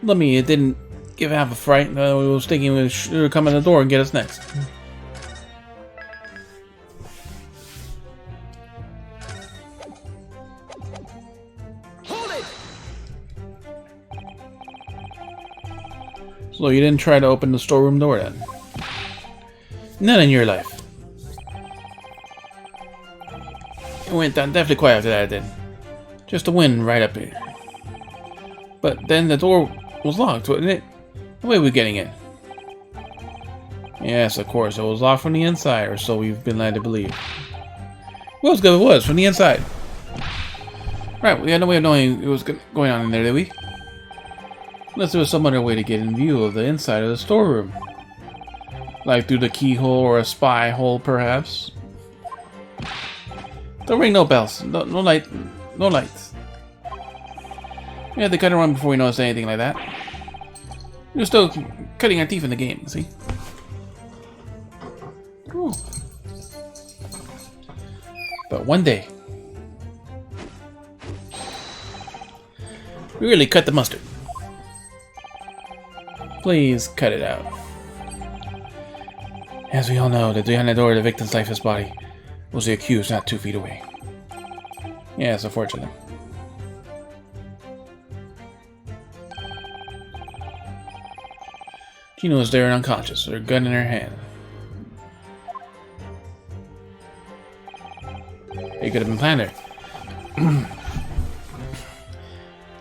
It didn't give half a fright. We was thinking we would come in the door and get us next. Hold it! So you didn't try to open the storeroom door then? None in your life. It went down definitely quiet after that then. Just the wind right up here. But then the door was locked, wasn't it? The way we're getting in. Yes, of course, it was locked from the inside, or so we've been led to believe. Well, as good as it was, from the inside. Right, we had no way of knowing what was going on in there, did we? Unless there was some other way to get in view of the inside of the storeroom. Like through the keyhole or a spy hole, perhaps. Don't ring no bells. No light. No lights. We had to cut and run before we noticed anything like that. We were still cutting our teeth in the game, see? Ooh. But one day, we really cut the mustard. Please cut it out. As we all know, the behind the door of the victim's lifeless body was the accused not 2 feet away. Yes, unfortunately. Gina was there and unconscious, with her gun in her hand. It could have been planned there.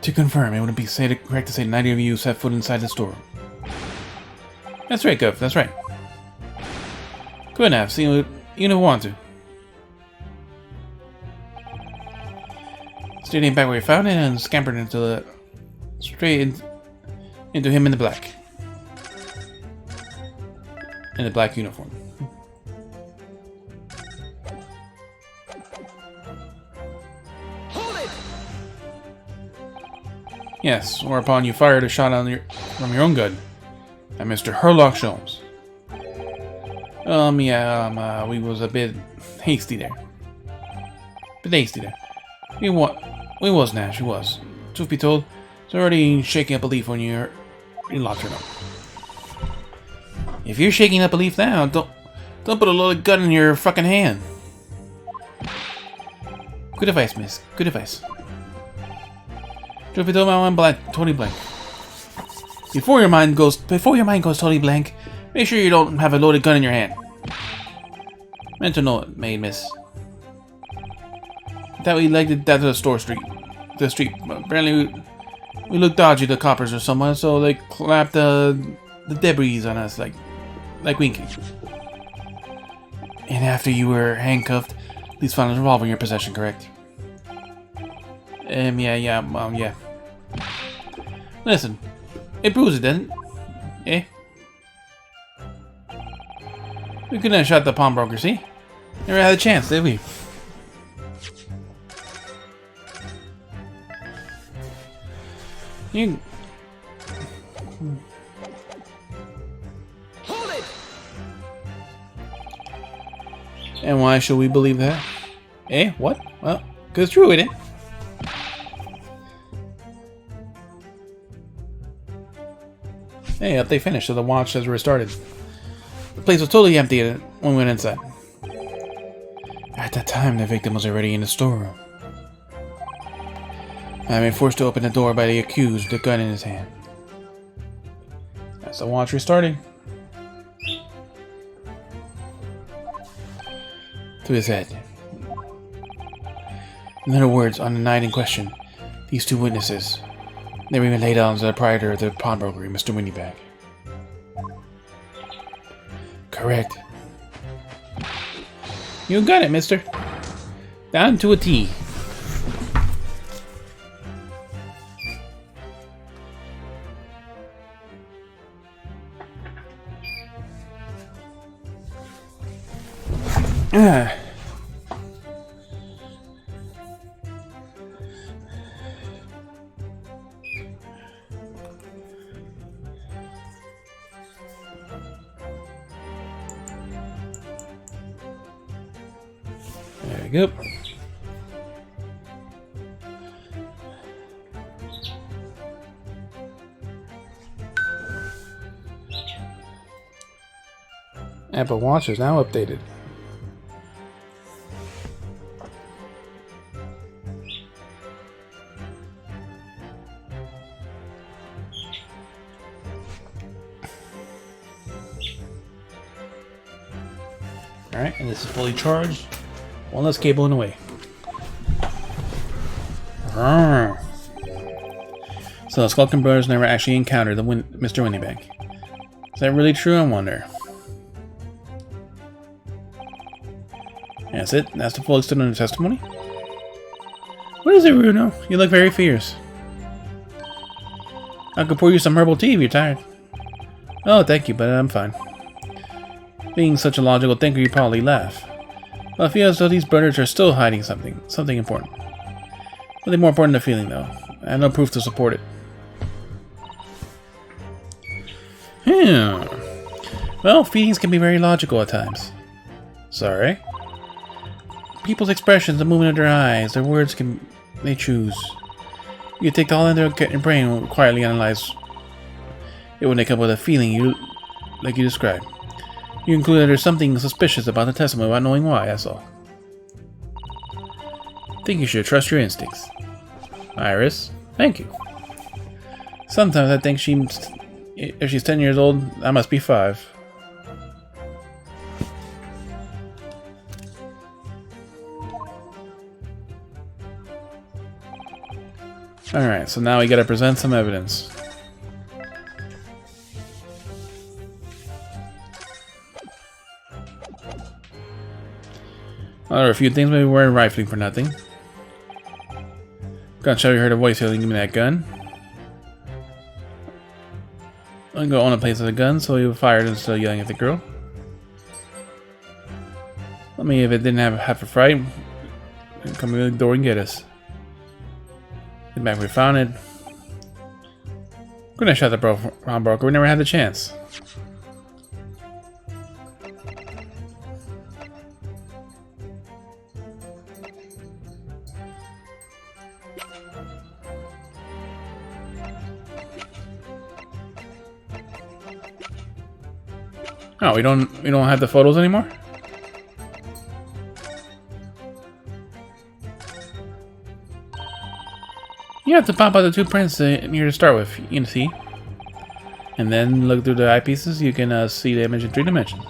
To confirm, it wouldn't be correct to say neither of you set foot inside the storeroom. That's right, Gov, that's right. Good enough, see you don't want to. Standing back where you found it and scampered straight into him in the black. In the black uniform. Hold it! Yes, whereupon you fired a shot from your own gun at Mr. Herlock Sholmes. We was a bit hasty there. We was, Nash, we was. Truth be told, it's already shaking up a leaf when you locked her up. If you're shaking up a leaf now, don't put a loaded gun in your fucking hand. Good advice, miss. Good advice. If you don't mind blank, totally blank. Before your mind goes totally blank, make sure you don't have a loaded gun in your hand. Mental note made, miss. That we legged that to the street. Apparently, we looked dodgy to coppers or someone, so they clapped the debris on us like winking. And after you were handcuffed, police found a revolver in your possession, correct? Yeah. Listen, it proves it, doesn't it? Eh? We couldn't have shot the pawnbroker, see? Never had a chance, did we? You... Hold it! And why should we believe that? Eh? What? Well, because it's true, isn't it? Hey, update finished, so the watch has restarted. The place was totally empty when we went inside. At that time, the victim was already in the storeroom. I've been forced to open the door by the accused with a gun in his hand. That's the watch restarting. To his head. In other words, on the night in question, these two witnesses, they were even laid on to the proprietor of the pawnbroker, Mr. Winnybag. Correct. You got it, mister. Down to a T. There we go. Apple Watch is now updated. Alright, and this is fully charged. One less cable in the way. So the Skulkin brothers never actually encountered Mr. Winnybag. Is that really true? I wonder. That's it? That's the full extent of the testimony? What is it, Bruno? You look very fierce. I could pour you some herbal tea if you're tired. Oh, thank you, but I'm fine. Being such a logical thinker, you probably laugh. But I feel as though these brothers are still hiding something important. Something more important than feeling, though. I have no proof to support it. Well, feelings can be very logical at times. Sorry? People's expressions, the movement of their eyes, their words they choose. You take it all into your brain and quietly analyze it when they come up with a feeling like you described. You conclude that there's something suspicious about the testimony without knowing why, that's all. I think you should trust your instincts. Iris, thank you. Sometimes I think if she's 10 years old, I must be 5. Alright, so now we gotta present some evidence. There are a few things maybe we're rifling for nothing. Gunshot, you heard a voice yelling, give me that gun. I can go on a place with a gun, so he fired instead of yelling at the girl. Let me, if it didn't have half a fright, come in the door and get us. Get back where we found it. Couldn't have shot the broker, we never had the chance. Oh, we don't have the photos anymore? You have to pop out the 2 prints here to start with, you can see. And then look through the eyepieces, you can see the image in 3 dimensions.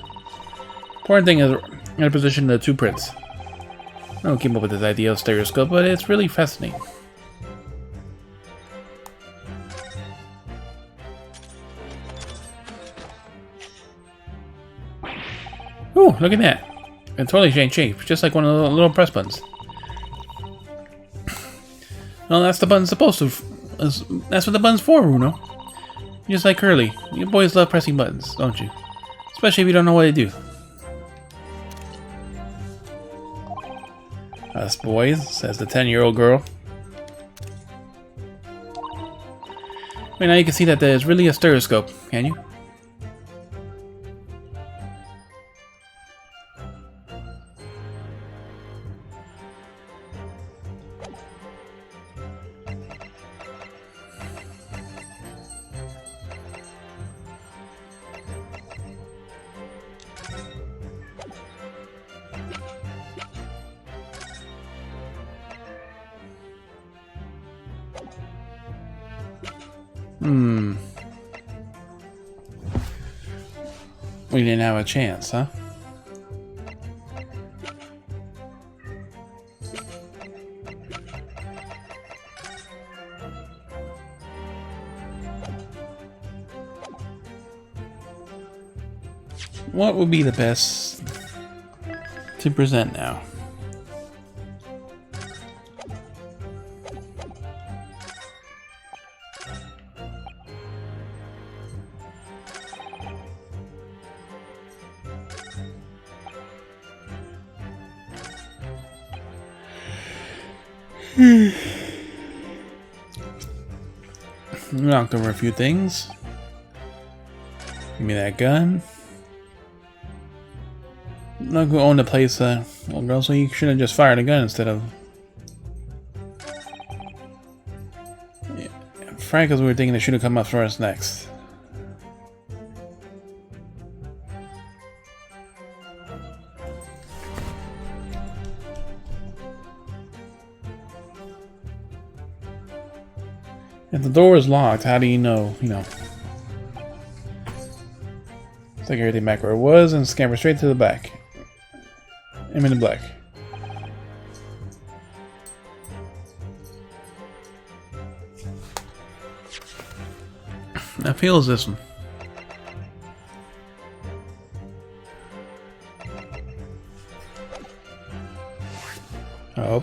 Important thing is in a position the 2 prints. I don't keep up with this idea of stereoscope, but it's really fascinating. Ooh, look at that. It totally changed shape, just like one of the little press buttons. Well, that's the button's supposed to. That's what the button's for, Bruno. Just like Curly. You boys love pressing buttons, don't you? Especially if you don't know what they do. Us boys, says the 10-year-old girl. Right now you can see that there's really a stereoscope, can you? We didn't have a chance, huh? What would be the best to present now? We knocked over a few things. Give me that gun. I'm not going to own the place, well, girl, so you should have just fired a gun instead of... Yeah. Frank, as we were thinking, they should have come up for us next. If the door is locked, how do you know, Take everything back where it was and scamper straight to the back. I'm in the black. Now feels this one. Oh.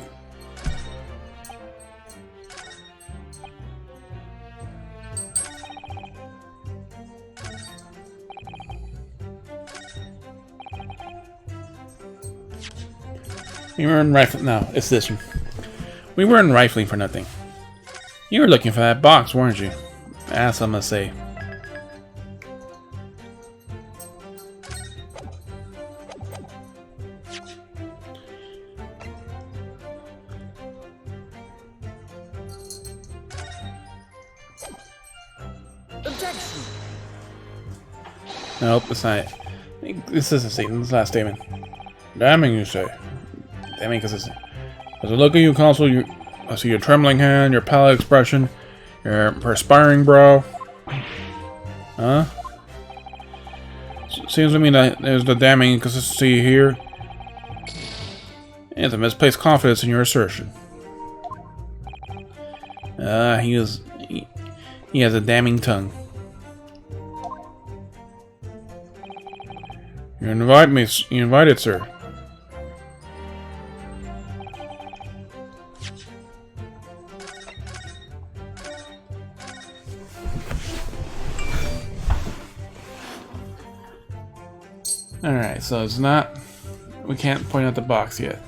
We weren't rifling. No, it's this one. We weren't rifling for nothing. You were looking for that box, weren't you? That's what I must say. Objection. Nope, it's not. This is a statement. This last statement. Damning, you say. Damning, because as I look at you, Consul, I see your trembling hand, your pallid expression, your perspiring brow. Huh? Seems to me that there's the damning inconsistency here. It's a misplaced confidence in your assertion. He has a damning tongue. You invited, sir. Alright, so it's not... We can't point out the box yet.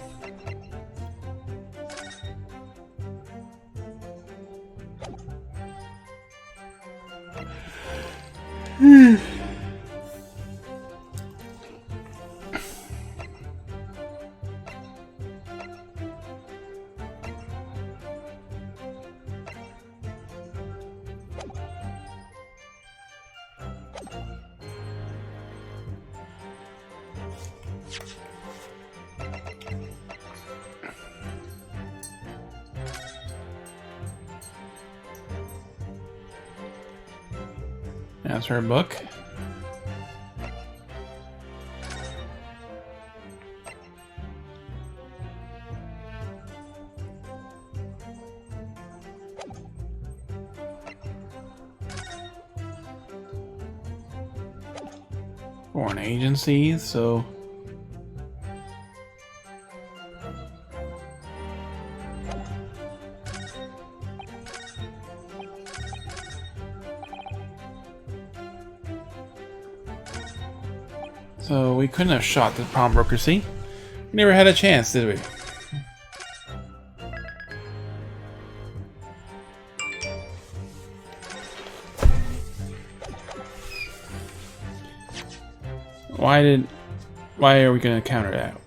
That's her book. Foreign agencies, so we couldn't have shot the pawnbroker, see? We never had a chance, did we? Why are we gonna counter that?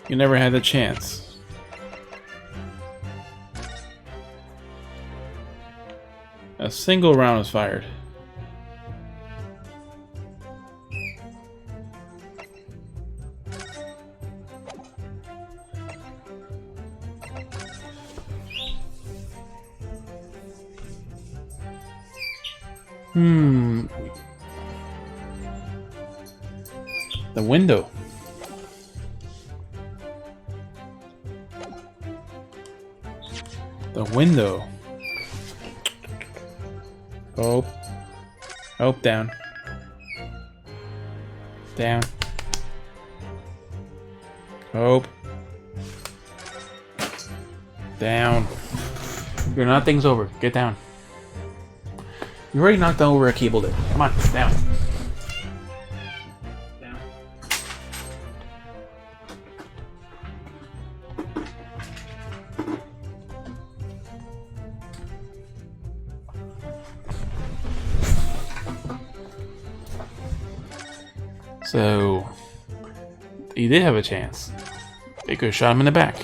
You never had the chance. A single round was fired. The window. The window. Hope. Hope down. Down. Hope. Down. Your nothing's over. Get down. You already knocked over a cable there. Come on, down. Down. So, he did have a chance. They could have shot him in the back.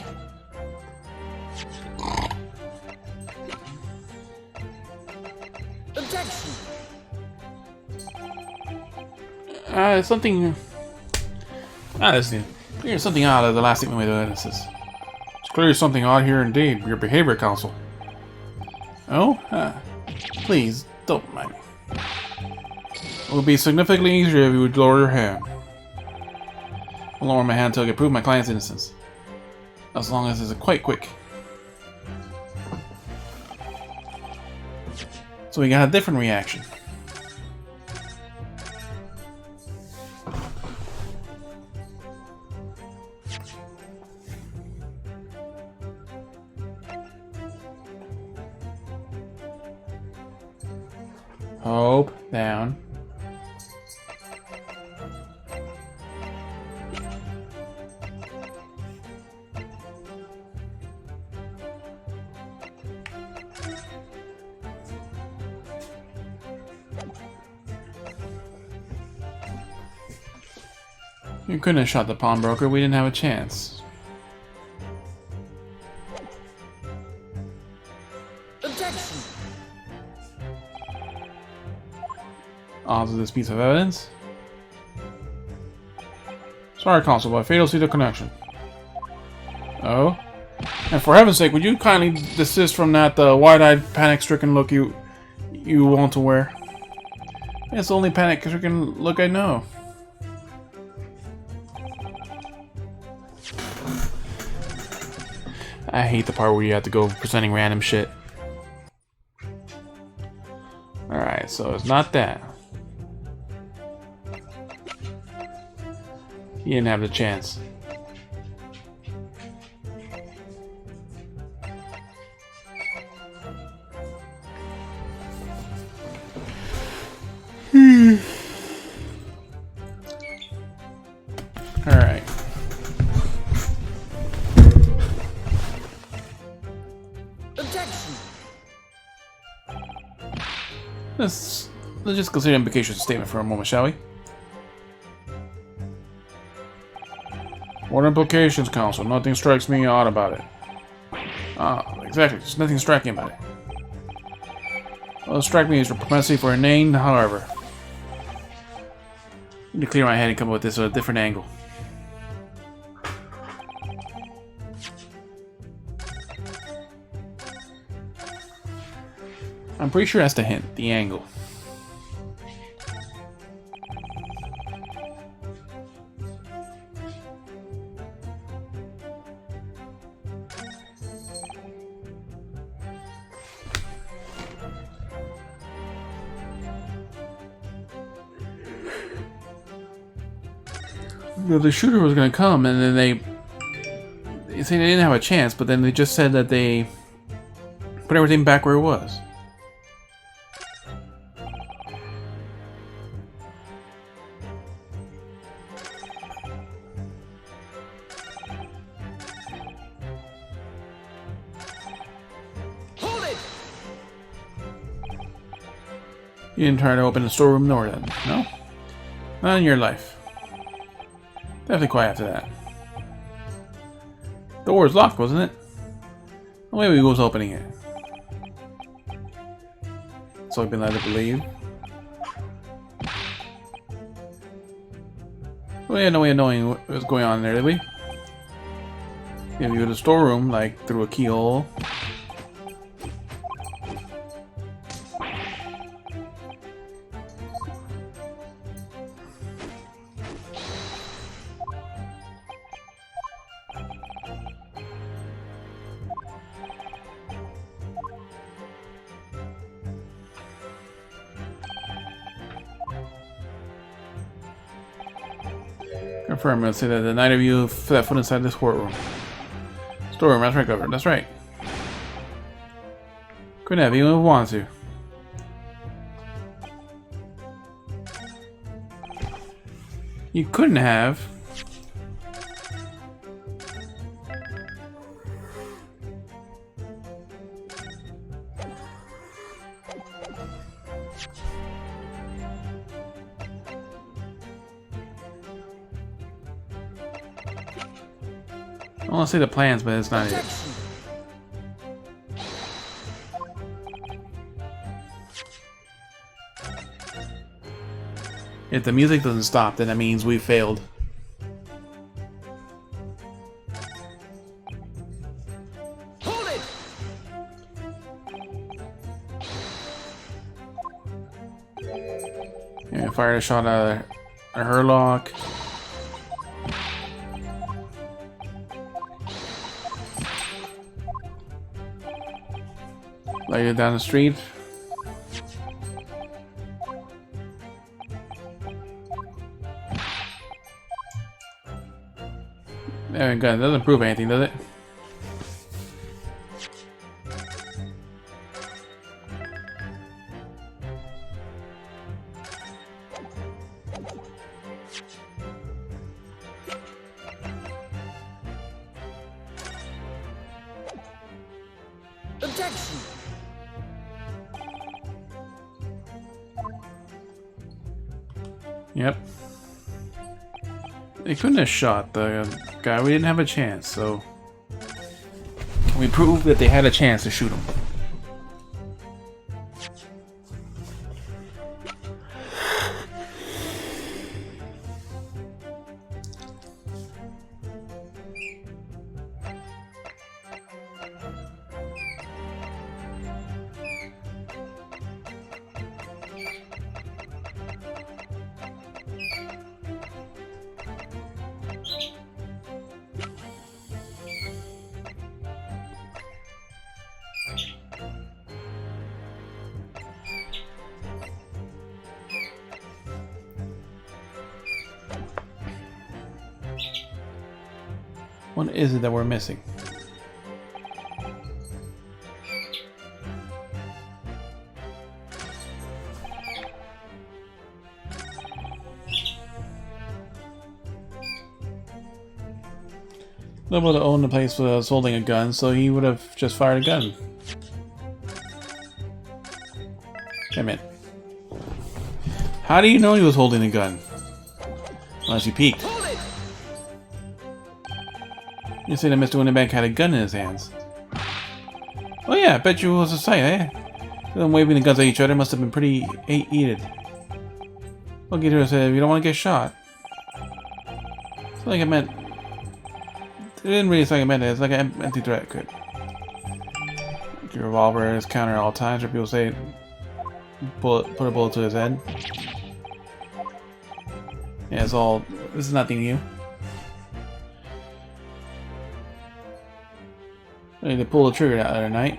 Something. There's something odd at the last statement of witnesses. It's clearly something odd here indeed. Your behavior, counsel. Oh? Please, don't mind me. It would be significantly easier if you would lower your hand. I'll lower my hand until I can prove my client's innocence. As long as it's quite quick. So we got a different reaction. Hope down. You couldn't have shot the pawnbroker. We didn't have a chance. Objection. Odds of this piece of evidence. Sorry, Consul, but I fail to see the connection. Oh? And for heaven's sake, would you kindly desist from that wide-eyed, panic-stricken look you want to wear? It's the only panic-stricken look I know. I hate the part where you have to go presenting random shit. Alright, so it's not that. He didn't have the chance. Alright. Objection. Let's just consider implication statement for a moment, shall we? What implications, Counsel? Nothing strikes me odd about it. Ah, exactly. There's nothing striking about it. What strikes me is your propensity for inane, however. I need to clear my head and come up with this at a different angle. I'm pretty sure that's the hint, the angle. the shooter was gonna come, and then they say they didn't have a chance, but then they just said that they put everything back where it was. Hold it! You didn't try to open the storeroom door then, no? Not in your life. Definitely quiet after that. The door was locked, wasn't it? Well, maybe he was opening it. So I've been led to believe. We had no way of knowing what was going on there, did we? Yeah, we go to the storeroom, like, through a keyhole. Confirm, I'm gonna say that the night of you set foot inside this courtroom. Storeroom, that's right, Governor, that's right. Couldn't have even if we wanted to. You couldn't have. I want to say the plans, but it's not it. Objection! If the music doesn't stop, then that means we failed. Hold it! Yeah, fired a shot out of a Herlock. Light it down the street. There we go. It doesn't prove anything, does it? Objection! Yep. They couldn't have shot the guy. We didn't have a chance, so we proved that they had a chance to shoot him. What is it that we're missing? Able to own the place was holding a gun, so he would have just fired a gun. Damn it. How do you know he was holding a gun? Unless you peeked. Hold it! You say that Mr. Winterbank had a gun in his hands. Oh yeah, I bet you it was a sight, eh? Them waving the guns at each other must have been pretty heated. I'll get her and say, you don't want to get shot. It's like I meant... It didn't really sound like I meant it. It's like an empty threat could. Your revolver is counter at all times, or people say, put a bullet to his head. Yeah, it's all... This is nothing new. I need to pull the trigger that other night.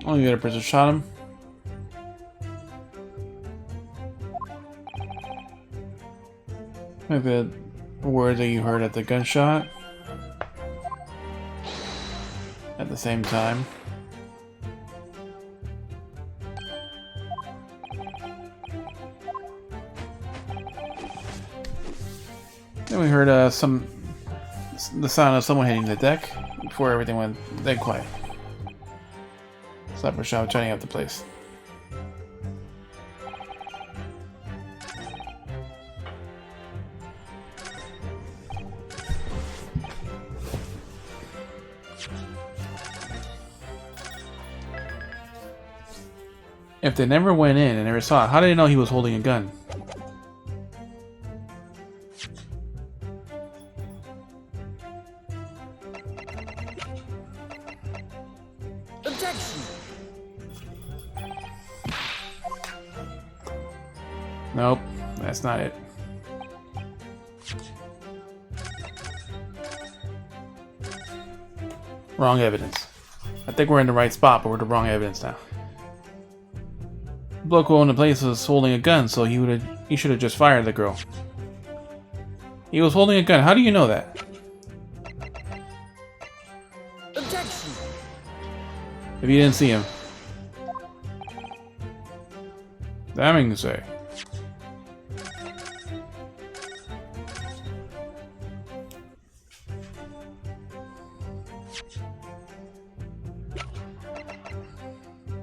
Only the other person shot him. Like the word that you heard at the gunshot. At the same time. Then we heard the sound of someone hitting the deck before everything went dead quiet. Slapper shot shining up the place. If they never went in and never saw it, how did they know he was holding a gun? Objection! Nope, that's not it. Wrong evidence. I think we're in the right spot, but we're the wrong evidence now. The bloke who owned the place was holding a gun, so he should have just fired the girl. He was holding a gun. How do you know that? Objection! If you didn't see him. Damning to say.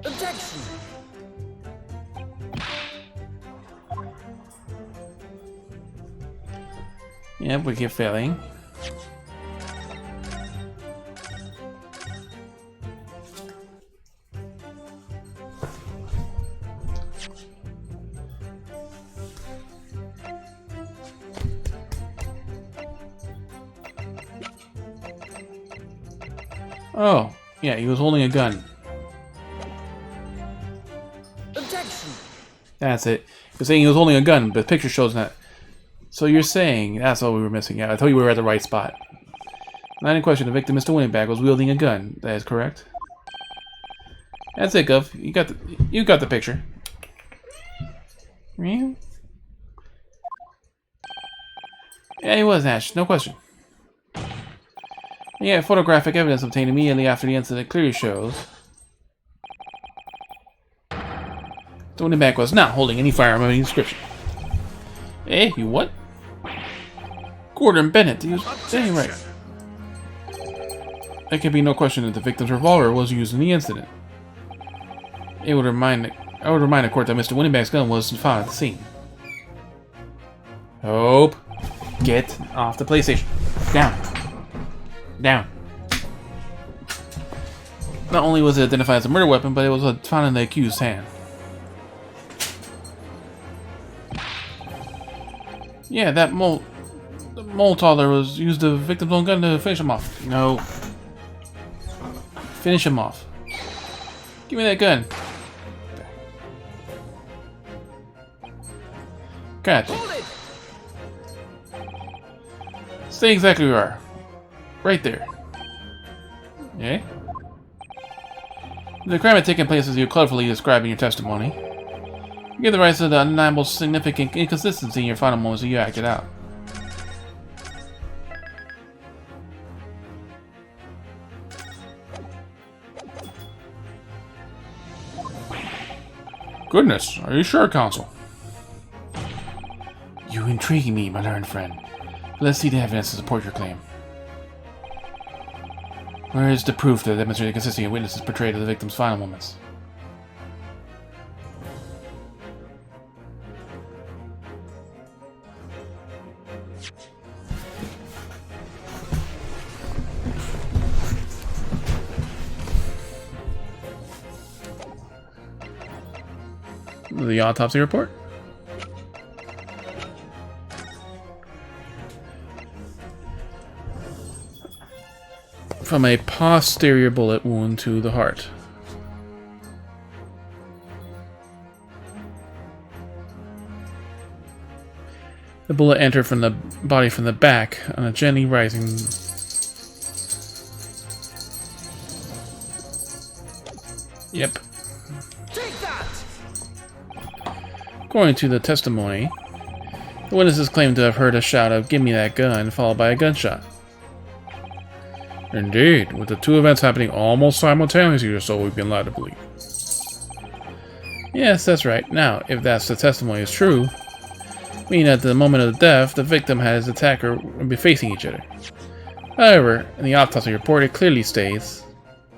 Objection! Yep, we keep failing. Oh, yeah, he was holding a gun. Objection! That's it. You're saying he was holding a gun, but the picture shows that. So you're saying that's all we were missing. Yeah, I thought you were at the right spot. Not in question. The victim, Mr. Winningback, was wielding a gun. That is correct. That's it, Gov. You got the picture. Yeah, he was Ash. No question. Yeah, photographic evidence obtained immediately after the incident clearly shows the Winningback was not holding any firearm of any description. Eh? You what? Gordon Bennett, he was saying right. There can be no question that the victim's revolver was used in the incident. I would remind the court that Mr. Winningback's gun was found at the scene. Hope. Get off the PlayStation. Down. Down. Not only was it identified as a murder weapon, but it was found in the accused's hand. Yeah, that Molotov there was used the victim's own gun to finish him off. No. Finish him off. Give me that gun. God. Stay exactly where you are. Right there. Yeah? The crime had taken place as you cleverly described in your testimony. You give the rise to the undeniable significant inconsistency in your final moments that you acted out. Goodness, are you sure, Counsel? You intrigue me, my learned friend. Let's see the evidence to support your claim. Where is the proof that demonstrates the consistency of witnesses portrayed of the victim's final moments? The autopsy report? From a posterior bullet wound to the heart. The bullet entered from the body from the back on a gently rising. Yep. Take that! According to the testimony, The witnesses claim to have heard a shout of "Give me that gun," followed by a gunshot. Indeed, with the two events happening almost simultaneously, or so we've been led to believe. Yes, that's right. Now, if that's the testimony is true, meaning at the moment of the death, the victim and his attacker would be facing each other. However, in the autopsy report, it clearly states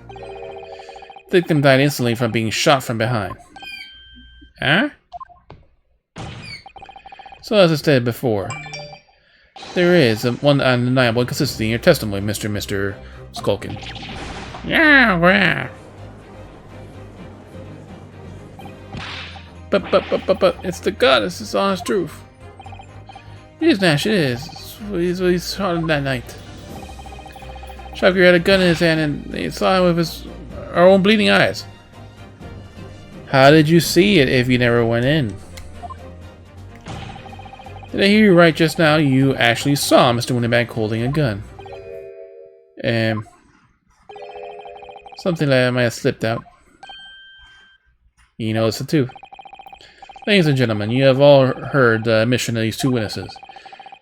the victim died instantly from being shot from behind. Huh? So, as I stated before, there is one undeniable inconsistency in your testimony, Mr. Skulkin. Yeah, well. But, it's the goddess, it's the honest truth. It is, Nash, it is. He shot him that night. Shocker had a gun in his hand and they saw him with our own bleeding eyes. How did you see it if you never went in? Did I hear you right just now? You actually saw Mr. Winnebank holding a gun. Something like that might have slipped out. You noticed it too. Ladies and gentlemen, you have all heard the admission of these two witnesses.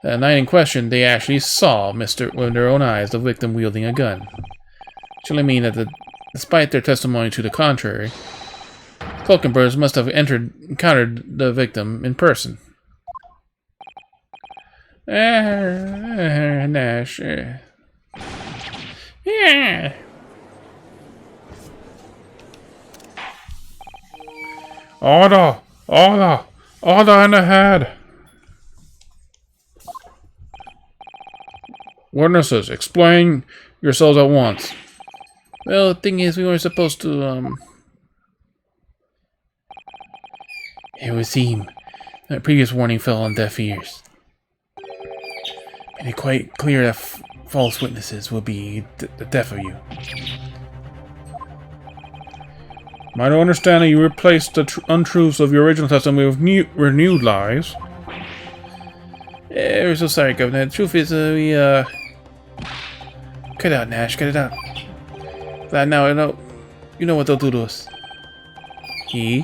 The night in question, they actually saw with their own eyes the victim wielding a gun. Which only mean that despite their testimony to the contrary, Culkenbergs must have encountered the victim in person. Nash. Yeah. Order in the head. Witnesses, explain yourselves at once. Well, the thing is, we weren't supposed to, It would seem that previous warning fell on deaf ears. Made it quite clear that false witnesses will be the death of you. I don't understand that you replaced the untruths of your original testimony with renewed lies. We're so sorry, Governor. The truth is, we, Cut it out, Nash. Cut it out. Glad now, you know what they'll do to us. He?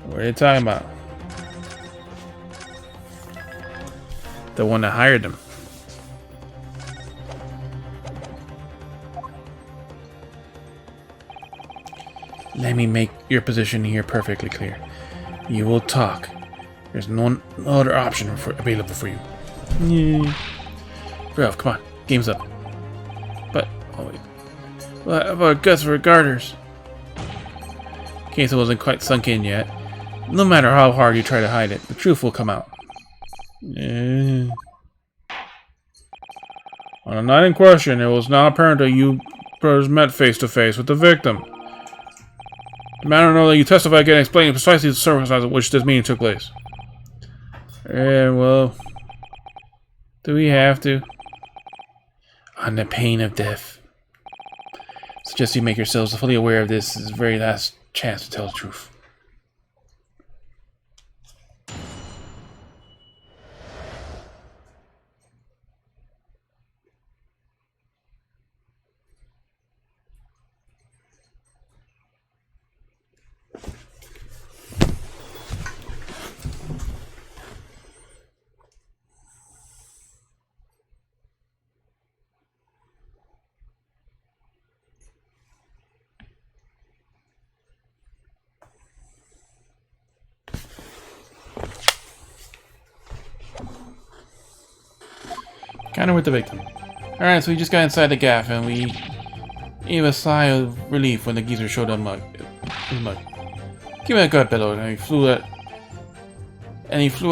What are they talking about? The one that hired them. Let me make your position here perfectly clear. You will talk. There's no other option available for you. Yeah. Ralph, come on. Game's up. But, oh wait. What about guts for garters? In case it wasn't quite sunk in yet, no matter how hard you try to hide it, the truth will come out. Yeah. On the night in question, it was now apparent that you brothers met face to face with the victim. The matter know that you testified again explaining precisely the circumstances in which this meeting took place. Well, do we have to? On the pain of death. Suggest you make yourselves fully aware of this as the very last chance to tell the truth. Counter with the victim. Alright, so we just got inside the gaff and we gave a sigh of relief when the geezer showed up mug. Give me a gut bellow and he flew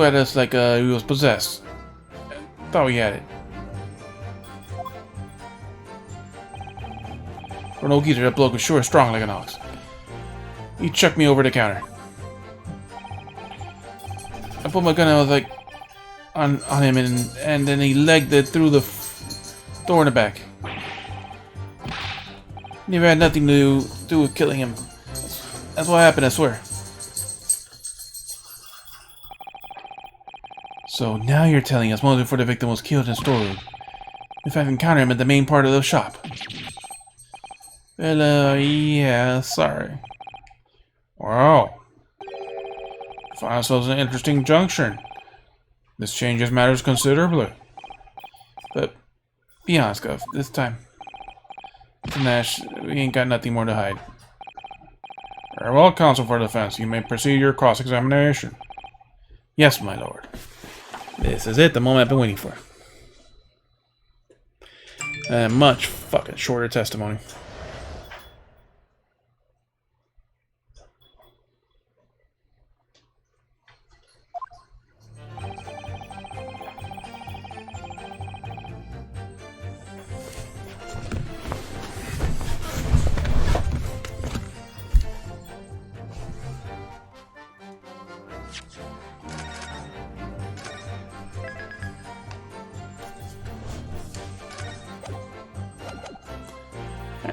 at us like he was possessed. Thought we had it. For an old geezer, that bloke was sure strong like an ox. He chucked me over the counter. I put my gun out, I was like, on him, and then he legged it through the door in the back. Never had nothing to do with killing him. That's what happened, I swear. So now you're telling us moments before the victim was killed in the storeroom. In fact, encountered him at the main part of the shop. Well, yeah, sorry. Wow. Find ourselves in an interesting junction. This changes matters considerably. But be honest, Gov, this time. To Nash, we ain't got nothing more to hide. Very well, counsel for defense. You may proceed your cross-examination. Yes, my lord. This is it, the moment I've been waiting for. Much fucking shorter testimony.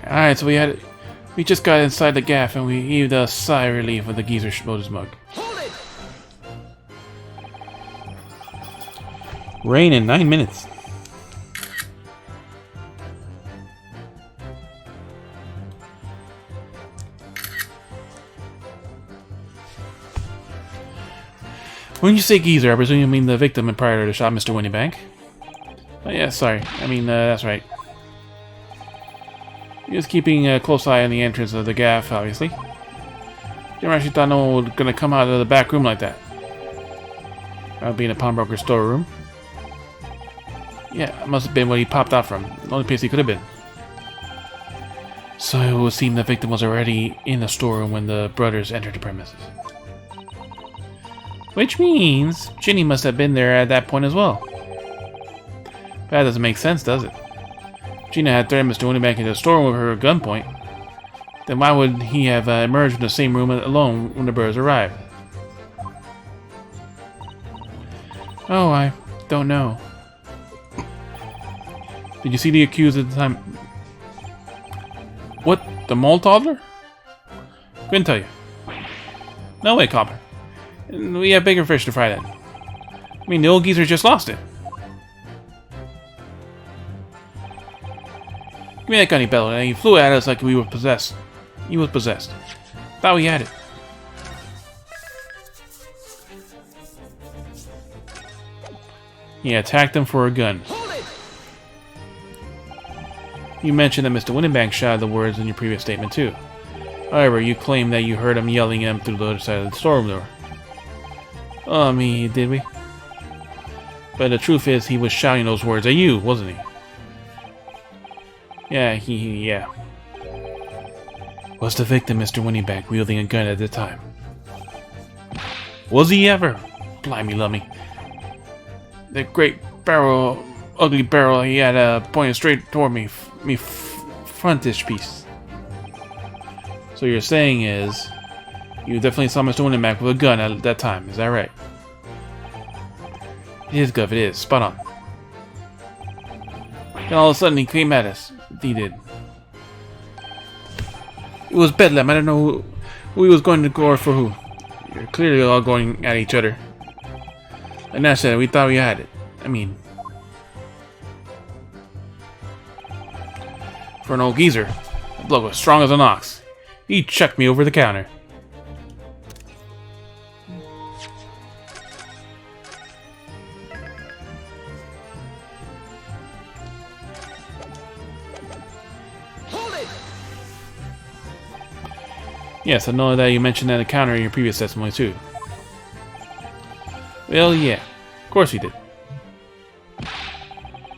Alright, so we just got inside the gaff and we heaved a sigh of relief when the geezer showed his mug. Hold it! Rain in 9 minutes. When you say geezer, I presume you mean the victim and prior to the shot, Mr. Winniebank? Oh yeah, sorry. I mean, that's right. He was keeping a close eye on the entrance of the gaff, obviously. Never actually thought no one was gonna come out of the back room like that. That would be in a pawnbroker's storeroom. Yeah, it must have been what he popped out from. The only place he could have been. So it would seem the victim was already in the storeroom when the brothers entered the premises. Which means Ginny must have been there at that point as well. But that doesn't make sense, does it? Gina had threatened Mr. Winniebank into the storeroom with her at gunpoint. Then why would he have emerged from the same room alone when the brothers arrived? Oh, I don't know. Did you see the accused at the time? What? The mole toddler? Couldn't tell you. No way, Copper. We have bigger fish to fry then. I mean, the old geezer just lost it. Give me that gun, he bellowed, and he flew at us like we were possessed. He was possessed. Thought we had it. He attacked him for a gun. You mentioned that Mr. Winniebank shouted the words in your previous statement too. However, you claim that you heard him yelling them through the other side of the storeroom door. Oh, I mean, did we? But the truth is, he was shouting those words at you, wasn't he? Yeah, yeah. Was the victim Mr. Winniebank wielding a gun at the time? Was he ever? Blimey lummy. The great barrel, ugly barrel he had pointed straight toward me frontish piece. So you're saying is, you definitely saw Mr. Winniebank with a gun at that time, is that right? It is, Gov, it is. Spot on. Then all of a sudden he came at us. He did. It was bedlam. I don't know who he was going to go for who. You're clearly all going at each other. And Nash said we thought we had it. I mean, for an old geezer, the bloke was strong as an ox. He chucked me over the counter. Yes, I know that you mentioned that encounter in your previous testimony too. Well, yeah, of course he did.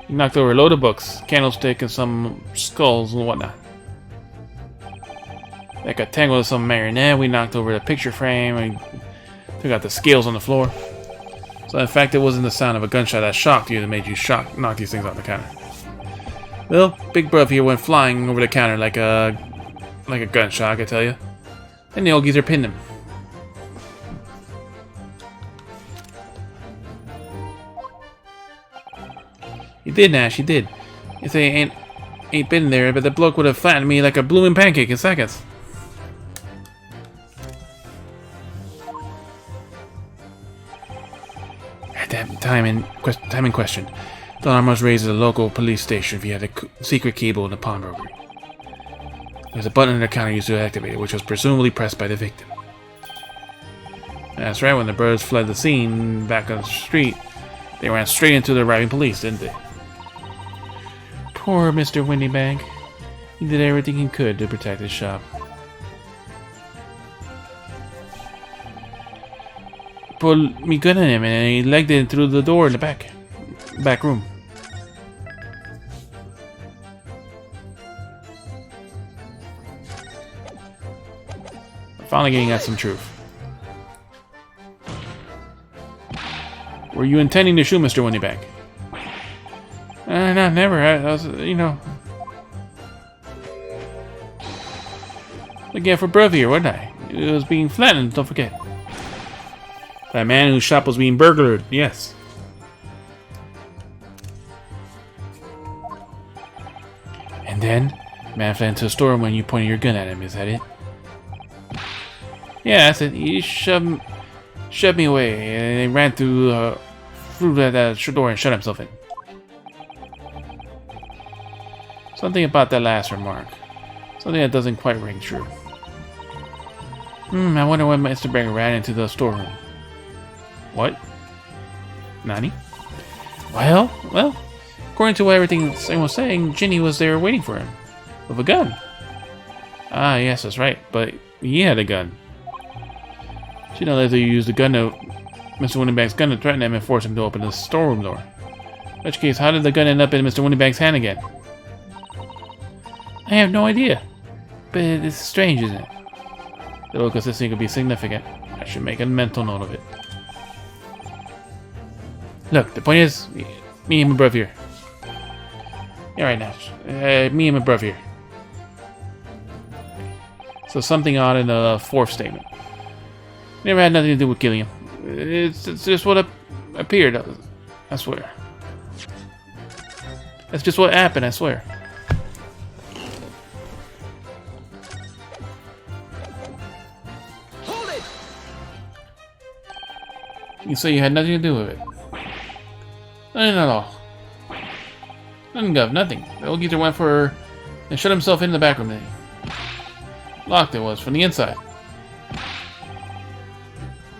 He knocked over a load of books, candlestick, and some skulls and whatnot. That got tangled with some marionette. We knocked over the picture frame and took out the scales on the floor. So in fact, it wasn't the sound of a gunshot that shocked you that made you knock these things off the counter. Well, Big Bruv here went flying over the counter like a gunshot, I can tell you. And the old geezer pinned him. He did, Nash, he did. If they ain't been there, but the bloke would have flattened me like a blooming pancake in seconds. At that time in question, the alarm was raised at the local police station via the secret cable in the pawnbroker. There's a button on the counter used to activate it, which was presumably pressed by the victim. That's right, when the brothers fled the scene back on the street, They ran straight into the arriving police, didn't they? Poor Mr. Windybag. He did everything he could to protect his shop. Pulled me gun on him and he legged it through the door in the back room. Finally getting at some truth. Were you intending to shoot Mr. Windybag? No, never. I was, you know... Looking out for Bruv here, wasn't I? It was being flattened, don't forget. That man whose shop was being burglared, yes. And then, man fled into a store when you pointed your gun at him, is that it? Yeah, that's it. He shoved me away, and he ran through that door and shut himself in. Something about that last remark. Something that doesn't quite ring true. I wonder when Mr. Bang ran into the storeroom. What? Nani? Well, according to what everything was saying, Ginny was there waiting for him. With a gun. Ah, yes, that's right. But he had a gun. She didn't let you use the gun to... Mr. Windybag's gun to threaten him and force him to open the storeroom door. In which case, how did the gun end up in Mr. Windybag's hand again? I have no idea. But it's strange, isn't it? The look of this thing could be significant. I should make a mental note of it. Look, the point is, me and my bruv here. Yeah, right now. Me and my bruv here. So something odd in the fourth statement. Never had nothing to do with killing him. It's just what appeared, I swear. That's just what happened, I swear. Hold it! You say you had nothing to do with it. Nothing at all. Nothing, Gov, nothing. The old geezer went for and shut himself in the back room. Locked it was, from the inside.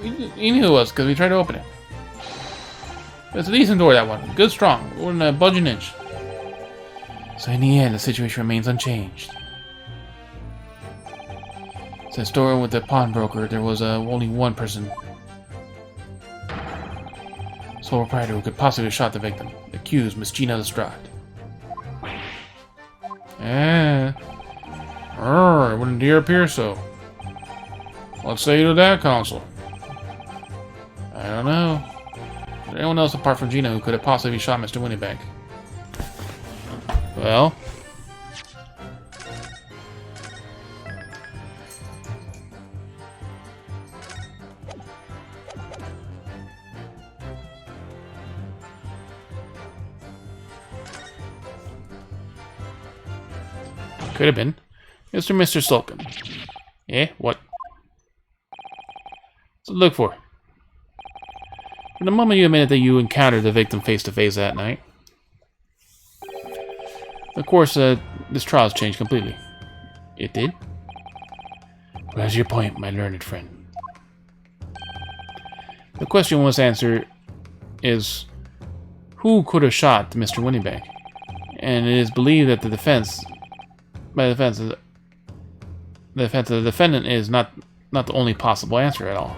He knew it was, because we tried to open it. It's a decent door, that one. Good strong. Wouldn't budge an inch. So in the end, the situation remains unchanged. Since storeroom with the pawnbroker, there was only one person. Sole proprietor who could possibly have shot the victim. Accused, Miss Gina Lestrade. It wouldn't dare appear so. What say you to that, Consul? I don't know. Is there anyone else apart from Gina who could have possibly shot Mr. Windybag? Well... Could have been. Mr. Sulkin. Eh? What? What's to look for? From the moment you admitted that you encountered the victim face-to-face that night. Of course, this trial's changed completely. It did? Where's your point, my learned friend? The question was answered is, who could have shot Mr. Windybag? And it is believed that the defense of the defendant is not the only possible answer at all.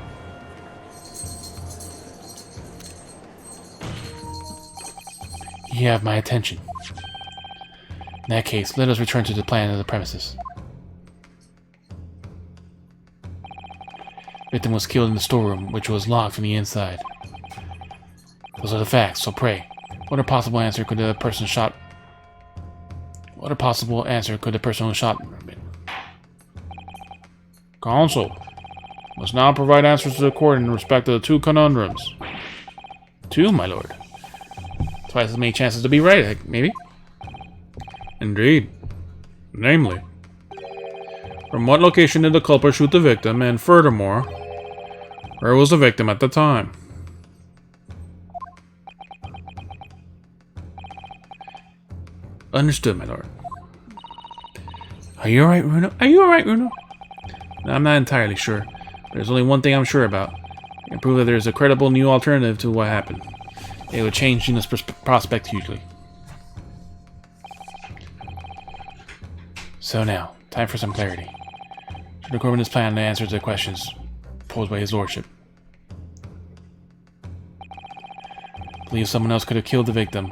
You have my attention. In that case, let us return to the plan of the premises. Victim was killed in the storeroom, which was locked from the inside. Those are the facts, so pray, what a possible answer could the person who shot Counsel must now provide answers to the court in respect to the two conundrums. Two, my lord. Twice as many chances to be right, maybe? Indeed. Namely, from what location did the culprit shoot the victim, and furthermore, where was the victim at the time? Understood, my lord. Are you alright, Runo? Are you alright, Runo? No, I'm not entirely sure. There's only one thing I'm sure about. I can prove that there's a credible new alternative to what happened. It would change Gina's prospect hugely. So now, time for some clarity. Should record his plan to answer the questions posed by his lordship. Believe someone else could have killed the victim.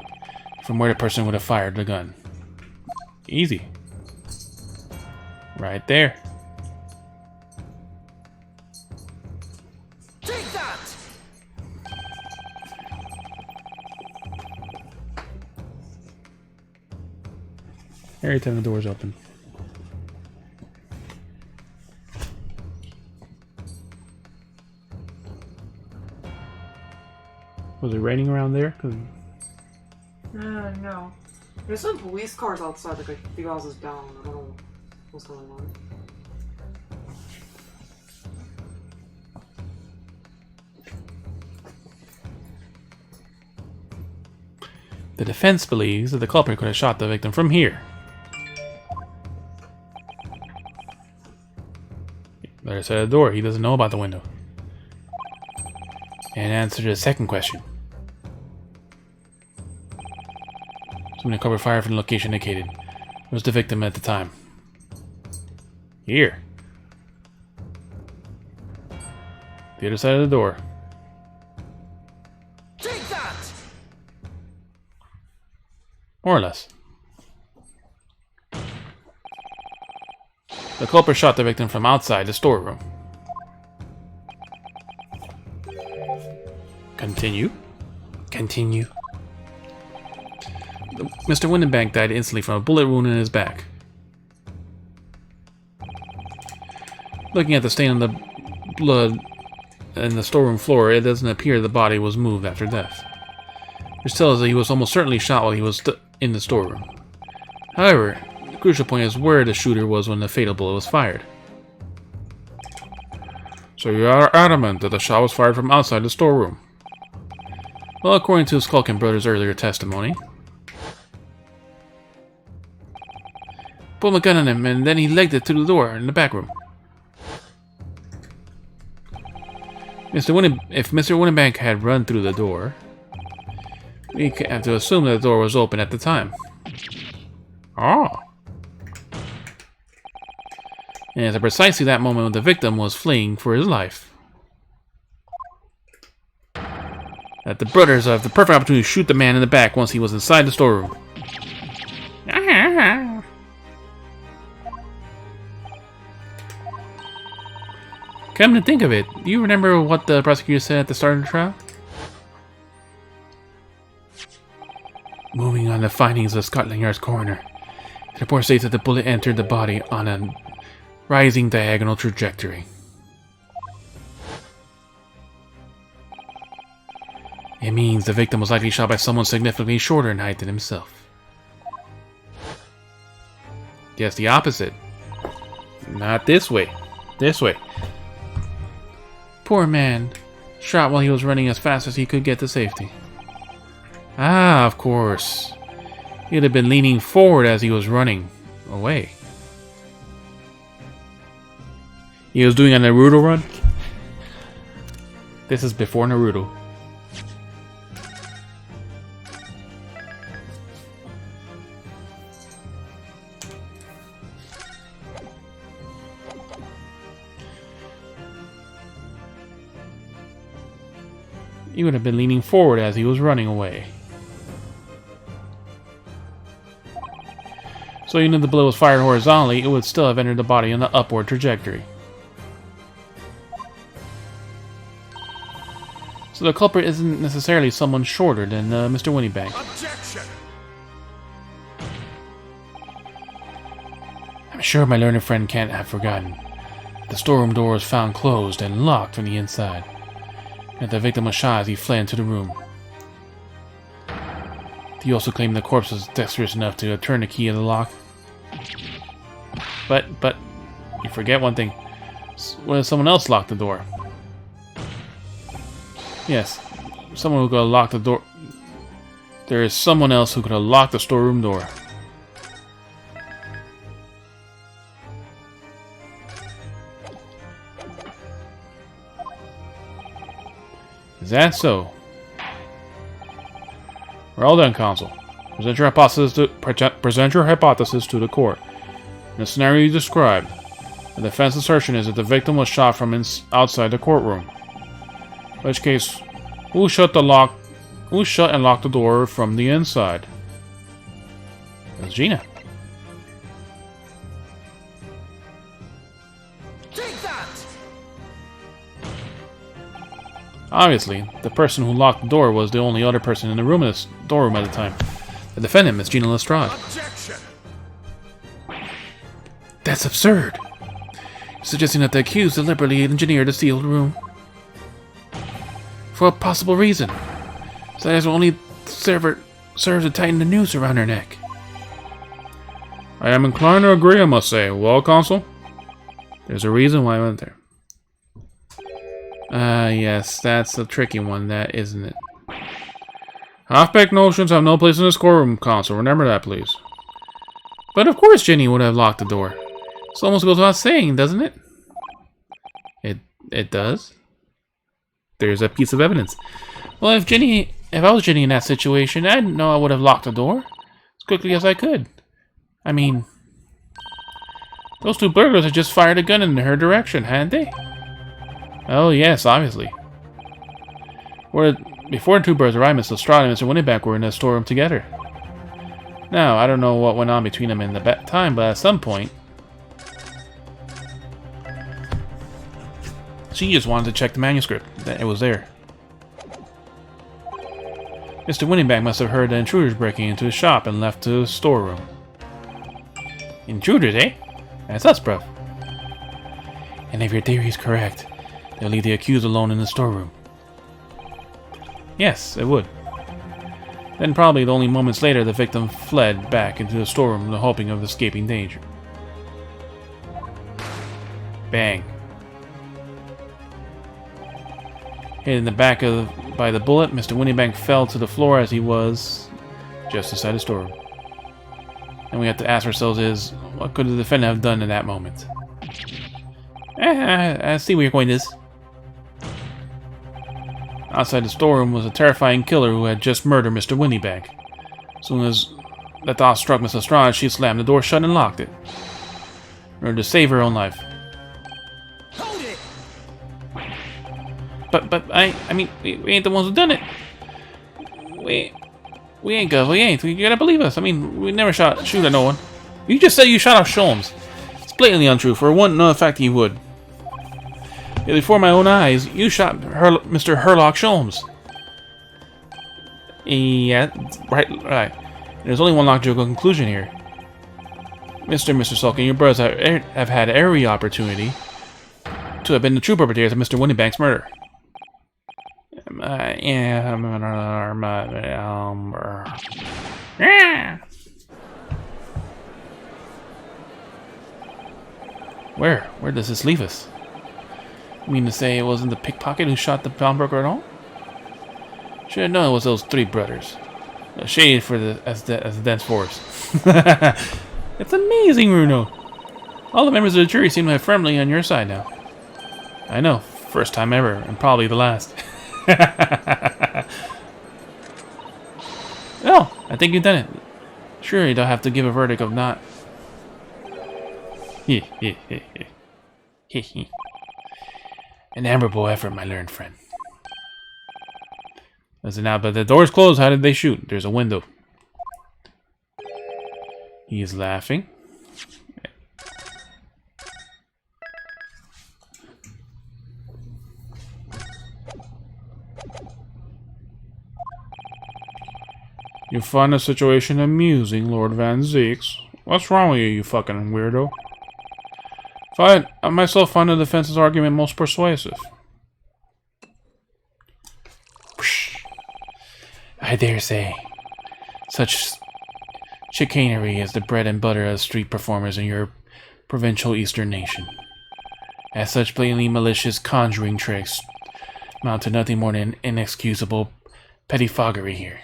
From where the person would have fired the gun. Easy. Right there. Take that! Every time the door's open. Was it raining around there? 'Cause No. There's some police cars outside, like a few houses down. I don't know what's going on. the defense believes that the culprit could have shot the victim from here. There's the door. He doesn't know about the window. And answer to the second question. Assuming the culprit fired from the location indicated. Where was the victim at the time? Here. The other side of the door. Take that! More or less. The culprit shot the victim from outside the storeroom. Continue. Continue. Mr. Windenbank died instantly from a bullet wound in his back. Looking at the stain on the blood in the storeroom floor, it doesn't appear the body was moved after death. Which tells us that he was almost certainly shot while he was in the storeroom. However, the crucial point is where the shooter was when the fatal bullet was fired. So you are adamant that the shot was fired from outside the storeroom? Well, according to Skulkin Brothers' earlier testimony, pulled a gun on him and then he legged it to the door in the back room. If Mr. Windenbank had run through the door, we have to assume that the door was open at the time. Oh. And it's at precisely that moment when the victim was fleeing for his life that the brothers have the perfect opportunity to shoot the man in the back once he was inside the storeroom. Come to think of it, do you remember what the prosecutor said at the start of the trial? Moving on the findings of Scotland Yard's coroner, the report states that the bullet entered the body on a rising diagonal trajectory. It means the victim was likely shot by someone significantly shorter in height than himself. Guess the opposite. Not this way. This way. Poor man. Shot while he was running as fast as he could get to safety. Ah, of course. He'd have been leaning forward as he was running away. He was doing a Naruto run? This is before Naruto. He would have been leaning forward as he was running away. So even if the bullet was fired horizontally, it would still have entered the body on the upward trajectory. So the culprit isn't necessarily someone shorter than Mr. Windenbank. Objection! I'm sure my learned friend can't have forgotten. The storeroom door was found closed and locked from the inside. And the victim was shot as he fled into the room. He also claimed the corpse was dexterous enough to turn the key of the lock. But, you forget one thing. What if someone else locked the door? Yes, someone who could have locked the door. There is someone else who could have locked the storeroom door. Is that so? Well then, counsel. Present your hypothesis to the court. In the scenario you described, the defense assertion is that the victim was shot from outside the courtroom. In which case, who shut and locked the door from the inside? It was Gina. Take that! Obviously, the person who locked the door was the only other person in the storeroom at the time. The defendant, Miss Gina Lestrade. Objection! That's absurd. Suggesting that the accused deliberately engineered a sealed room. For a possible reason. So that only serves to tighten the noose around her neck. I am inclined to agree, I must say. Well, counsel? There's a reason why I went there. Yes, that's a tricky one, that isn't it? Half-baked notions have no place in this courtroom, counsel. Remember that, please. But of course Ginny would have locked the door. This almost goes without saying, doesn't it? It does. There's a piece of evidence. Well, if I was Ginny in that situation, I know I would have locked the door as quickly as I could. I mean, those two burglars had just fired a gun in her direction, hadn't they? Oh yes, obviously. Before the two birds arrived, Miss Lestrade and Mr. Winneback were in the storeroom together. Now, I don't know what went on between them in the time, but at some point, she just wanted to check the manuscript. That it was there. Mr. Winneback must have heard the intruders breaking into his shop and left to the storeroom. Intruders, eh? That's us, bruv. And if your theory is correct, they'll leave the accused alone in the storeroom. Yes, it would. Then probably only moments later the victim fled back into the storeroom in the hoping of escaping danger. Bang. Hit in the back by the bullet, Mr. Winneback fell to the floor as he was just inside the storeroom. And we have to ask ourselves what could the defendant have done in that moment? I see where you're going with this. Outside the storeroom was a terrifying killer who had just murdered Mr. Winneback. As soon as the thought struck Miss Lestrade, she slammed the door shut and locked it. In order to save her own life. Hold it! But I mean, we ain't the ones who done it. We ain't good. We ain't. You gotta believe us. I mean, we never shoot at no one. You just said you shot off Sholmes. It's blatantly untrue. For one, no fact you would. Yet before my own eyes, you shot Mr. Herlock Sholmes. Yeah, right. There's only one logical conclusion here. Mr. Sulkin, your brothers have had every opportunity to have been the true perpetrators of Mr. Winneback's murder. Where does this leave us? You mean to say it wasn't the pickpocket who shot the pawnbroker at all? Should have known it was those three brothers. Shaded for as the dense force. It's amazing, Bruno. All the members of the jury seem to have firmly on your side now. I know, first time ever, and probably the last. No, I think you've done it. Sure, you don't have to give a verdict of not. An admirable effort, my learned friend. Listen now, but the door's closed. How did they shoot? There's a window. He's laughing. You find the situation amusing, Lord Van Zeeks. What's wrong with you, you fucking weirdo? I myself find the defense's argument most persuasive. I dare say. Such chicanery is the bread and butter of street performers in your provincial eastern nation. As such blatantly malicious conjuring tricks amount to nothing more than inexcusable pettifoggery here.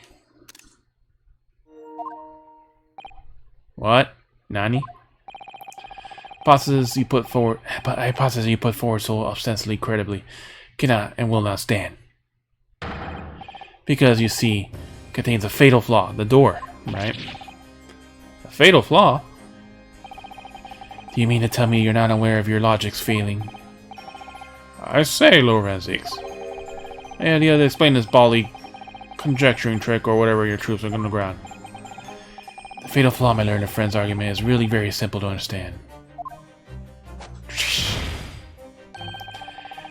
What? Nani? Hypothesis you put forward so ostensibly credibly cannot and will not stand. Because, you see, contains a fatal flaw. The door, right? A fatal flaw? Do you mean to tell me you're not aware of your logic's failing? I say, Lorenzix. Yeah, the other explain this bally conjecturing trick or whatever your troops are on the ground. The fatal flaw, my learned friend's argument, is really very simple to understand.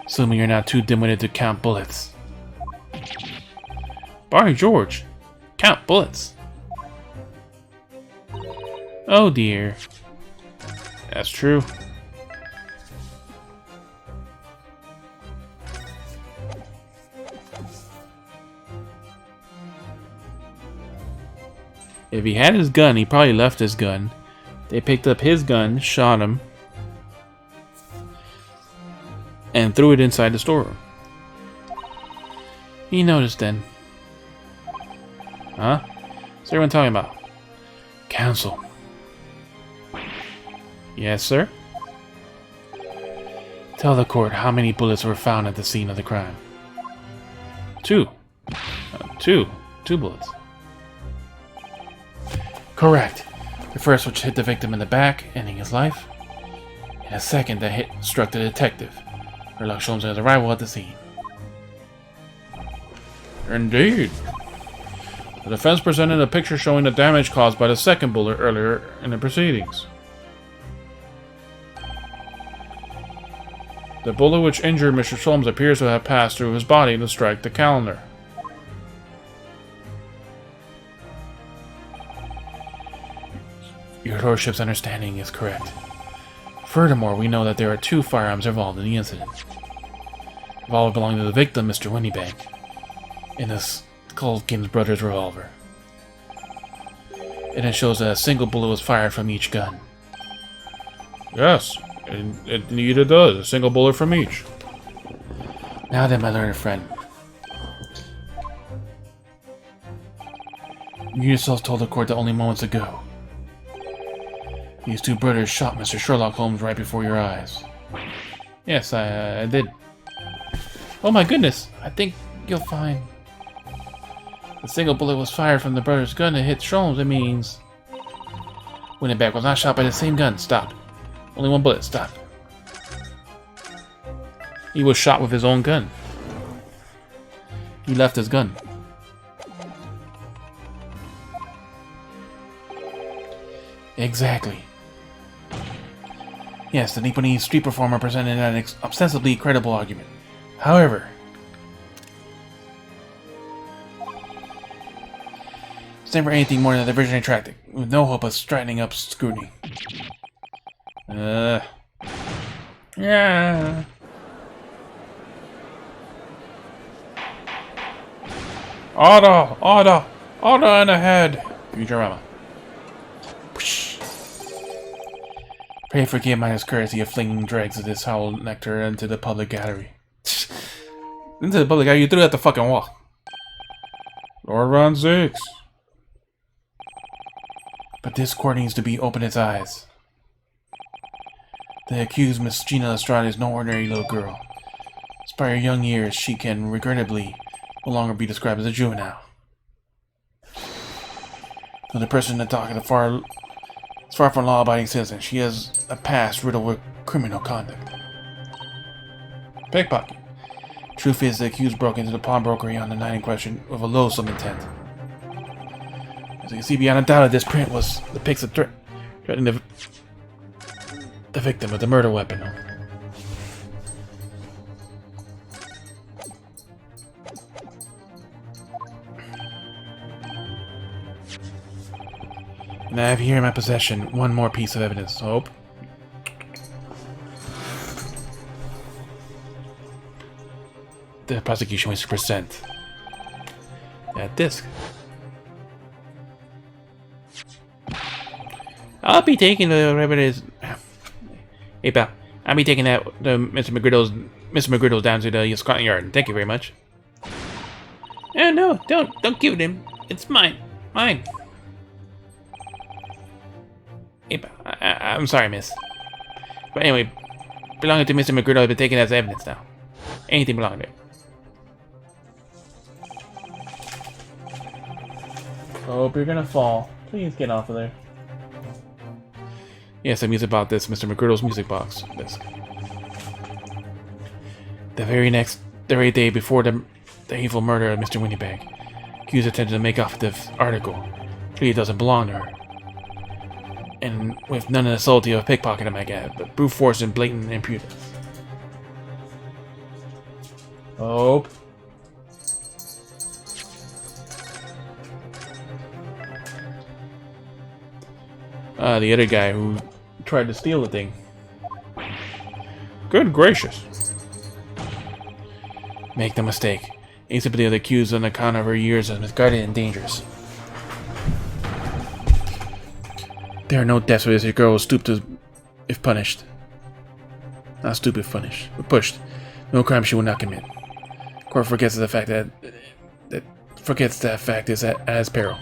Assuming you're not too dim-witted to count bullets. By George! Count bullets! Oh dear. That's true. If he had his gun, he probably left his gun. They picked up his gun, shot him, and threw it inside the storeroom. He noticed then. Huh? What's everyone talking about? Counsel. Yes, sir? Tell the court how many bullets were found at the scene of the crime. 2. Two bullets. Correct. The first which hit the victim in the back, ending his life. And a second that hit struck the detective, Sherlock Holmes' arrival at the scene. Indeed. The defense presented a picture showing the damage caused by the second bullet earlier in the proceedings. The bullet which injured Mr. Sholmes appears to have passed through his body to strike the calendar. Your lordship's understanding is correct. Furthermore, we know that there are 2 firearms involved in the incident. The revolver belonging to the victim, Mr. Winniebank, and the Skulkins brother's revolver. And it shows that a single bullet was fired from each gun. Yes, it indeed it does. A single bullet from each. Now then, my learned friend. You yourself told the court that only moments ago. These 2 brothers shot Mr. Sherlock Holmes right before your eyes. Yes, I did. Oh my goodness, I think you'll find... The single bullet was fired from the brother's gun and hit Sholmes. It means... Winneback was not shot by the same gun. Stop. Only 1 bullet. Stop. He was shot with his own gun. He left his gun. Exactly. Yes, the Nipponese street performer presented an ostensibly credible argument. However, it's never anything more than a diversionary tactic, with no hope of straightening up scrutiny. Yeah. Order in the head! Futurama. Pray forgive my discourtesy of flinging dregs of this foul nectar into the public gallery. Into the public gallery? You threw it at the fucking wall. Lord Ron 6. But this court needs to be open its eyes. The accused Miss Gina Lestrade is no ordinary little girl. Despite her young years, she can, regrettably, no longer be described as a juvenile. Though the person in the dock is far from law-abiding citizen, she has a past riddled with criminal conduct. Pickpocket. Truth is, the accused broke into the pawnbrokery on the night in question with a loathsome intent. As you can see, beyond a doubt, this print was the pics of threatening the victim with a murder weapon. And I have here in my possession 1 more piece of evidence. Hope. The prosecution wishes to present that disc. I'll be taking the evidence. Hey pal, I'll be taking that Mr. McGriddle's down to the Scotland Yard. Thank you very much. Oh no, don't give it him. It's mine. Hey pal, I'm sorry, miss. But anyway, belonging to Mr. McGriddle has been taken as evidence now. Anything belonging to him. Hope you're gonna fall. Please get off of there. Yes, I'm music about this, Mr. McGriddle's music box. Disc. The very day before the evil murder of Mr. Winnybag, accused attempted to make off the article. Clearly doesn't belong to her. And with none of the subtlety of pickpocketing, I guess, but brute force and blatant impudence. Hope. The other guy who tried to steal the thing. Good gracious. Make no mistake. Ace of the accused on account of her years as misguided and dangerous. There are no deaths where this girl will stoop to if punished. Not stoop if punished, but pushed. No crime she will not commit. Court forgets the fact that is as peril.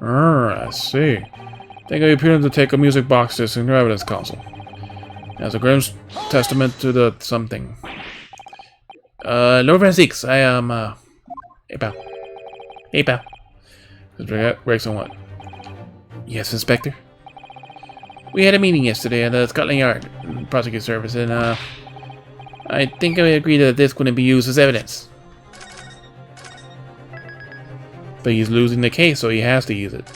I see. Think I appear to take a music box disc in your evidence counsel. As a grim testament to the something. Lord Van Zeeks, I am, Hey, pal. Hey, pal. Breaks on what? Yes, Inspector? We had a meeting yesterday at the Scotland Yard Prosecutor's Service, and, I think we agreed that this couldn't be used as evidence. But he's losing the case, so he has to use it.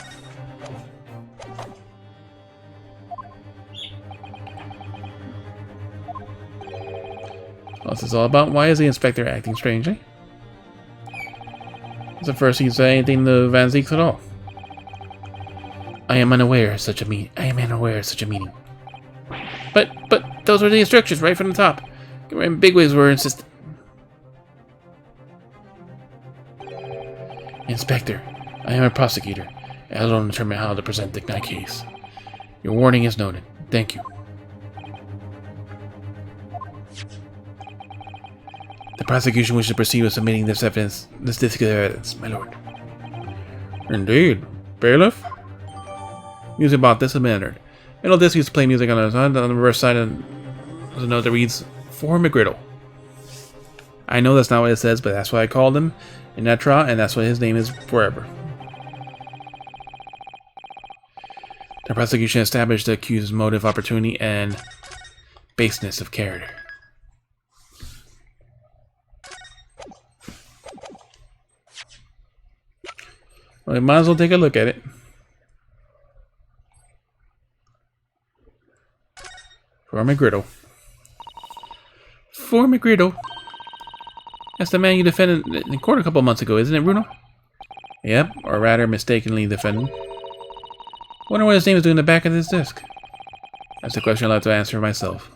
What's this all about? Why is the inspector acting strangely? It's the first he said anything to Van Zeeks at all. I am unaware of such a meeting. But those were the instructions right from the top. And bigwigs were insistent. Inspector, I am a prosecutor, and I don't determine how to present my case. Your warning is noted. Thank you. The prosecution wishes to proceed with submitting this particular evidence, my lord. Indeed. Bailiff? Music about this amended. Middle disc used to play music on the reverse side of the note that reads, For McGriddle. I know that's not what it says, but that's what I called him in that trial, and that's what his name is forever. The prosecution established the accused's motive, opportunity, and baseness of character. Well, we might as well take a look at it. For McGriddle. For McGriddle. That's the man you defended in court a couple months ago, isn't it, Bruno? Yep, or rather mistakenly defended. Wonder what his name is doing in the back of this disc. That's a question I'll have to answer myself.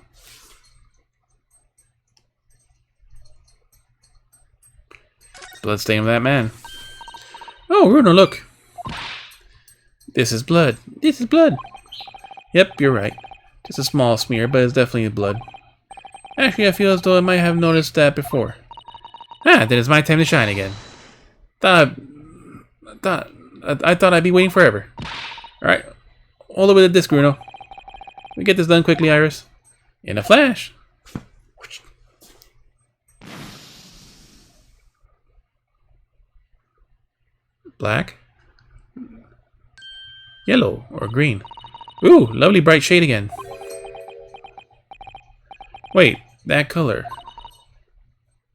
Bloodstain of that man. Oh, Bruno, look. This is blood. This is blood. Yep, you're right. Just a small smear, but it's definitely blood. Actually, I feel as though I might have noticed that before. Ah, then it's my time to shine again. I thought I'd be waiting forever. Alright, all the way to the disc, Bruno. We get this done quickly, Iris. In a flash. Black. Yellow or green. Ooh, lovely bright shade again. Wait, that color.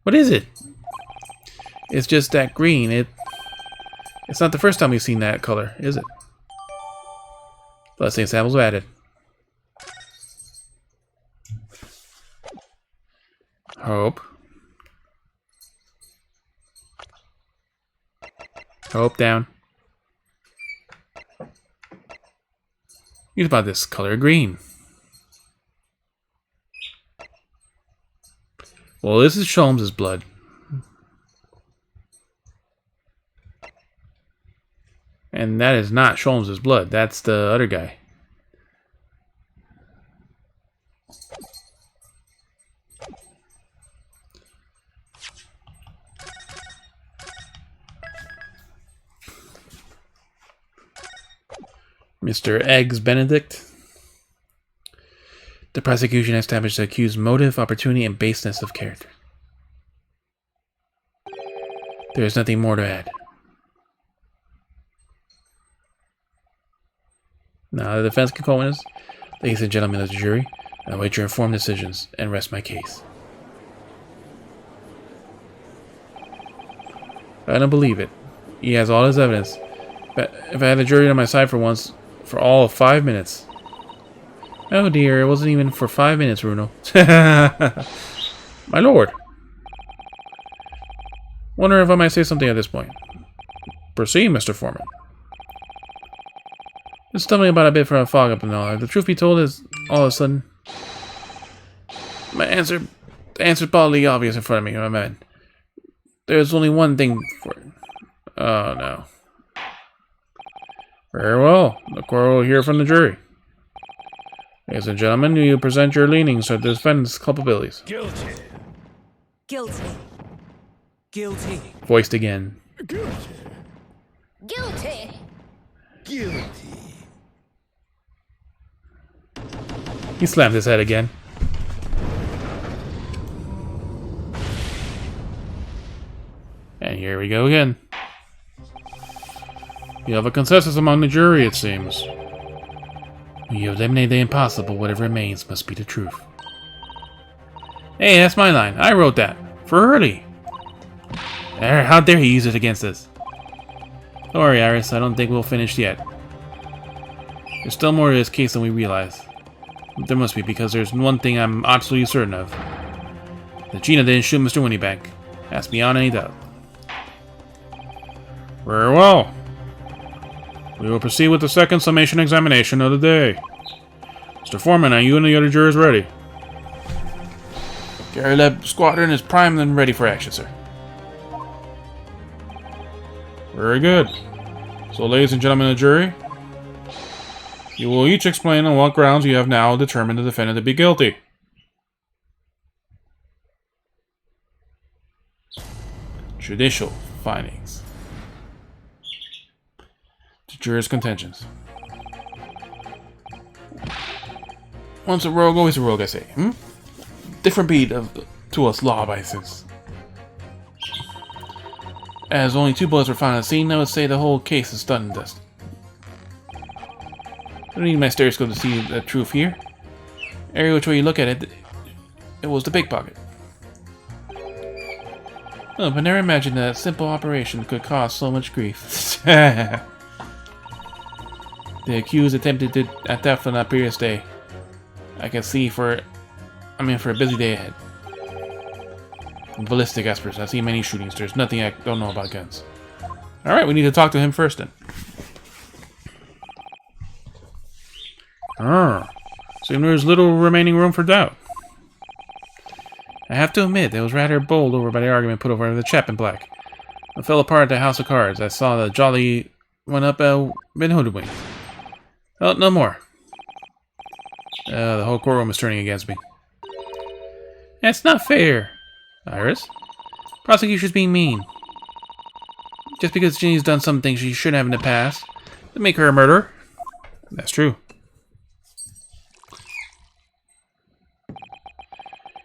What is it? It's just that green. It's not the first time we've seen that color, is it? Blessing samples added. Hope. Hope down. Use about this color green. Well, this is Sholmes' blood. And that is not Sholmes' blood. That's the other guy. Mr. Eggs Benedict. The prosecution established the accused's motive, opportunity, and baseness of character. There is nothing more to add. Now the defense can call witness. Ladies and gentlemen of the jury, I await your informed decisions and rest my case. I don't believe it. He has all his evidence. If I had the jury on my side for once, for all of 5 minutes. Oh dear, it wasn't even for 5 minutes, Bruno. My lord. Wonder if I might say something at this point. Proceed, Mr. Foreman. Just tell me about a bit for a fog up and all. The truth be told is, all of a sudden, the answer's probably obvious in front of me, my man. There's only one thing for it. Oh no. Very well. The court will hear from the jury. Ladies and gentlemen, do you present your leanings to the defendant's culpabilities? Guilty. Guilty. Guilty. Voiced again. Guilty. Guilty. Guilty. He slammed his head again. And here we go again. You have a consensus among the jury, it seems. You eliminate the impossible. Whatever remains must be the truth. Hey, that's my line. I wrote that. For Hurley. How dare he use it against us? Don't worry, Iris. I don't think we'll finish yet. There's still more to this case than we realize. There must be, because there's one thing I'm absolutely certain of. That Gina didn't shoot Mr. Winniebank. That's beyond any doubt. Very well. We will proceed with the second summation examination of the day. Mr. Foreman, are you and the other jurors ready? Gary Leb Squadron is primed and ready for action, sir. Very good. So, ladies and gentlemen of the jury, you will each explain on what grounds you have now determined the defendant to be guilty. Judicial findings. The jurors' contentions. Once a rogue, always a rogue, I say. Different breed to us law-abiders. As only 2 bullets were found on the scene, I would say the whole case is done and dusted. I don't need my stereoscope to see the truth here. Every which way you look at it, it was the pickpocket. Oh, but never imagined that a simple operation could cause so much grief. The accused attempted to theft on that previous day. I can see for a busy day ahead. Ballistic experts. I've seen many shootings. There's nothing I don't know about guns. Alright, we need to talk to him first then. Seems there's little remaining room for doubt. I have to admit, it was rather bowled over by the argument put over the chap in black. I fell apart at the House of Cards. I saw the jolly one up been hoodwinked. Oh, no more. The whole courtroom is turning against me. That's not fair, Iris. Prosecution's being mean. Just because Ginny's done some things she shouldn't have in the past, doesn't make her a murderer. That's true.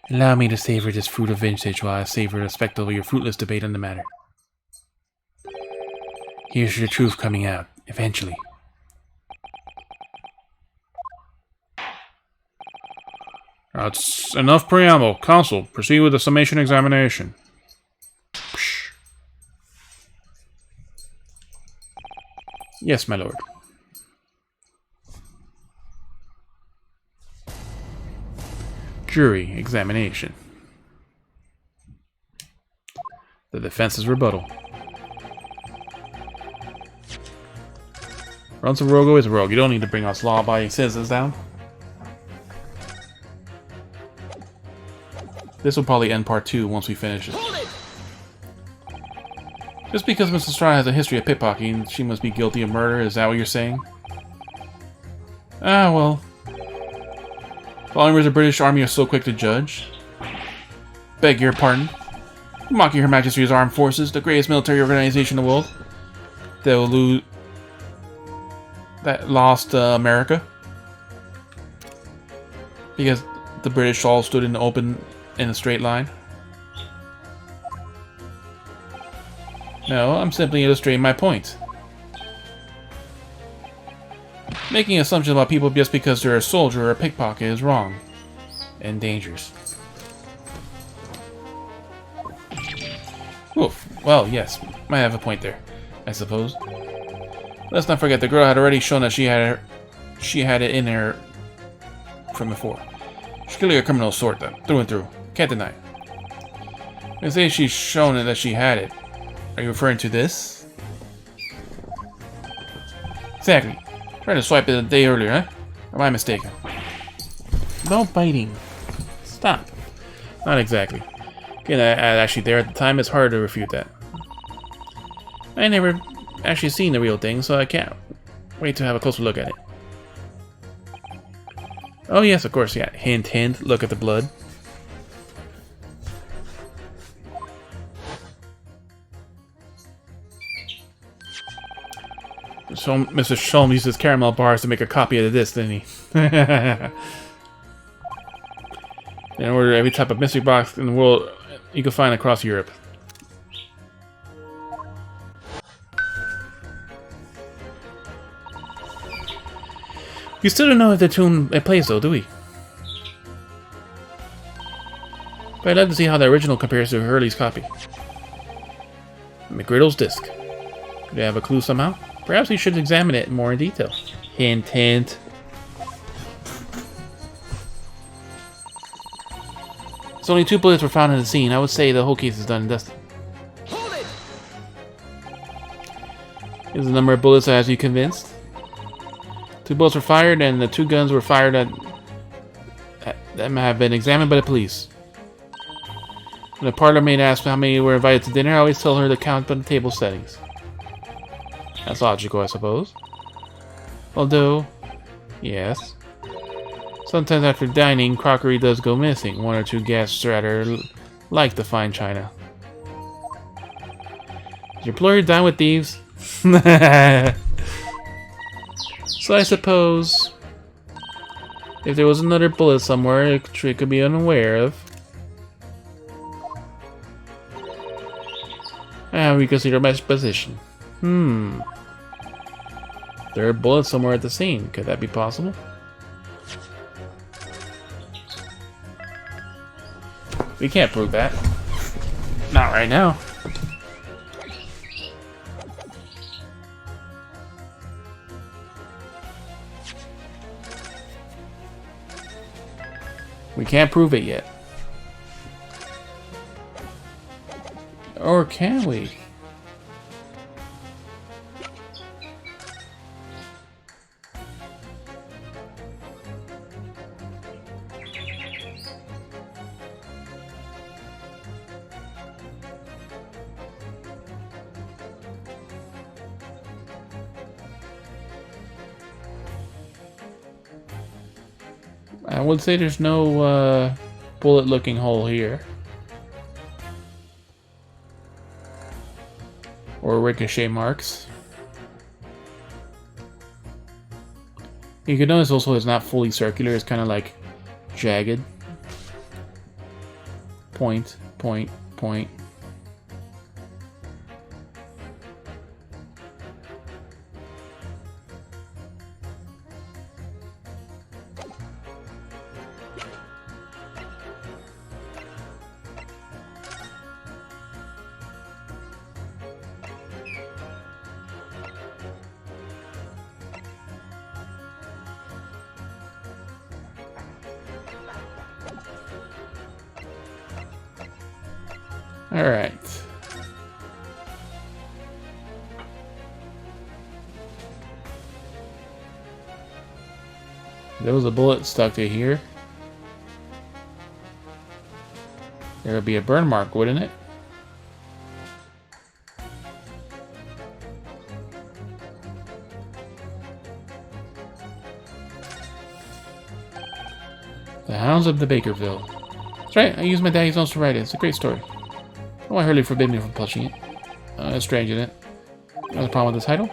Allow me to savor this fruit of vintage while I savor the spectacle of your fruitless debate on the matter. Here's your truth coming out, eventually. That's enough preamble. Counsel, proceed with the summation examination. Psh. Yes, my lord. Jury examination. The defense's rebuttal. Once a rogue, always a rogue. You don't need to bring us law-abiding citizens down. This will probably end part 2 once we finish it. Just because Mrs. Strah has a history of pickpocketing, she must be guilty of murder, is that what you're saying? Ah, well. Following where the British Army are so quick to judge. Beg your pardon. Mocking Her Majesty's Armed Forces, the greatest military organization in the world. That lost America. Because the British all stood in the open in a straight line. No, I'm simply illustrating my point. Making assumptions about people just because they're a soldier or a pickpocket is wrong. And dangerous. Oof. Well, yes. Might have a point there, I suppose. Let's not forget the girl had already shown that she had it in her from before. She's clearly a criminal of sort, though, through and through. Can't deny it. They say she's shown it that she had it. Are you referring to this? Exactly. Tried to swipe it a day earlier, huh? Or am I mistaken? No biting. Stop. Not exactly. Again, I actually there at the time, it's hard to refute that. I never actually seen the real thing, so I can't wait to have a closer look at it. Oh yes, of course, yeah. Hint, hint. Look at the blood. So Mr. Sholm uses caramel bars to make a copy of this, didn't he? In order every type of mystery box in the world you can find across Europe. We still don't know if the tune it plays though, do we? But I'd love to see how the original compares to Hurley's copy. McGriddle's disc. Do you have a clue somehow? Perhaps we should examine it more in detail. Hint, hint. So only 2 bullets were found in the scene. I would say the whole case is done and dusted. Hold it! Is the number of bullets as you convinced? 2 bullets were fired, and the 2 guns were fired at that have been examined by the police. When the parlor maid asked how many were invited to dinner, I always tell her to count by the table settings. That's logical, I suppose. Although, yes. Sometimes after dining, crockery does go missing. 1 or 2 guests rather like the fine china. Is your employer dine with thieves? So I suppose if there was another bullet somewhere, it could be unaware of. And reconsider my position. There are bullets somewhere at the scene. Could that be possible? We can't prove that. Not right now. We can't prove it yet. Or can we? I would say there's no bullet-looking hole here. Or ricochet marks. You can notice also it's not fully circular, it's kind of like jagged. Point, point, point. Alright. There was a bullet stuck to here. There would be a burn mark, wouldn't it? The Hounds of the Bakerville. That's right, I used my daddy's notes to write it. It's a great story. Why Hurley forbid me from publishing it? That's strange, isn't it? What's the problem with the title?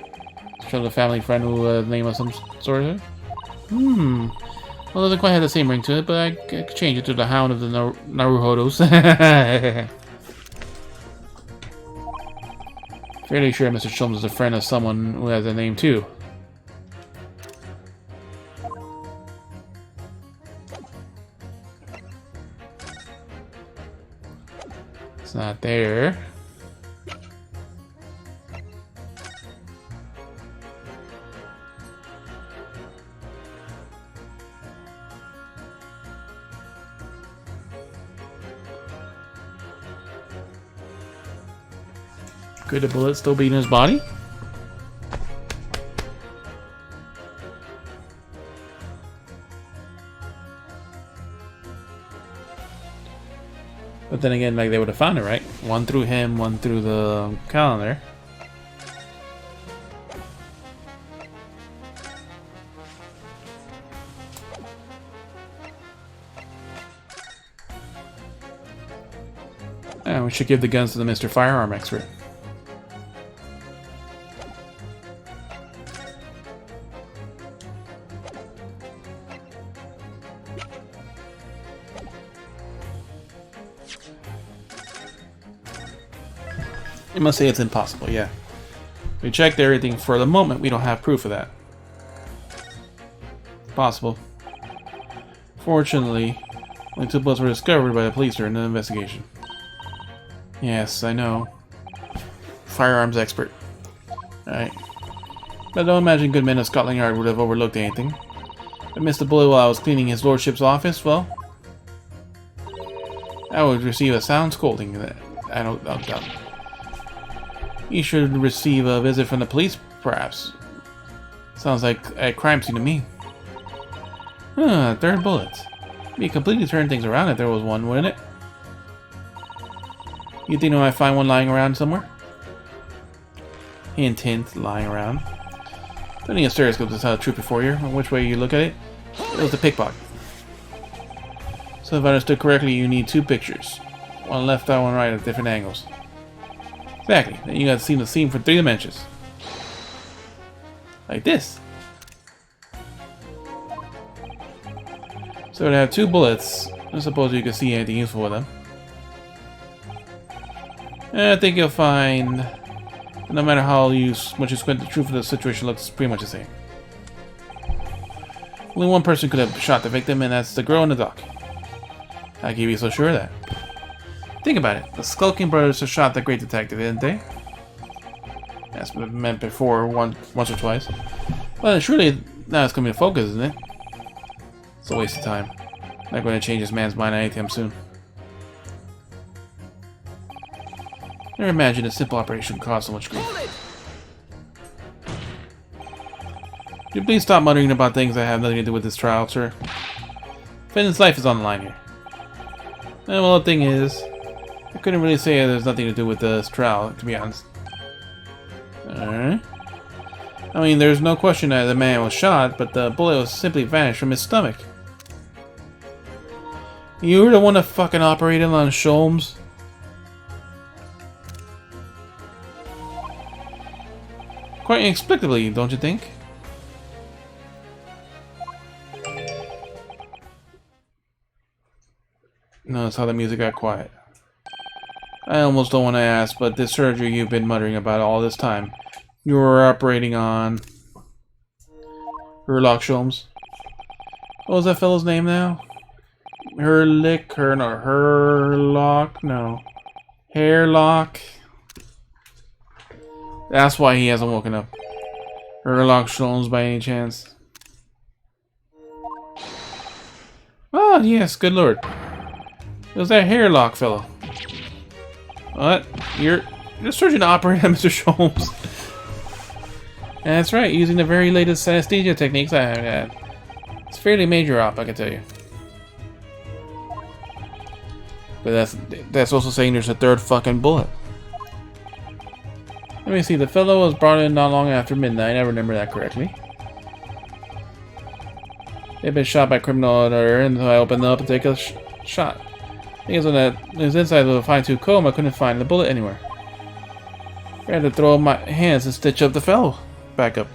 Show the family friend who name of some sort of it? Well, it doesn't quite have the same ring to it, but I could change it to the Hound of the Naruhodos. Fairly sure Mr. Sholmes is a friend of someone who has a name too. not there. Could the bullet still be in his body? But then again, like, they would have found it, right? One through him, one through the calendar. Yeah, we should give the guns to the Mr. Firearm expert. You must say it's impossible, yeah. We checked everything. For the moment, we don't have proof of that. Possible. Fortunately, only 2 bullets were discovered by the police during the investigation. Yes, I know. Firearms expert. Alright. But I don't imagine good men of Scotland Yard would have overlooked anything. I missed a bullet while I was cleaning his lordship's office, well... I would receive a sound scolding. I don't doubt. You should receive a visit from the police, perhaps. Sounds like a crime scene to me. Huh, 3rd bullet. Be completely turn things around if there was one, wouldn't it? You think I might find one lying around somewhere? Hint, hint, lying around. Don't need a stereoscope to tell the truth before you. Which way you look at it, it was a pickpocket. So if I understood correctly, you need 2 pictures. One left eye, one right at different angles. Exactly. Then you got to see the scene for 3 dimensions. Like this. So to have 2 bullets, I suppose you can see anything useful with them. And I think you'll find no matter how much you squint, the truth of the situation looks pretty much the same. Only one person could have shot the victim, and that's the girl in the dock. How can you be so sure of that? Think about it. The Skulking brothers have shot the great detective, didn't they? That's what I meant before, once or twice. Well, surely now it's coming to focus, isn't it? It's a waste of time. Not going to change this man's mind anytime soon. Never imagined a simple operation would cause so much grief. Could you please stop muttering about things that have nothing to do with this trial, sir? Finn's life is on the line here. And well, the thing is, I couldn't really say there's nothing to do with this trial, to be honest. Alright. I mean, there's no question that the man was shot, but the bullet was simply vanished from his stomach. You were the one that fucking operated on Sholmes? Quite inexplicably, don't you think? Notice how the music got quiet. I almost don't want to ask, but this surgery you've been muttering about all this time, you were operating on... Herlock Sholmes. What was that fellow's name now? Herlock? No. Hairlock? That's why he hasn't woken up. Herlock Sholmes by any chance? Oh, yes, good lord. It was that Hairlock fellow. What? You're searching to operate on Mr. Sholmes. That's right, using the very latest anesthesia techniques I have had. It's fairly major op, I can tell you. But that's also saying there's a 3rd fucking bullet. Let me see, the fellow was brought in not long after midnight, I remember that correctly. They'd been shot by a criminal earlier, and so I opened up and take a shot. Because when it was inside of a fine-tooth comb, I couldn't find the bullet anywhere. I had to throw up my hands and stitch up the fellow. Back up.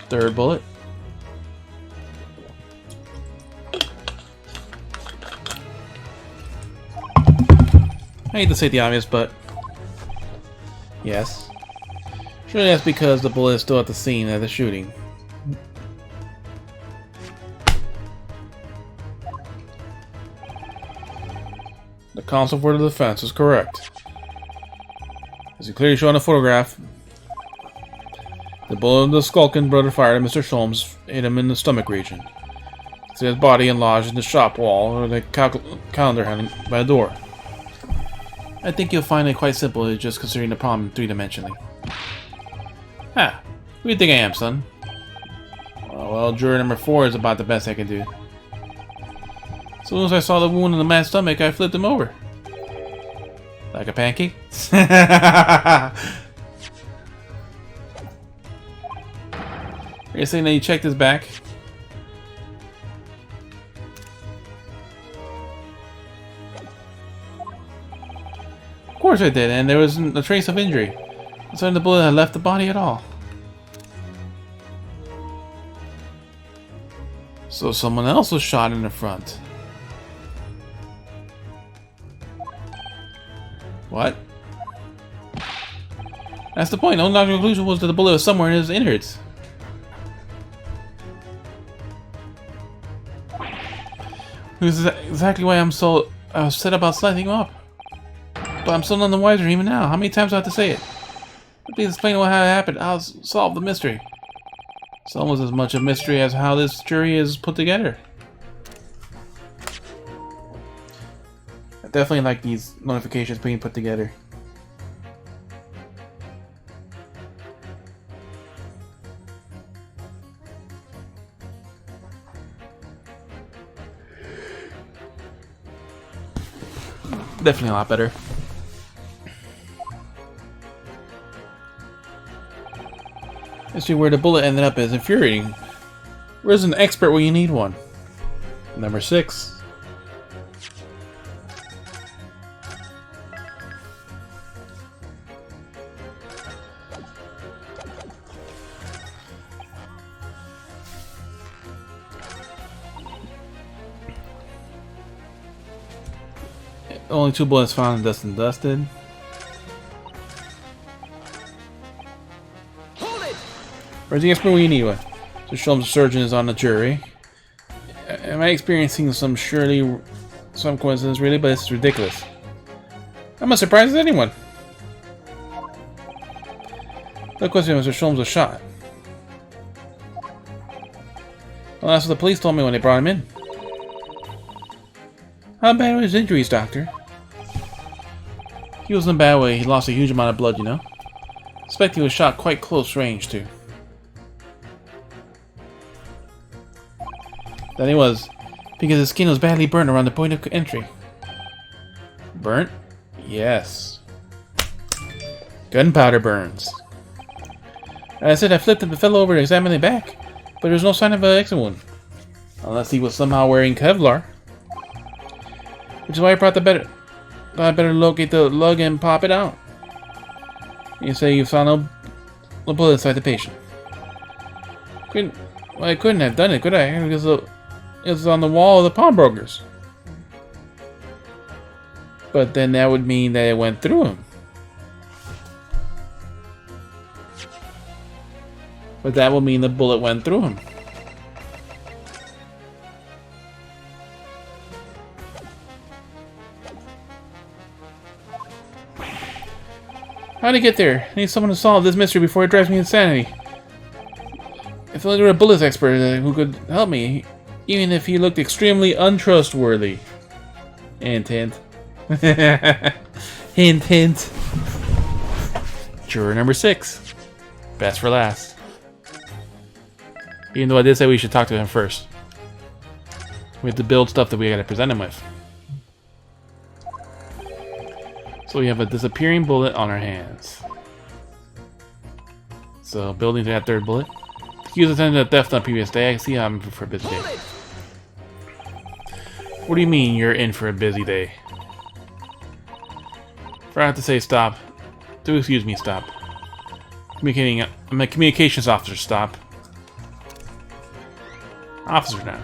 3rd bullet. I hate to say the obvious, but yes. Surely that's because the bullet is still at the scene of the shooting. The counsel for the defense is correct. As you clearly show in the photograph, the bullet the skulking brother fired at Mr. Sholmes hit him in the stomach region. To his body and lodged in the shop wall or the calendar hanging by the door. I think you'll find it quite simple just considering the problem three-dimensionally. Ah, who do you think I am, son? Well, juror number 4 is about the best I can do. As soon as I saw the wound in the man's stomach, I flipped him over. Like a pancake? Are you saying that you checked his back? Of course I did, and there wasn't a trace of injury. It's when the bullet had left the body at all. So someone else was shot in the front. What? That's the point. The only logical conclusion was that the bullet was somewhere in his innards. This is exactly why I'm so upset about slicing him up. But I'm still none the wiser even now. How many times do I have to say it? Please explain how it happened. I'll solve the mystery. It's almost as much a mystery as how this jury is put together. I definitely like these notifications being put together. Definitely a lot better. Let's see where the bullet ended up is infuriating. Where's an expert when you need one? Number 6. Only 2 bullets found in dust and dusted. Where's the expert when you need one? So Sholmes' surgeon is on the jury. Am I experiencing some coincidence really? But it's ridiculous. I'm as surprised as anyone. The question is, Mr. Sholmes was shot. Well, that's what the police told me when they brought him in. How bad were his injuries, doctor? He was in a bad way. He lost a huge amount of blood, you know. I suspect he was shot quite close range, too. That he was, because his skin was badly burned around the point of entry. Burnt? Yes. Gunpowder burns. As I said, I flipped him and fell over to examine the back, but there was no sign of an exit wound. Unless he was somehow wearing Kevlar. Which is why I thought I better locate the lug and pop it out. You say you found no bullet inside the patient. I couldn't have done it, could I? Because it was on the wall of the pawnbrokers. But then that would mean that it went through him. But that would mean the bullet went through him. How'd it get there? I need someone to solve this mystery before it drives me insanity. If only there were a bullets expert who could help me, even if he looked extremely untrustworthy. Hint, hint. Hint, hint. Juror number 6. Best for last. Even though I did say we should talk to him first. We have to build stuff that we gotta present him with. So we have a disappearing bullet on our hands. So building to that 3rd bullet. He was attending to theft on the previous day. I see I'm in for a busy day. What do you mean you're in for a busy day? Forgot to say stop. Do excuse me, stop. I'm a communications officer, stop. Officer now.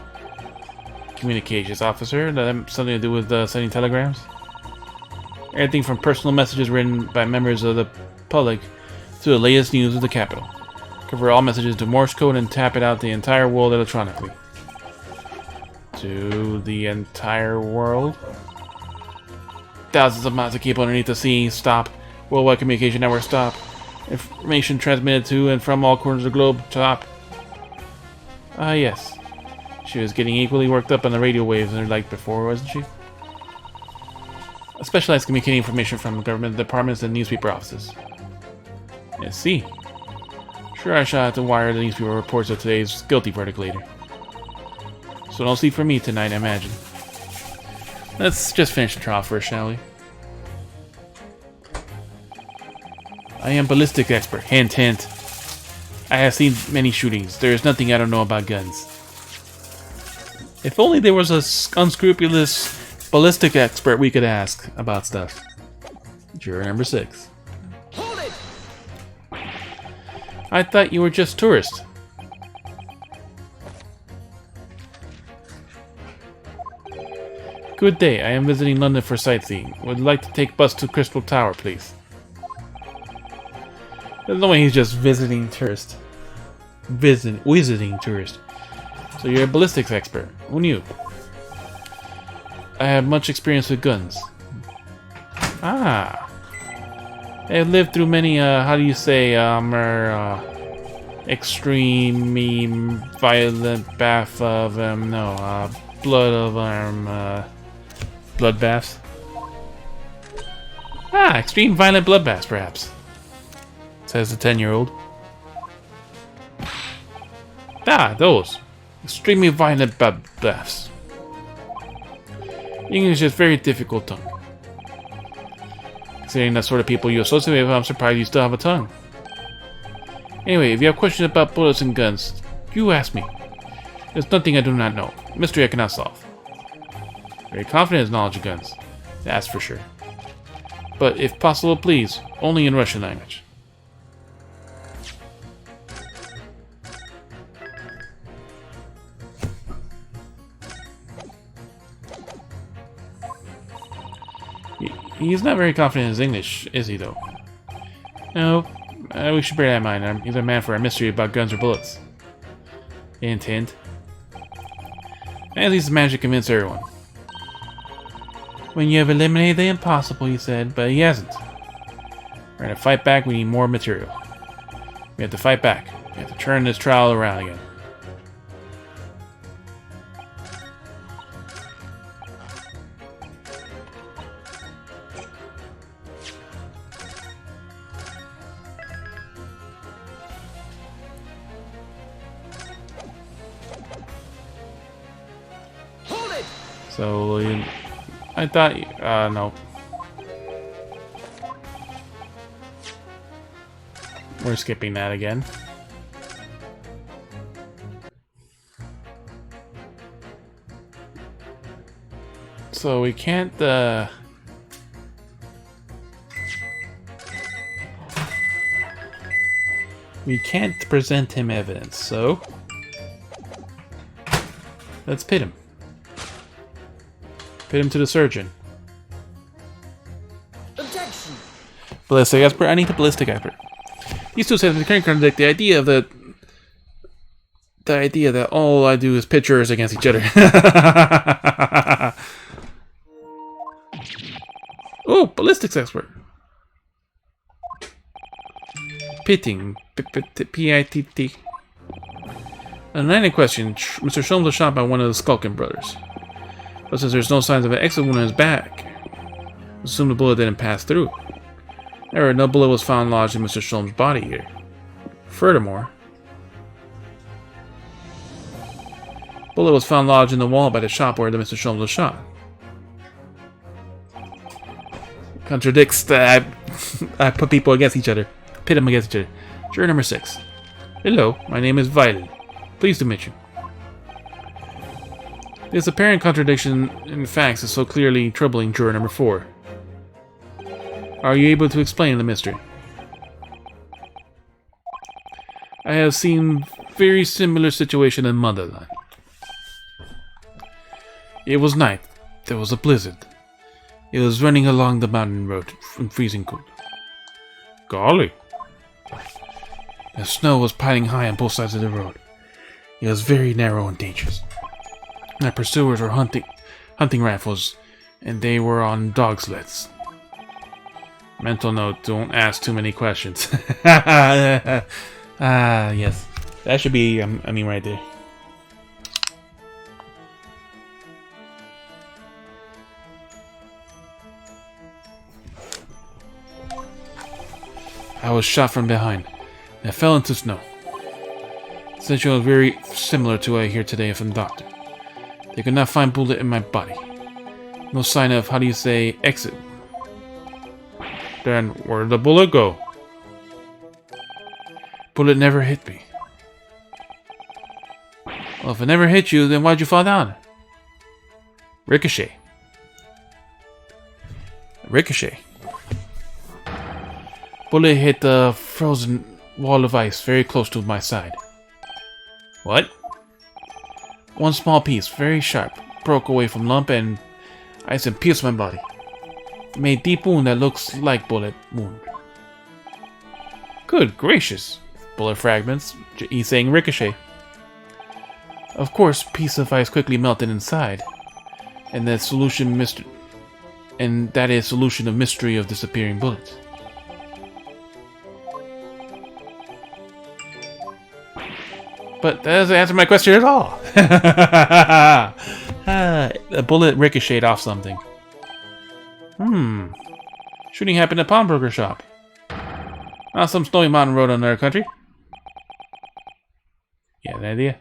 Communications officer? That have something to do with sending telegrams? Everything from personal messages written by members of the public to the latest news of the capital. Convert all messages to Morse code and tap it out the entire world electronically. To the entire world? Thousands of miles of cable underneath the sea. Stop. Worldwide communication network. Stop. Information transmitted to and from all corners of the globe. Stop. Ah, yes. She was getting equally worked up on the radio waves like before, wasn't she? A specialized communicating information from government departments and newspaper offices. I see. Sure, I shall have to wire the newspaper reports of today's guilty verdict later. So don't sleep for me tonight, I imagine. Let's just finish the trial first, shall we? I am ballistic expert. Hint, hint. I have seen many shootings. There is nothing I don't know about guns. If only there was a unscrupulous ballistic expert we could ask about stuff. Juror number 6. Hold it! I thought you were just tourists. Good day. I am visiting London for sightseeing. Would like to take bus to Crystal Tower, please. There's no way he's just visiting tourist. Visiting tourist. So you're a ballistics expert. Who knew? I have much experience with guns. Ah. I have lived through many, how do you say, extreme violent bath of, bloodbaths. Ah, extreme violent bloodbaths, perhaps. Says the 10-year-old. Ah, those. Extremely violent bloodbaths. English is very difficult tongue. Considering the sort of people you associate with, I'm surprised you still have a tongue. Anyway, if you have questions about bullets and guns, you ask me. There's nothing I do not know. Mystery I cannot solve. Very confident in his knowledge of guns. That's for sure. But if possible, please, only in Russian language. He's not very confident in his English, is he, though? No, we should bear that in mind. He's a man for a mystery about guns or bullets. Hint, hint. At least he's managed to convince everyone. When you have eliminated the impossible, he said, but he hasn't. We're gonna fight back, we need more material. We have to fight back. We have to turn this trial around again. So, I thought, no. We're skipping that again. So we can't, we can't present him evidence, so let's pit him. Pit him to the surgeon. Objection! Ballistic expert? I need a ballistic expert. These two statements can contradict the idea that all I do is pictures against each other. Oh, ballistics expert. Pitting. P-I-T-T. On the night in question, Mr. Sholmes was shot by one of the Skulkin brothers. But since there's no signs of an exit wound on his back, assume the bullet didn't pass through. However, no bullet was found lodged in Mr. Sholmes' body here. Furthermore, bullet was found lodged in the wall by the shop where Mr. Sholmes was shot. Contradicts that I put people against each other. Pit them against each other. Juror number 6. Hello, my name is Violet. Pleased to meet you. This apparent contradiction in facts is so clearly troubling juror number 4. Are you able to explain the mystery? I have seen very similar situation in Motherland. It was night. There was a blizzard. It was running along the mountain road in freezing cold. Golly! The snow was piling high on both sides of the road. It was very narrow and dangerous. My pursuers were hunting rifles and they were on dog sleds. Mental note, don't ask too many questions. Yes. That should be, I mean, right there. I was shot from behind. I fell into snow. Essentially, was very similar to what I hear today from the doctor. They could not find bullet in my body. No sign of, how do you say, exit. Then, where did the bullet go? Bullet never hit me. Well, if it never hit you, then why'd you fall down? Ricochet. Ricochet. Bullet hit the frozen wall of ice very close to my side. What? One small piece, very sharp, broke away from lump and ice and pierced my body. It made a deep wound that looks like bullet wound. Good gracious. Bullet fragments. He's saying ricochet. Of course, piece of ice quickly melted inside, and that is solution of mystery of disappearing bullets. But that doesn't answer my question at all. A bullet ricocheted off something. Shooting happened at a pawnbroker shop. On some snowy mountain road in our country. Yeah, an idea?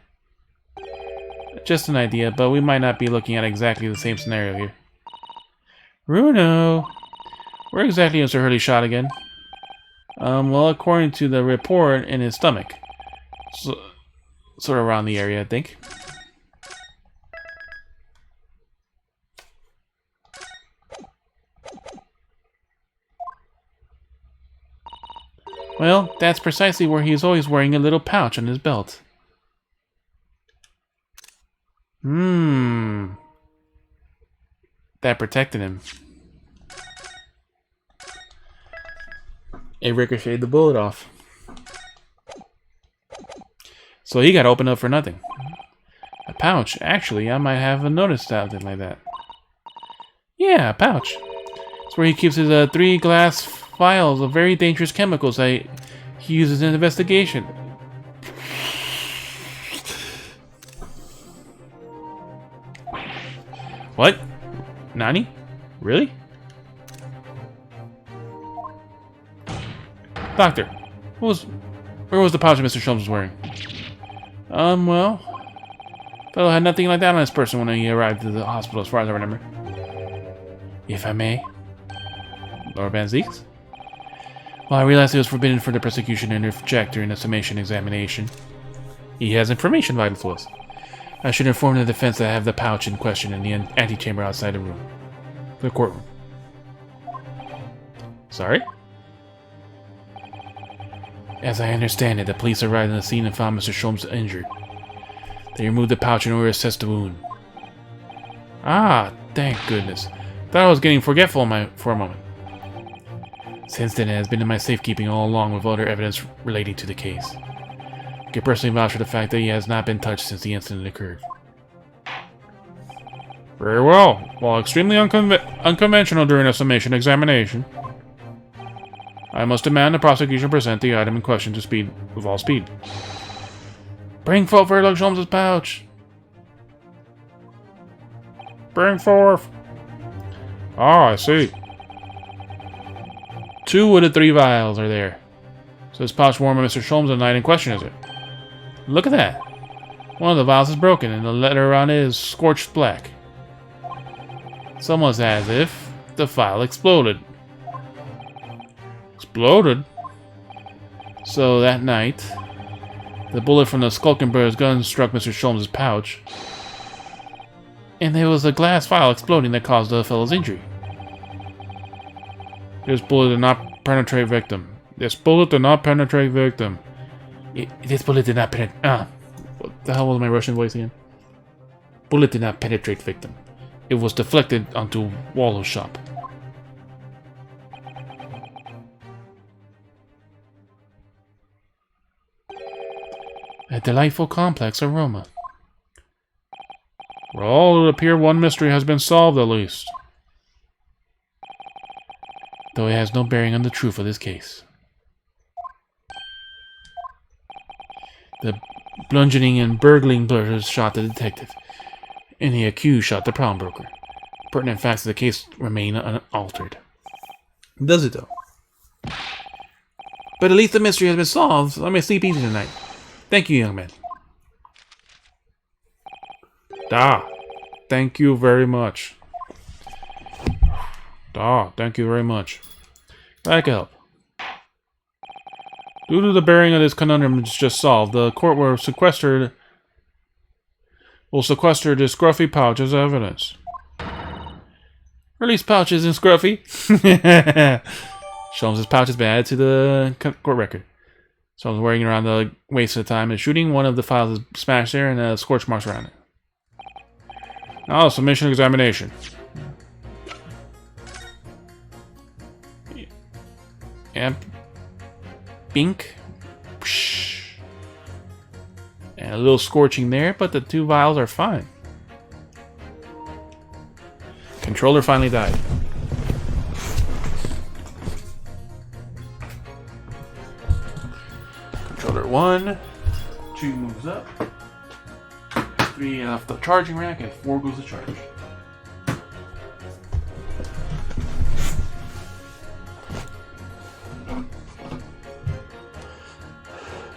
Just an idea, but we might not be looking at exactly the same scenario here. Bruno! Where exactly was Sir Hurley shot again? Well, according to the report, in his stomach. So, sort of around the area, I think. Well, that's precisely where he is always wearing a little pouch on his belt. That protected him. It ricocheted the bullet off. So he got opened up for nothing. A pouch. Actually, I might have noticed something like that. Yeah, a pouch. It's where he keeps his 3 glass vials of very dangerous chemicals that he uses in investigation. What? Nani? Really? Doctor, where was the pouch Mr. Sholmes was wearing? Well, fellow had nothing like that on his person when he arrived at the hospital, as far as I remember. If I may. Lord Van Zeeks? Well, I realized it was forbidden for the prosecution to interject during the summation examination. He has information vital to us. I should inform the defense that I have the pouch in question in the antechamber outside the courtroom. Sorry? As I understand it, the police arrived on the scene and found Mr. Sholmes injured. They removed the pouch in order to assess the wound. Ah, thank goodness. Thought I was getting forgetful for a moment. Since then, it has been in my safekeeping all along with other evidence relating to the case. I can personally vouch for the fact that he has not been touched since the incident occurred. Very well. While extremely unconventional during a summation examination, I must demand the prosecution present the item in question with all speed. Bring forth Verloc Sholmes' pouch! Bring forth! Ah, I see. 2 of the 3 vials are there. So this pouch worn by Mr. Sholmes the night in question, is it? Look at that. One of the vials is broken and the letter on it is scorched black. It's almost as if the vial exploded. Exploded? So that night, the bullet from the Skulkenberg's gun struck Mr. Sholmes' pouch. And there was a glass vial exploding that caused the fellow's injury. This bullet did not penetrate victim. This bullet did not penetrate victim. This bullet did not penetrate... what the hell was my Russian voice again? Bullet did not penetrate victim. It was deflected onto wall of shop. A delightful complex aroma. For all it appear one mystery has been solved at least. though it has no bearing on the truth of this case. The bludgeoning and burgling burglars shot the detective, and the accused shot the pawnbroker. Pertinent facts of the case remain unaltered. Does it, though? But at least the mystery has been solved, so let me sleep easy tonight. Thank you, young man. Thank you very much. Thank you very much. I can help. Due to the bearing of this conundrum just solved, the court will sequester this scruffy pouch as evidence. Release pouch isn't scruffy. Sholmes' pouch has been added to the court record. Sholmes wearing it around the waist at the time and shooting. One of the files is smashed there and scorch marks around it. Now, submission examination. Yep. Bink. Psh. And a little scorching there, but the two vials are fine. Controller finally died. Controller 1. 2 moves up. 3 off the charging rack, and 4 goes to charge.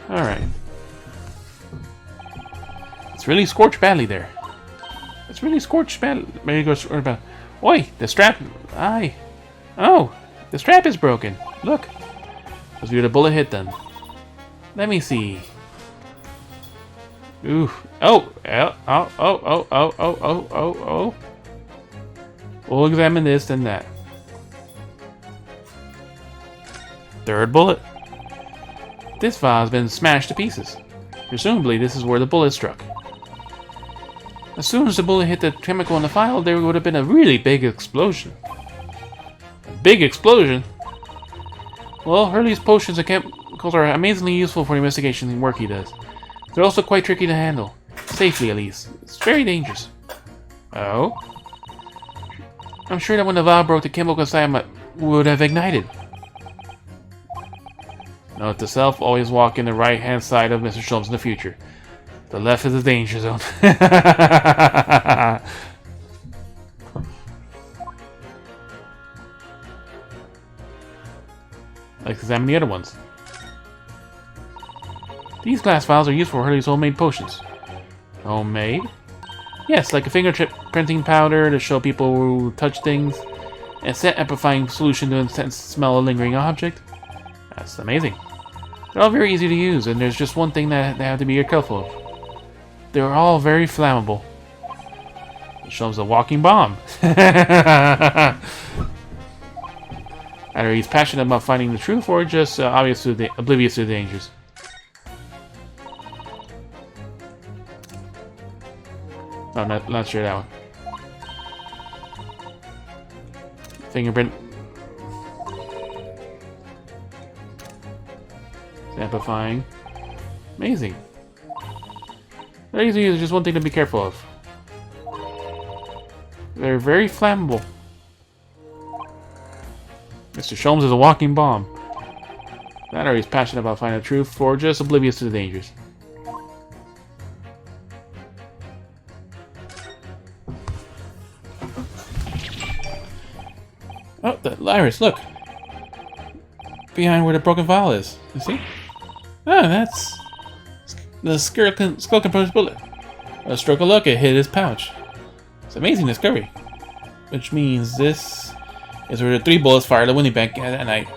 Alright. It's really scorched badly there. It's really scorched badly. Maybe goes about. Oi, the strap. Aye. Oh, the strap is broken. Look. Must be the bullet hit then. Let me see. Ooh. Oh. Oh. We'll examine this and that. Third bullet. This vial has been smashed to pieces. Presumably, this is where the bullet struck. As soon as the bullet hit the chemical in the vial, there would have been a really big explosion. A big explosion? Well, Hurley's potions and chemicals are amazingly useful for the investigation and work he does. They're also quite tricky to handle. Safely, at least. It's very dangerous. Oh? I'm sure that when the vial broke, the chemical inside would have ignited. Note to self, always walk in the right-hand side of Mr. Sholmes in the future. The left is the danger zone. Let's examine the other ones. These glass vials are used for Hurley's homemade potions. Homemade? Yes, like a fingertip printing powder to show people who touch things. A scent amplifying solution to intense smell a lingering object. That's amazing. They're all very easy to use, and there's just one thing that they have to be careful of. They're all very flammable. It shows a walking bomb. Either he's passionate about finding the truth, or just oblivious to the dangers. Oh, not sure that one. Fingerprint. Amplifying. Amazing. They're easy to use, just one thing to be careful of. They're very flammable. Mr. Sholmes is a walking bomb. That or he's passionate about finding the truth, or just oblivious to the dangers. Oh, the Iris, look! Behind where the broken vial is. You see? Oh, that's the skull composed bullet. A stroke of luck, it hit his pouch. It's an amazing discovery. Which means this is where the 3 bullets fired the Winnie Bank at night.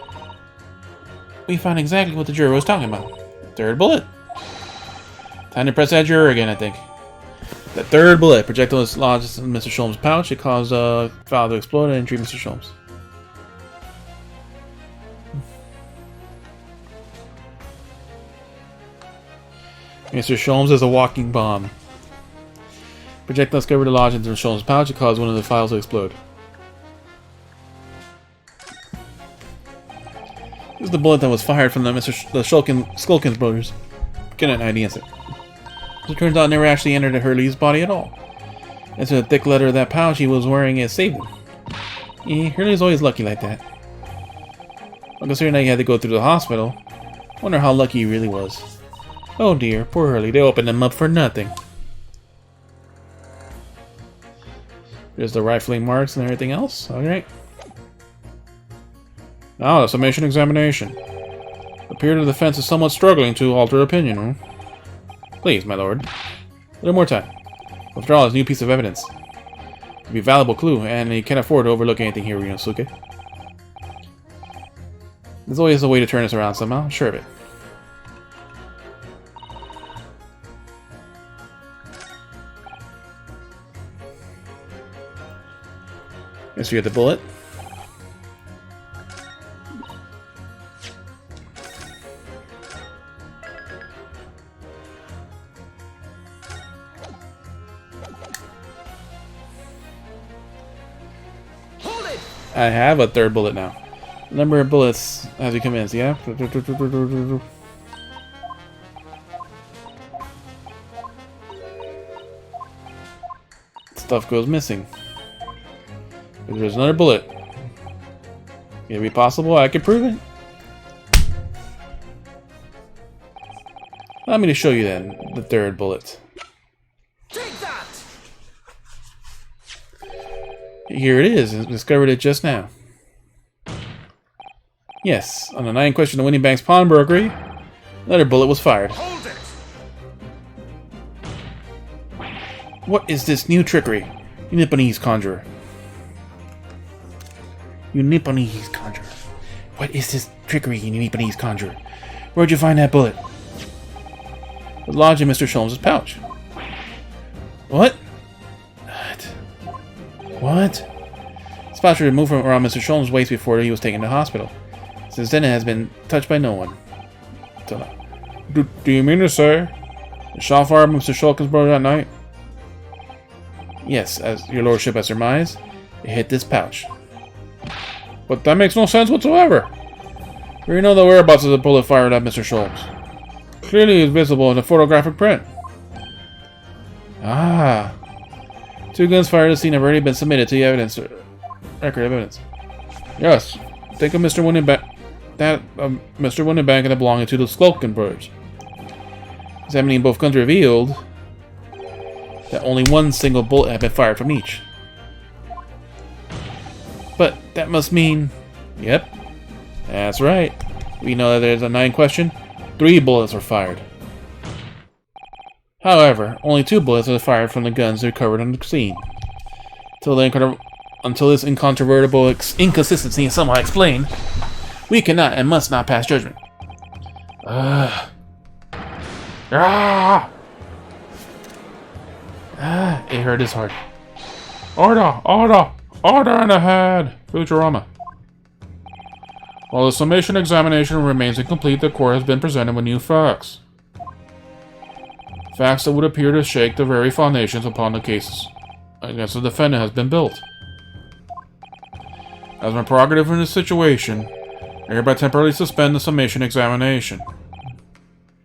We found exactly what the juror was talking about. Third bullet. Time to press that juror again, I think. The third bullet. Projectile is lodged in Mr. Sholmes' pouch. It caused a vial to explode and injured Mr. Sholmes. Mr. Sholmes is a walking bomb. Projectile discovered to lodge into Sholmes' pouch. It caused one of the files to explode. This is the bullet that was fired from the Skulkins brothers. Get an idea. As it turns out, it never actually entered Hurley's body at all. It's a thick letter of that pouch he was wearing it saved him. Hurley's always lucky like that. Well, considering that he had to go through the hospital, wonder how lucky he really was. Oh dear, poor Hurley. They opened him up for nothing. There's the rifling marks and everything else. Alright. Now, the summation examination. The period of defense is somewhat struggling to alter opinion, huh? Please, my lord. A little more time. Withdrawal is a new piece of evidence. It will be a valuable clue, and he can't afford to overlook anything here, Ryunosuke. There's always a way to turn this around somehow. Sure of it. Guess you get the bullet. Hold it! I have a third bullet now. Number of bullets as you commence, yeah? Stuff goes missing. If there's another bullet. Can it be possible? I can prove it. Allow me to show you then the third bullet. Take that! Here it is. I discovered it just now. Yes, on the 9 question of Winnie Bank's pawnbrokery, another bullet was fired. Hold it! What is this new trickery? You Nipponese conjurer. You Nipponese conjurer. What is this trickery, you Nipponese conjurer? Where'd you find that bullet? It was lodged in Mr. Sholmes' pouch. What? What? This pouch was removed from around Mr. Sholmes' waist before he was taken to hospital. Since then, it has been touched by no one. Do you mean to say the shot fired by Mr. Shulkin's brother that night? Yes, as your lordship has surmised, it hit this pouch. But that makes no sense whatsoever. We know the whereabouts of the bullet fired at Mr. Sholmes. Clearly it's visible in the photographic print. Ah. 2 guns fired at the scene have already been submitted to the evidence record of evidence. Yes. Think of Mr. Winnebank and the belonging to the Skulkin brothers. Examining both guns revealed that only one single bullet had been fired from each. But that must mean... Yep. That's right. We know that there's a 9 question. 3 bullets were fired. However, only 2 bullets were fired from the guns recovered on the scene. Until this incontrovertible inconsistency is somehow explained, we cannot and must not pass judgment. It hurt his heart. Order! Order! Order in the head! Futurama. While the summation examination remains incomplete, the court has been presented with new facts. Facts that would appear to shake the very foundations upon the cases against the defendant has been built. As my prerogative in this situation, I hereby temporarily suspend the summation examination.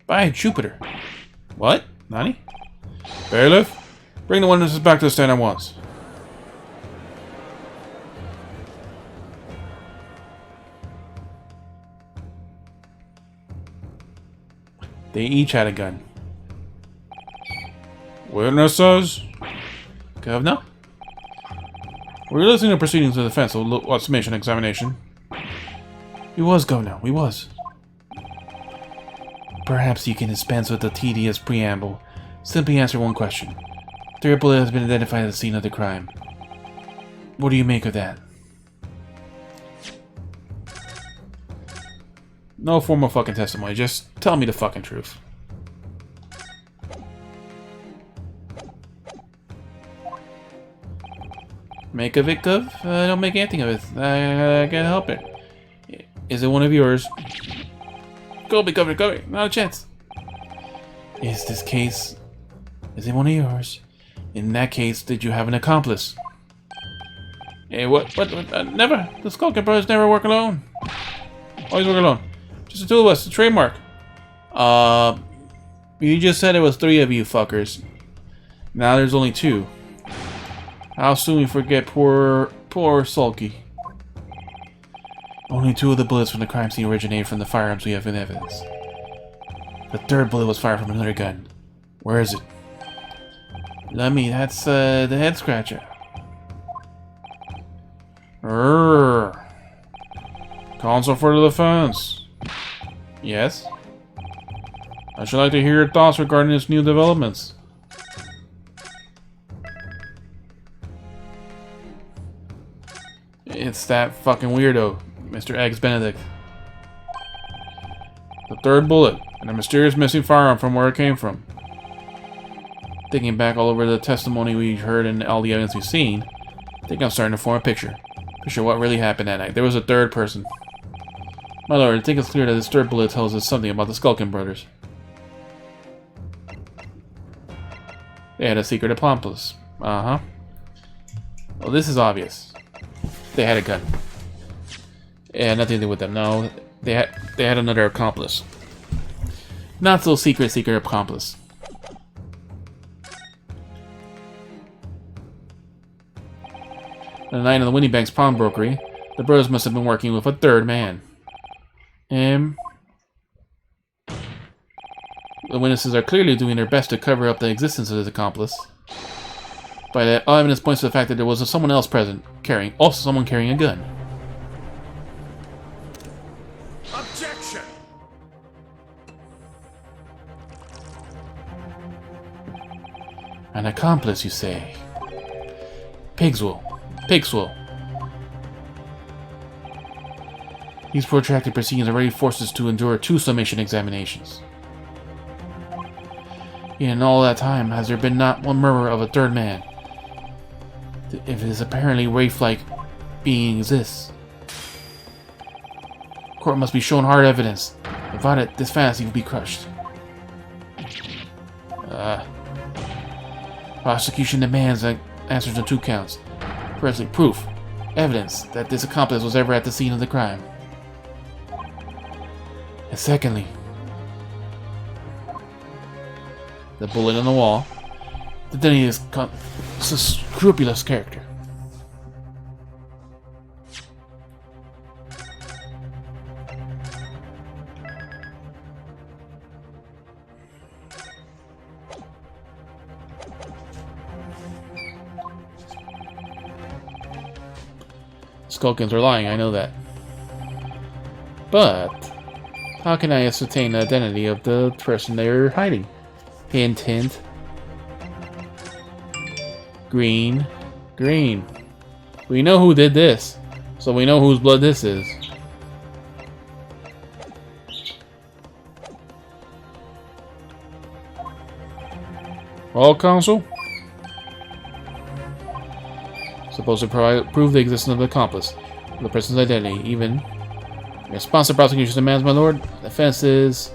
By Jupiter. What? Nani? Bailiff, bring the witnesses back to the stand at once. They each had a gun. Witnesses? Governor? We're listening to proceedings of the defense of summation examination. We was, Governor. We was. Perhaps you can dispense with the tedious preamble. Simply answer one question. The bullet has been identified at the scene of the crime. What do you make of that? No formal fucking testimony. Just tell me the fucking truth. Make of it, Gov? Don't make anything of it. I can't help it. Is it one of yours? Go, not a chance. Is this case... Is it one of yours? In that case, did you have an accomplice? Hey, what? Never. The Skulkin brothers never work alone. Always work alone. Just the 2 of us. The trademark. You just said it was 3 of you fuckers. Now there's only 2. How soon we forget poor Sulky. Only 2 of the bullets from the crime scene originated from the firearms we have in evidence. The 3rd bullet was fired from another gun. Where is it? Lummy, that's the head scratcher. Counsel for the defense. Yes? I should like to hear your thoughts regarding this new developments. It's that fucking weirdo, Mr. Eggs Benedict. The 3rd bullet, and a mysterious missing firearm from where it came from. Thinking back all over the testimony we heard and all the evidence we've seen, I think I'm starting to form a picture. Picture what really happened that night. There was a 3rd person. My lord, I think it's clear that this 3rd bullet tells us something about the Skulkin brothers. They had a secret accomplice. Uh-huh. Well, this is obvious. They had a gun. It had nothing to do with them. No, they had another accomplice. Not so secret accomplice. On the night of the Winniebank's pawnbrokery, the brothers must have been working with a 3rd man. The witnesses are clearly doing their best to cover up the existence of this accomplice. But all evidence points to the fact that there was someone else present, carrying a gun. Objection! An accomplice, you say? Pigswell. These protracted proceedings already forced us to endure 2 summation examinations. In all that time, has there been not one murmur of a 3rd man? If this apparently wraith-like being exists, court must be shown hard evidence. Without it, this fantasy will be crushed. Prosecution demands answers on 2 counts. Firstly, proof, evidence that this accomplice was ever at the scene of the crime. And secondly, the bullet on the wall. The identity is a scrupulous character. Skulkins are lying, I know that. But how can I ascertain the identity of the person they're hiding? Hint, hint. Green. We know who did this, so we know whose blood this is. All counsel? Supposed to prove the existence of the accomplice, the person's identity, even. In response to prosecution's demands, my lord, the defense is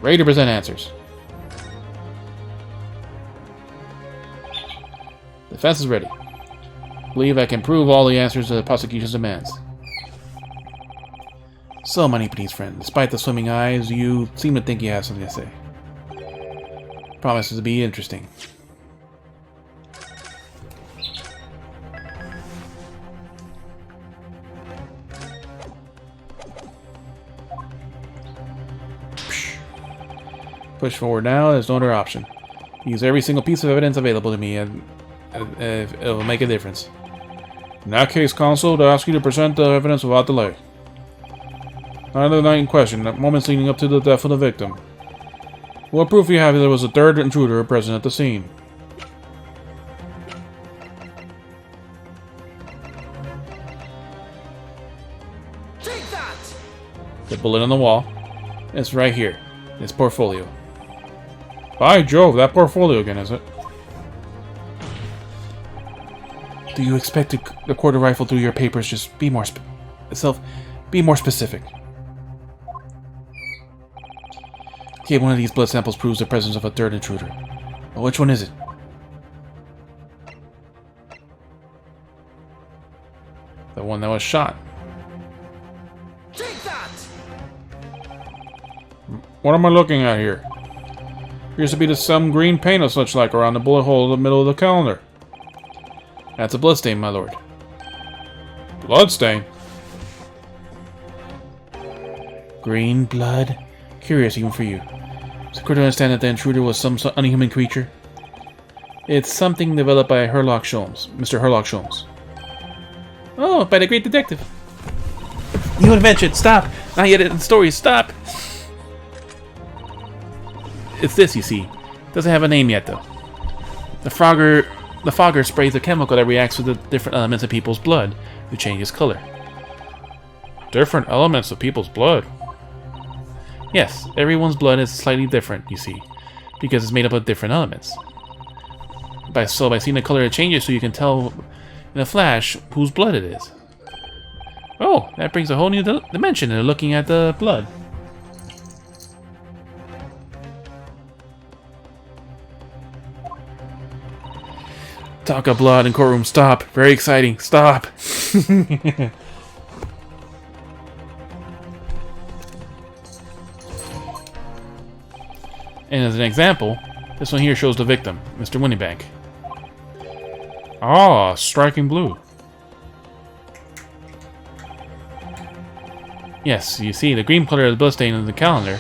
ready to present answers. The defense is ready. I believe I can prove all the answers to the prosecution's demands. So, my Nepalese friend, despite the swimming eyes, you seem to think you have something to say. Promises to be interesting. Push forward now, there's no other option. Use every single piece of evidence available to me, and it will make a difference. In that case, counsel, to ask you to present the evidence without delay. Night of the night in question, at moments leading up to the death of the victim. What proof you have that there was a 3rd intruder present at the scene? Take that! The bullet on the wall. It's right here. This portfolio. By Jove, that portfolio again, is it? Do you expect the court to rifle through your papers? Just be more specific. Okay, one of these blood samples proves the presence of a 3rd intruder. Well, which one is it? The one that was shot. Take that! What am I looking at here? Appears to be some green paint or such like around the bullet hole in the middle of the calendar. That's a bloodstain, my lord. Bloodstain? Green blood? Curious even for you. Is it clear to understand that the intruder was some unhuman creature? It's something developed by Herlock Sholmes, Mr. Herlock Sholmes. Oh, by the great detective. You invention! Stop! Not yet in the story. Stop! It's this, you see. Doesn't have a name yet, though. The fogger sprays a chemical that reacts with the different elements of people's blood to change its color. Different elements of people's blood? Yes, everyone's blood is slightly different, you see, because it's made up of different elements. By seeing the color it changes, so you can tell in a flash whose blood it is. Oh, that brings a whole new dimension into looking at the blood. Talk of blood in courtroom. Stop. Very exciting. Stop. And as an example, this one here shows the victim, Mr. Winniebank. Ah, striking blue. Yes, you see, the green color of the bloodstain on the calendar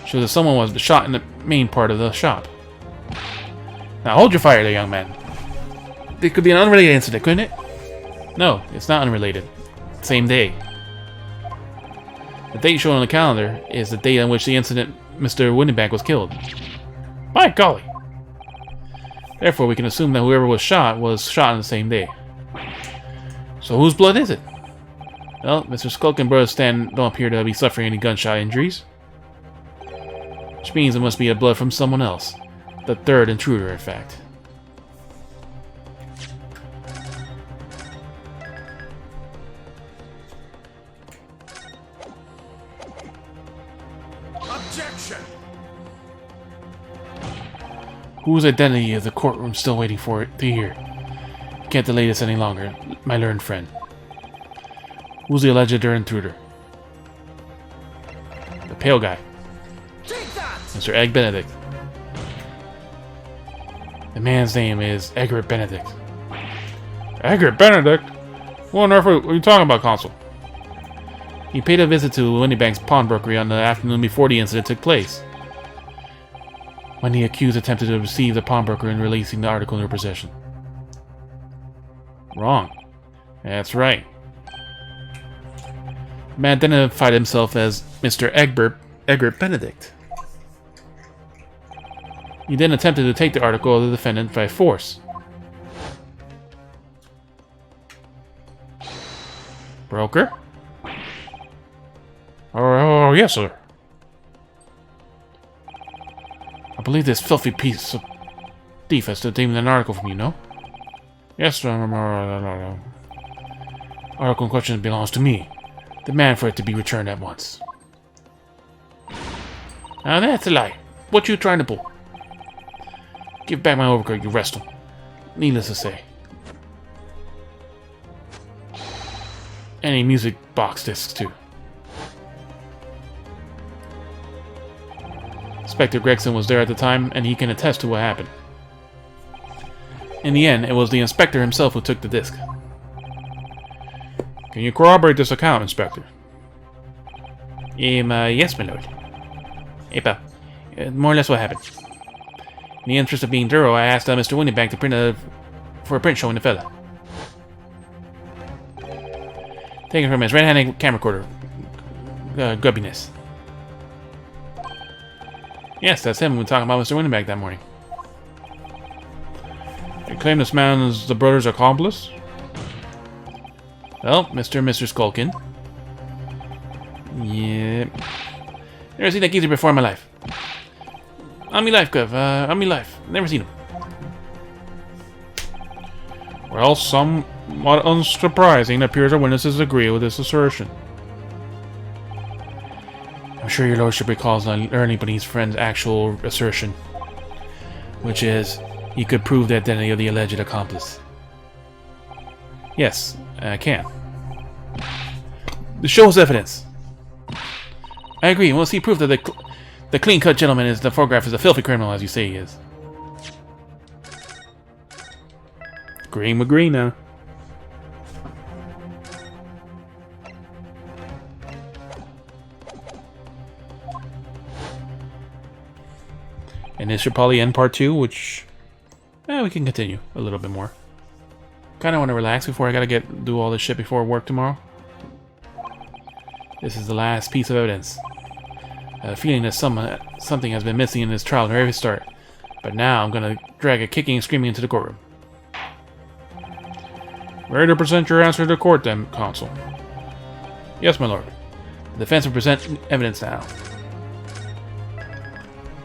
shows that someone was shot in the main part of the shop. Now hold your fire there, young man. It could be an unrelated incident, couldn't it? No, it's not unrelated. Same day. The date shown on the calendar is the date on which the incident Mr. Winniebank was killed. By golly! Therefore, we can assume that whoever was shot on the same day. So whose blood is it? Well, Mr. Skulk and Brother Stan don't appear to be suffering any gunshot injuries. Which means it must be a blood from someone else. The third intruder, in fact. Objection! Whose identity is the courtroom still waiting for it to hear? Can't delay this any longer, my learned friend. Who's the alleged intruder? The pale guy. Take that! Mr. Egg Benedict. The man's name is Egbert Benedict. Egbert Benedict? What on earth are you talking about, Consul? He paid a visit to Winniebank's pawnbrokery on the afternoon before the incident took place, when the accused attempted to deceive the pawnbroker in releasing the article in her possession. Wrong. That's right. The man identified himself as Mr. Egbert Benedict. He then attempted to take the article of the defendant by force. Broker? Oh, yes, sir. I believe this filthy piece of thief has taken an article from you, no? Yes, sir. Article in question belongs to me. Demand for it to be returned at once. Now that's a lie. What you trying to pull? Give back my overcoat, you rascal. Needless to say. Any music box discs, too. Inspector Gregson was there at the time, and he can attest to what happened. In the end, it was the inspector himself who took the disc. Can you corroborate this account, Inspector? Yes, my lord. More or less what happened. In the interest of being thorough, I asked Mr. Winniebank to print for a print showing the fella. Taken from his red-handed camera recorder. Grubbiness. Yes, that's him. We were talking about Mr. Winniebank that morning. You claim this man is the brother's accomplice? Well, Mr. and Mr. Skulkin. Yeah. Never seen that geezer before in my life. On me life, Gov. On me life. Never seen him. Well, somewhat unsurprising, it appears our witnesses agree with this assertion. I'm sure your lordship recalls learning beneath friend's actual assertion, which is he could prove the identity of the alleged accomplice. Yes, I can. Show us evidence. I agree. We'll see proof that the clean-cut gentleman in the photograph is a filthy criminal, as you say he is. Green with green now. And this should probably end part 2, which... we can continue a little bit more. Kind of want to relax before I gotta do all this shit before work tomorrow. This is the last piece of evidence. I have a feeling that something has been missing in this trial from the very start. But now I'm gonna drag it kicking and screaming into the courtroom. Ready to present your answer to the court, then, counsel? Yes, my lord. The defense will present evidence now.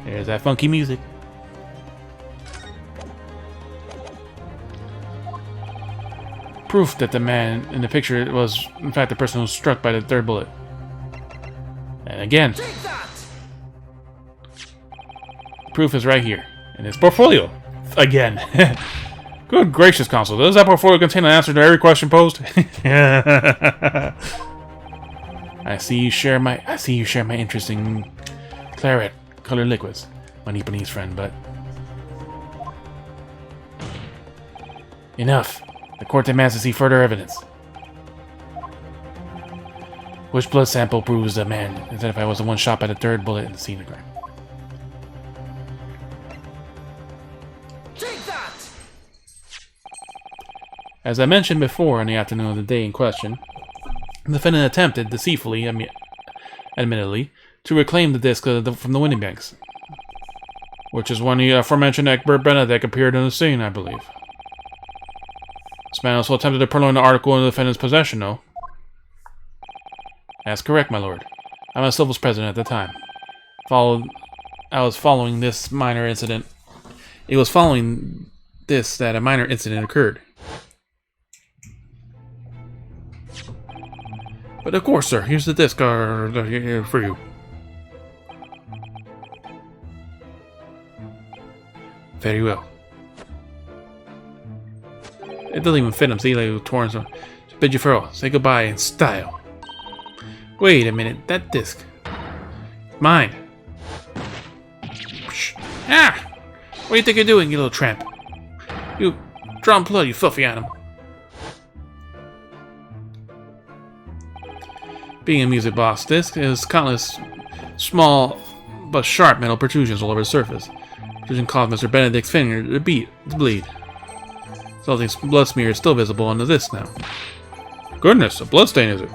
There's that funky music. Proof that the man in the picture was, in fact, the person who was struck by the third bullet. And again, Take that! proof is right here in his portfolio. Again. Good gracious, counsel. Does that portfolio contain an answer to every question posed? I see you share my interest in claret colored liquids, my Nipponese friend, but enough. The court demands to see further evidence. Which blood sample proves the man identified was the one shot by the third bullet in the scene of the crime? Take that! As I mentioned before on the afternoon of the day in question, the defendant attempted, deceitfully, admittedly, to reclaim the disc from the winning banks. Which is when the aforementioned Egbert Benedict appeared on the scene, I believe. This man also attempted to purloin the article in the defendant's possession, though. That's correct, my lord. I'm a civils president at the time. I was following this minor incident. It was following this that a minor incident occurred. But of course, sir, here's the disc here for you. Very well. It doesn't even fit him, see, like torn. So bid you farewell. Say goodbye in style. Wait a minute, that disc. Mine. Psh. Ah! What do you think you're doing, you little tramp? You drawn blood, you filthy animal. Being a music box disc has countless small but sharp metal protrusions all over the surface. Protrusion caused Mr. Benedict's finger to bleed. Something blood smear is still visible on the disc now. Goodness, a bloodstain is it?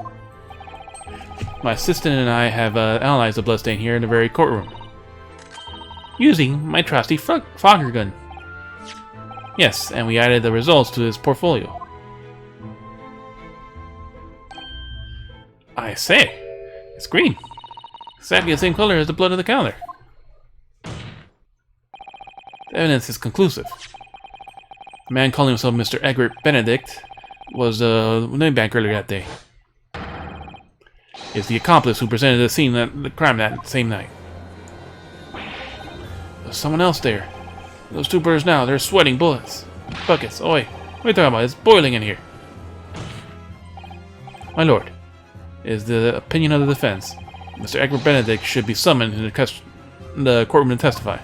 My assistant and I have analyzed the bloodstain here in the very courtroom. Using my trusty fogger gun. Yes, and we added the results to his portfolio. I say, it's green. Exactly the same color as the blood of the calendar. The evidence is conclusive. The man calling himself Mr. Egbert Benedict was the name bank earlier that day. Is the accomplice who presented the scene of the crime that same night. There's someone else there. Those two brothers now, they're sweating buckets. Oi, what are you talking about? It's boiling in here. My lord, it is the opinion of the defense. Mr. Egbert Benedict should be summoned in the courtroom to testify.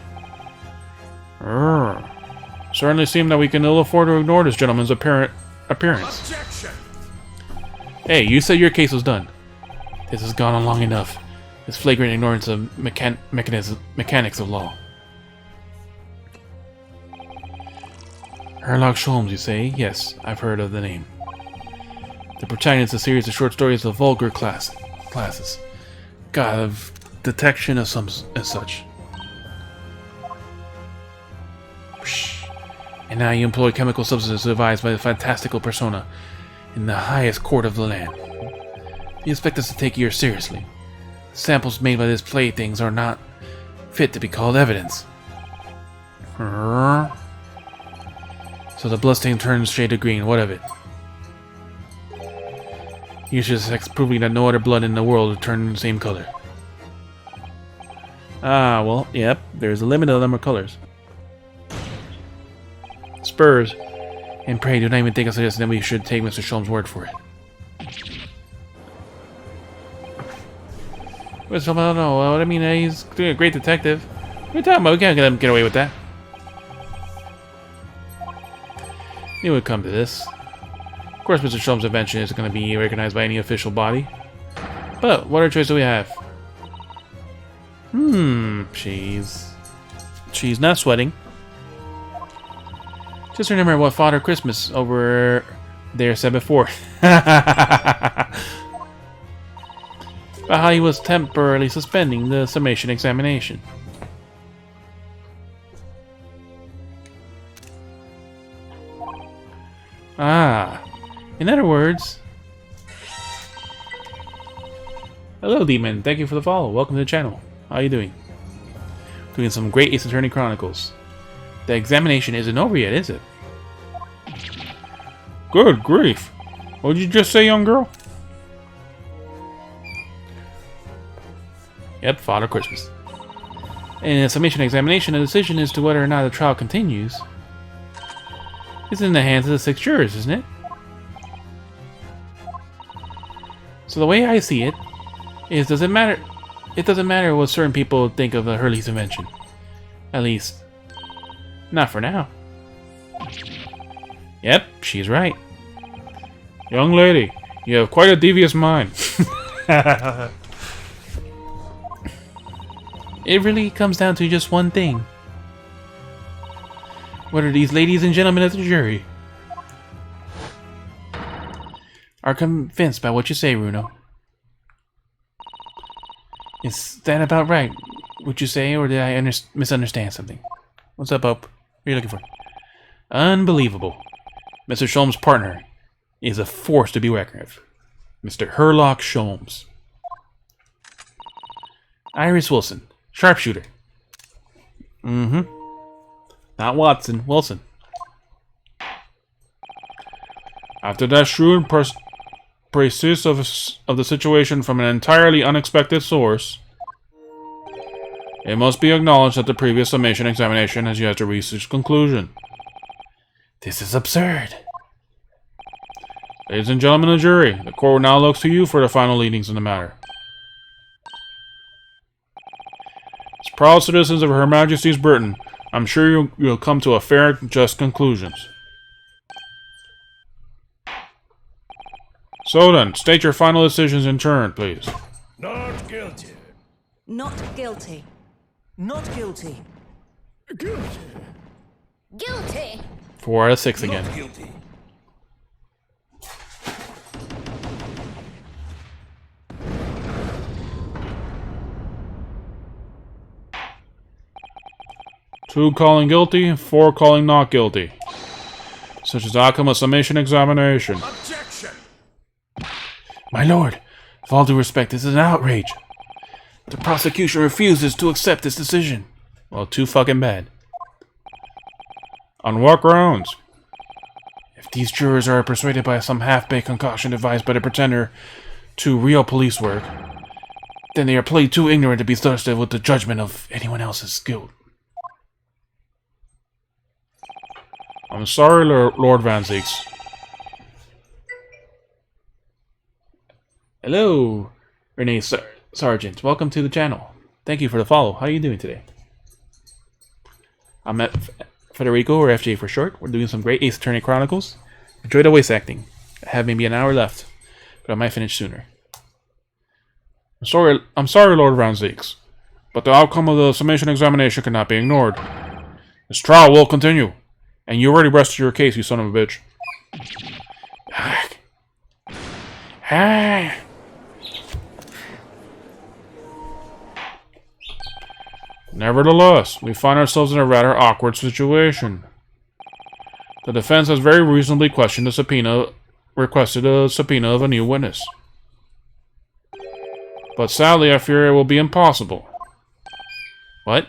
Certainly seems that we can ill afford to ignore this gentleman's appearance. Objection! Hey, you said your case was done. This has gone on long enough. This flagrant ignorance of mechanics of law. Herlock Sholmes, you say? Yes, I've heard of the name. The protagonist of a series of short stories of vulgar classes. God of detection of some and such. And now you employ chemical substances devised by the fantastical persona in the highest court of the land. You expect us to take you seriously. The samples made by these playthings are not fit to be called evidence. So the bloodstain turns shade of green. What of it? You should expect proving that no other blood in the world would turn the same color. Ah, well, yep. There's a limited number of colors. Spurs. And pray, do not even think I suggest that we should take Mr. Sholmes' word for it. I don't know. What I mean, he's doing a great detective. What are you talking about? We can't let him get away with that. Knew it would come to this. Of course, Mr. Sholmes' invention isn't going to be recognized by any official body. But what other choice do we have? Jeez. She's not sweating. Just remember what Father Christmas over there said before. About how he was temporarily suspending the summation examination. Ah, in other words... Hello, Demon. Thank you for the follow. Welcome to the channel. How are you doing? Doing some Great Ace Attorney Chronicles. The examination isn't over yet, is it? Good grief. What did you just say, young girl? Yep, Father Christmas. In a summation examination, the decision as to whether or not the trial continues is in the hands of the 6 jurors, isn't it? So the way I see it is, it doesn't matter what certain people think of Hurley's invention. At least, not for now. Yep, she's right. Young lady, you have quite a devious mind. It really comes down to just one thing. Whether these ladies and gentlemen of the jury are convinced by what you say, Runo. Is that about right? Would you say, or did I misunderstand something? What's up, Pope? What are you looking for? Unbelievable. Mr. Sholmes' partner is a force to be reckoned with. Mr. Herlock Sholmes. Iris Wilson. Sharpshooter. Mm-hmm. Not Watson. Wilson. After that shrewd precis of the situation from an entirely unexpected source, it must be acknowledged that the previous summation examination has yet to reach its conclusion. This is absurd. Ladies and gentlemen of the jury, the court now looks to you for the final leadings in the matter. As proud citizens of Her Majesty's Britain, I'm sure you'll come to a fair and just conclusions. So then, state your final decisions in turn, please. Not guilty. Not guilty. Not guilty. Guilty. Guilty. 4 out of 6 again. Not guilty. Two calling guilty, 4 calling not guilty. Such is the outcome of summation examination. Objection. My lord, with all due respect, this is an outrage. The prosecution refuses to accept this decision. Well, too fucking bad. On what grounds? If these jurors are persuaded by some half-baked concoction devised by the pretender to real police work, then they are plain too ignorant to be trusted with the judgment of anyone else's guilt. I'm sorry, Lord Van Zieks. Hello, Renee Sargent. Welcome to the channel. Thank you for the follow. How are you doing today? I'm at Federico, or FJ for short. We're doing some Great Ace Attorney Chronicles. Enjoy the voice acting. I have maybe an hour left, but I might finish sooner. I'm sorry, Lord Van Zieks, but the outcome of the summation examination cannot be ignored. This trial will continue. And you already rested your case, you son of a bitch. Nevertheless, we find ourselves in a rather awkward situation. The defense has very reasonably requested a subpoena of a new witness. But sadly, I fear it will be impossible. What?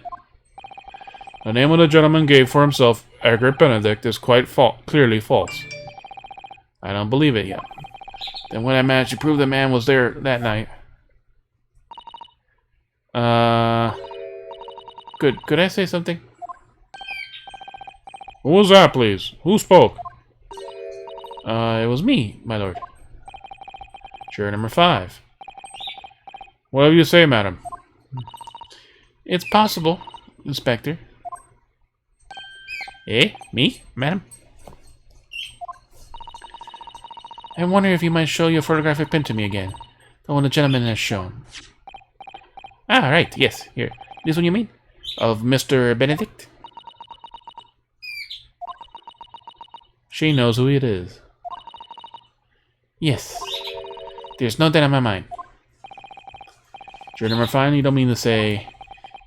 The name of the gentleman gave for himself, Egert Benedict, is quite clearly false. I don't believe it yet. Then when I managed to prove the man was there that night... Could I say something? Who was that, please? Who spoke? It was me, my lord. Juror number 5. Whatever you say, madam. It's possible, Inspector. Eh? Me, madam? I wonder if you might show your photographic pin to me again. The one the gentleman has shown. Ah, right, yes. Here. This one you mean? Of Mr. Benedict? She knows who it is. Yes. There's no doubt in my mind. Juror number 5, you don't mean to say...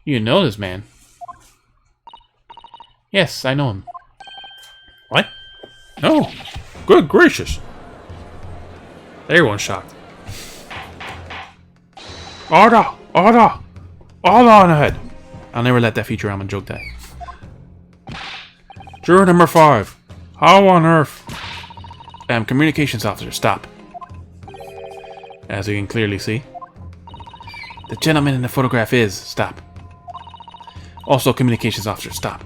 You know this man. Yes, I know him. What? No. Good gracious. Everyone's shocked. Order! Order! Order on ahead! I'll never let that Futurama joke die. Juror number 5. How on earth? Communications officer, stop. As you can clearly see. The gentleman in the photograph is... Stop. Also, communications officer, stop.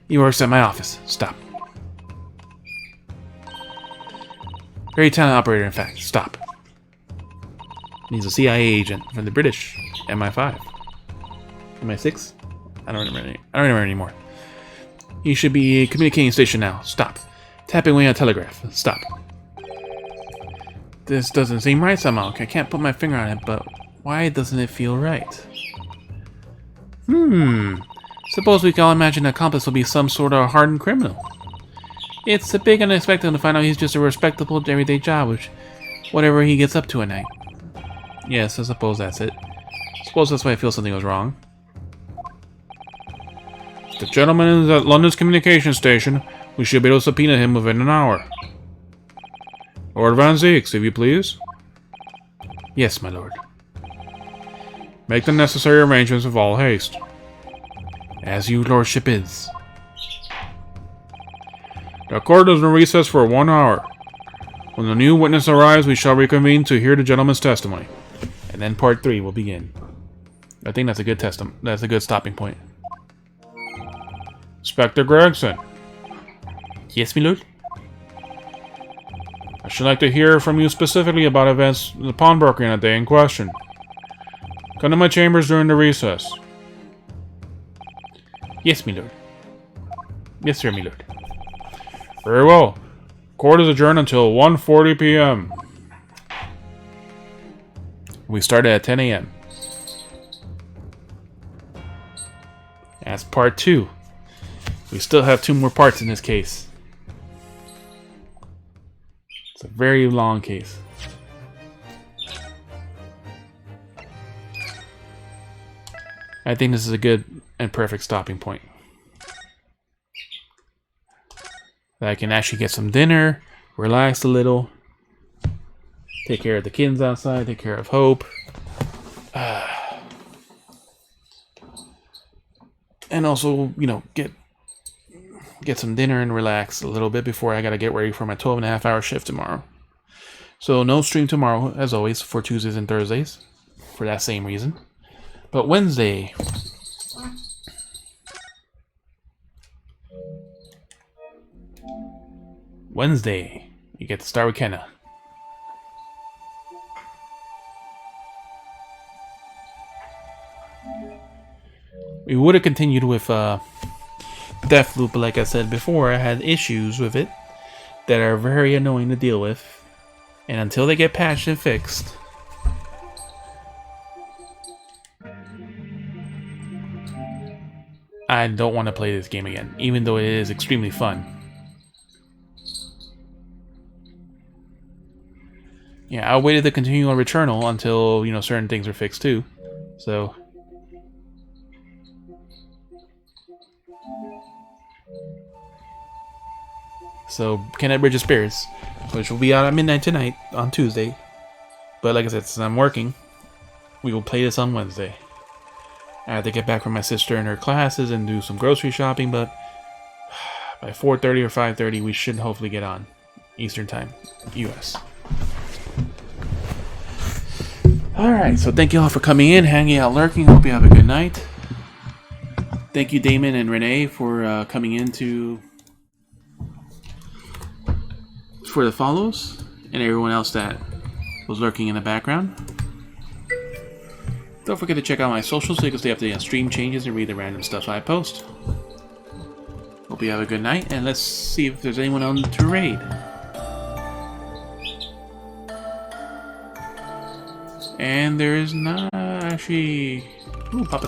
He works at my office. Stop. Very talented operator, in fact. Stop. He's a CIA agent from the British MI5. MI6? I don't remember anymore. He should be communicating station now. Stop. Tapping away on telegraph. Stop. This doesn't seem right somehow. I can't put my finger on it, but why doesn't it feel right? Suppose we can all imagine the accomplice will be some sort of hardened criminal. It's a big unexpected to find out he's just a respectable everyday job, which whatever he gets up to at night. Yes, I suppose that's it. Suppose that's why I feel something was wrong. The gentleman is at London's communication station. We should be able to subpoena him within an hour. Lord Van Zeeks, if you please. Yes, my lord. Make the necessary arrangements with all haste. As you lordship is. The court is in recess for 1 hour. When the new witness arrives, we shall reconvene to hear the gentleman's testimony. And then part 3 will begin. I think that's a good that's a good stopping point. Inspector Gregson, Yes, my lord? I should like to hear from you specifically about events in the pawnbroker in the day in question. Come to my chambers during the recess. Yes, my lord. Yes, sir, my lord. Very well. Court is adjourned until 1:40 p.m. We started at 10 a.m. That's part 2. We still have 2 more parts in this case. It's a very long case. I think this is a good and perfect stopping point. I can actually get some dinner, relax a little, take care of the kids outside, take care of Hope. And also, you know, get some dinner and relax a little bit before I gotta get ready for my 12.5-hour shift tomorrow. So no stream tomorrow, as always, for Tuesdays and Thursdays, for that same reason. But Wednesday... you get to start with Kenna. We would have continued with Deathloop, but like I said before, I had issues with it that are very annoying to deal with. And until they get patched and fixed, I don't want to play this game again, even though it is extremely fun. Yeah, I waited to continue on Returnal until, you know, certain things were fixed too. So... Kenna Bridge of Spirits, which will be out at midnight tonight on Tuesday. But like I said, since I'm working, we will play this on Wednesday. I have to get back from my sister and her classes and do some grocery shopping, but by 4:30 or 5:30 we should hopefully get on Eastern Time, US. Alright, so thank you all for coming in, hanging out, lurking. Hope you have a good night. Thank you, Damon and Renee, for coming in for the follows, and everyone else that was lurking in the background. Don't forget to check out my socials so you can stay up to date on stream changes and read the random stuff I post. Hope you have a good night, and let's see if there's anyone on to raid. And there is not actually... Ooh, Papa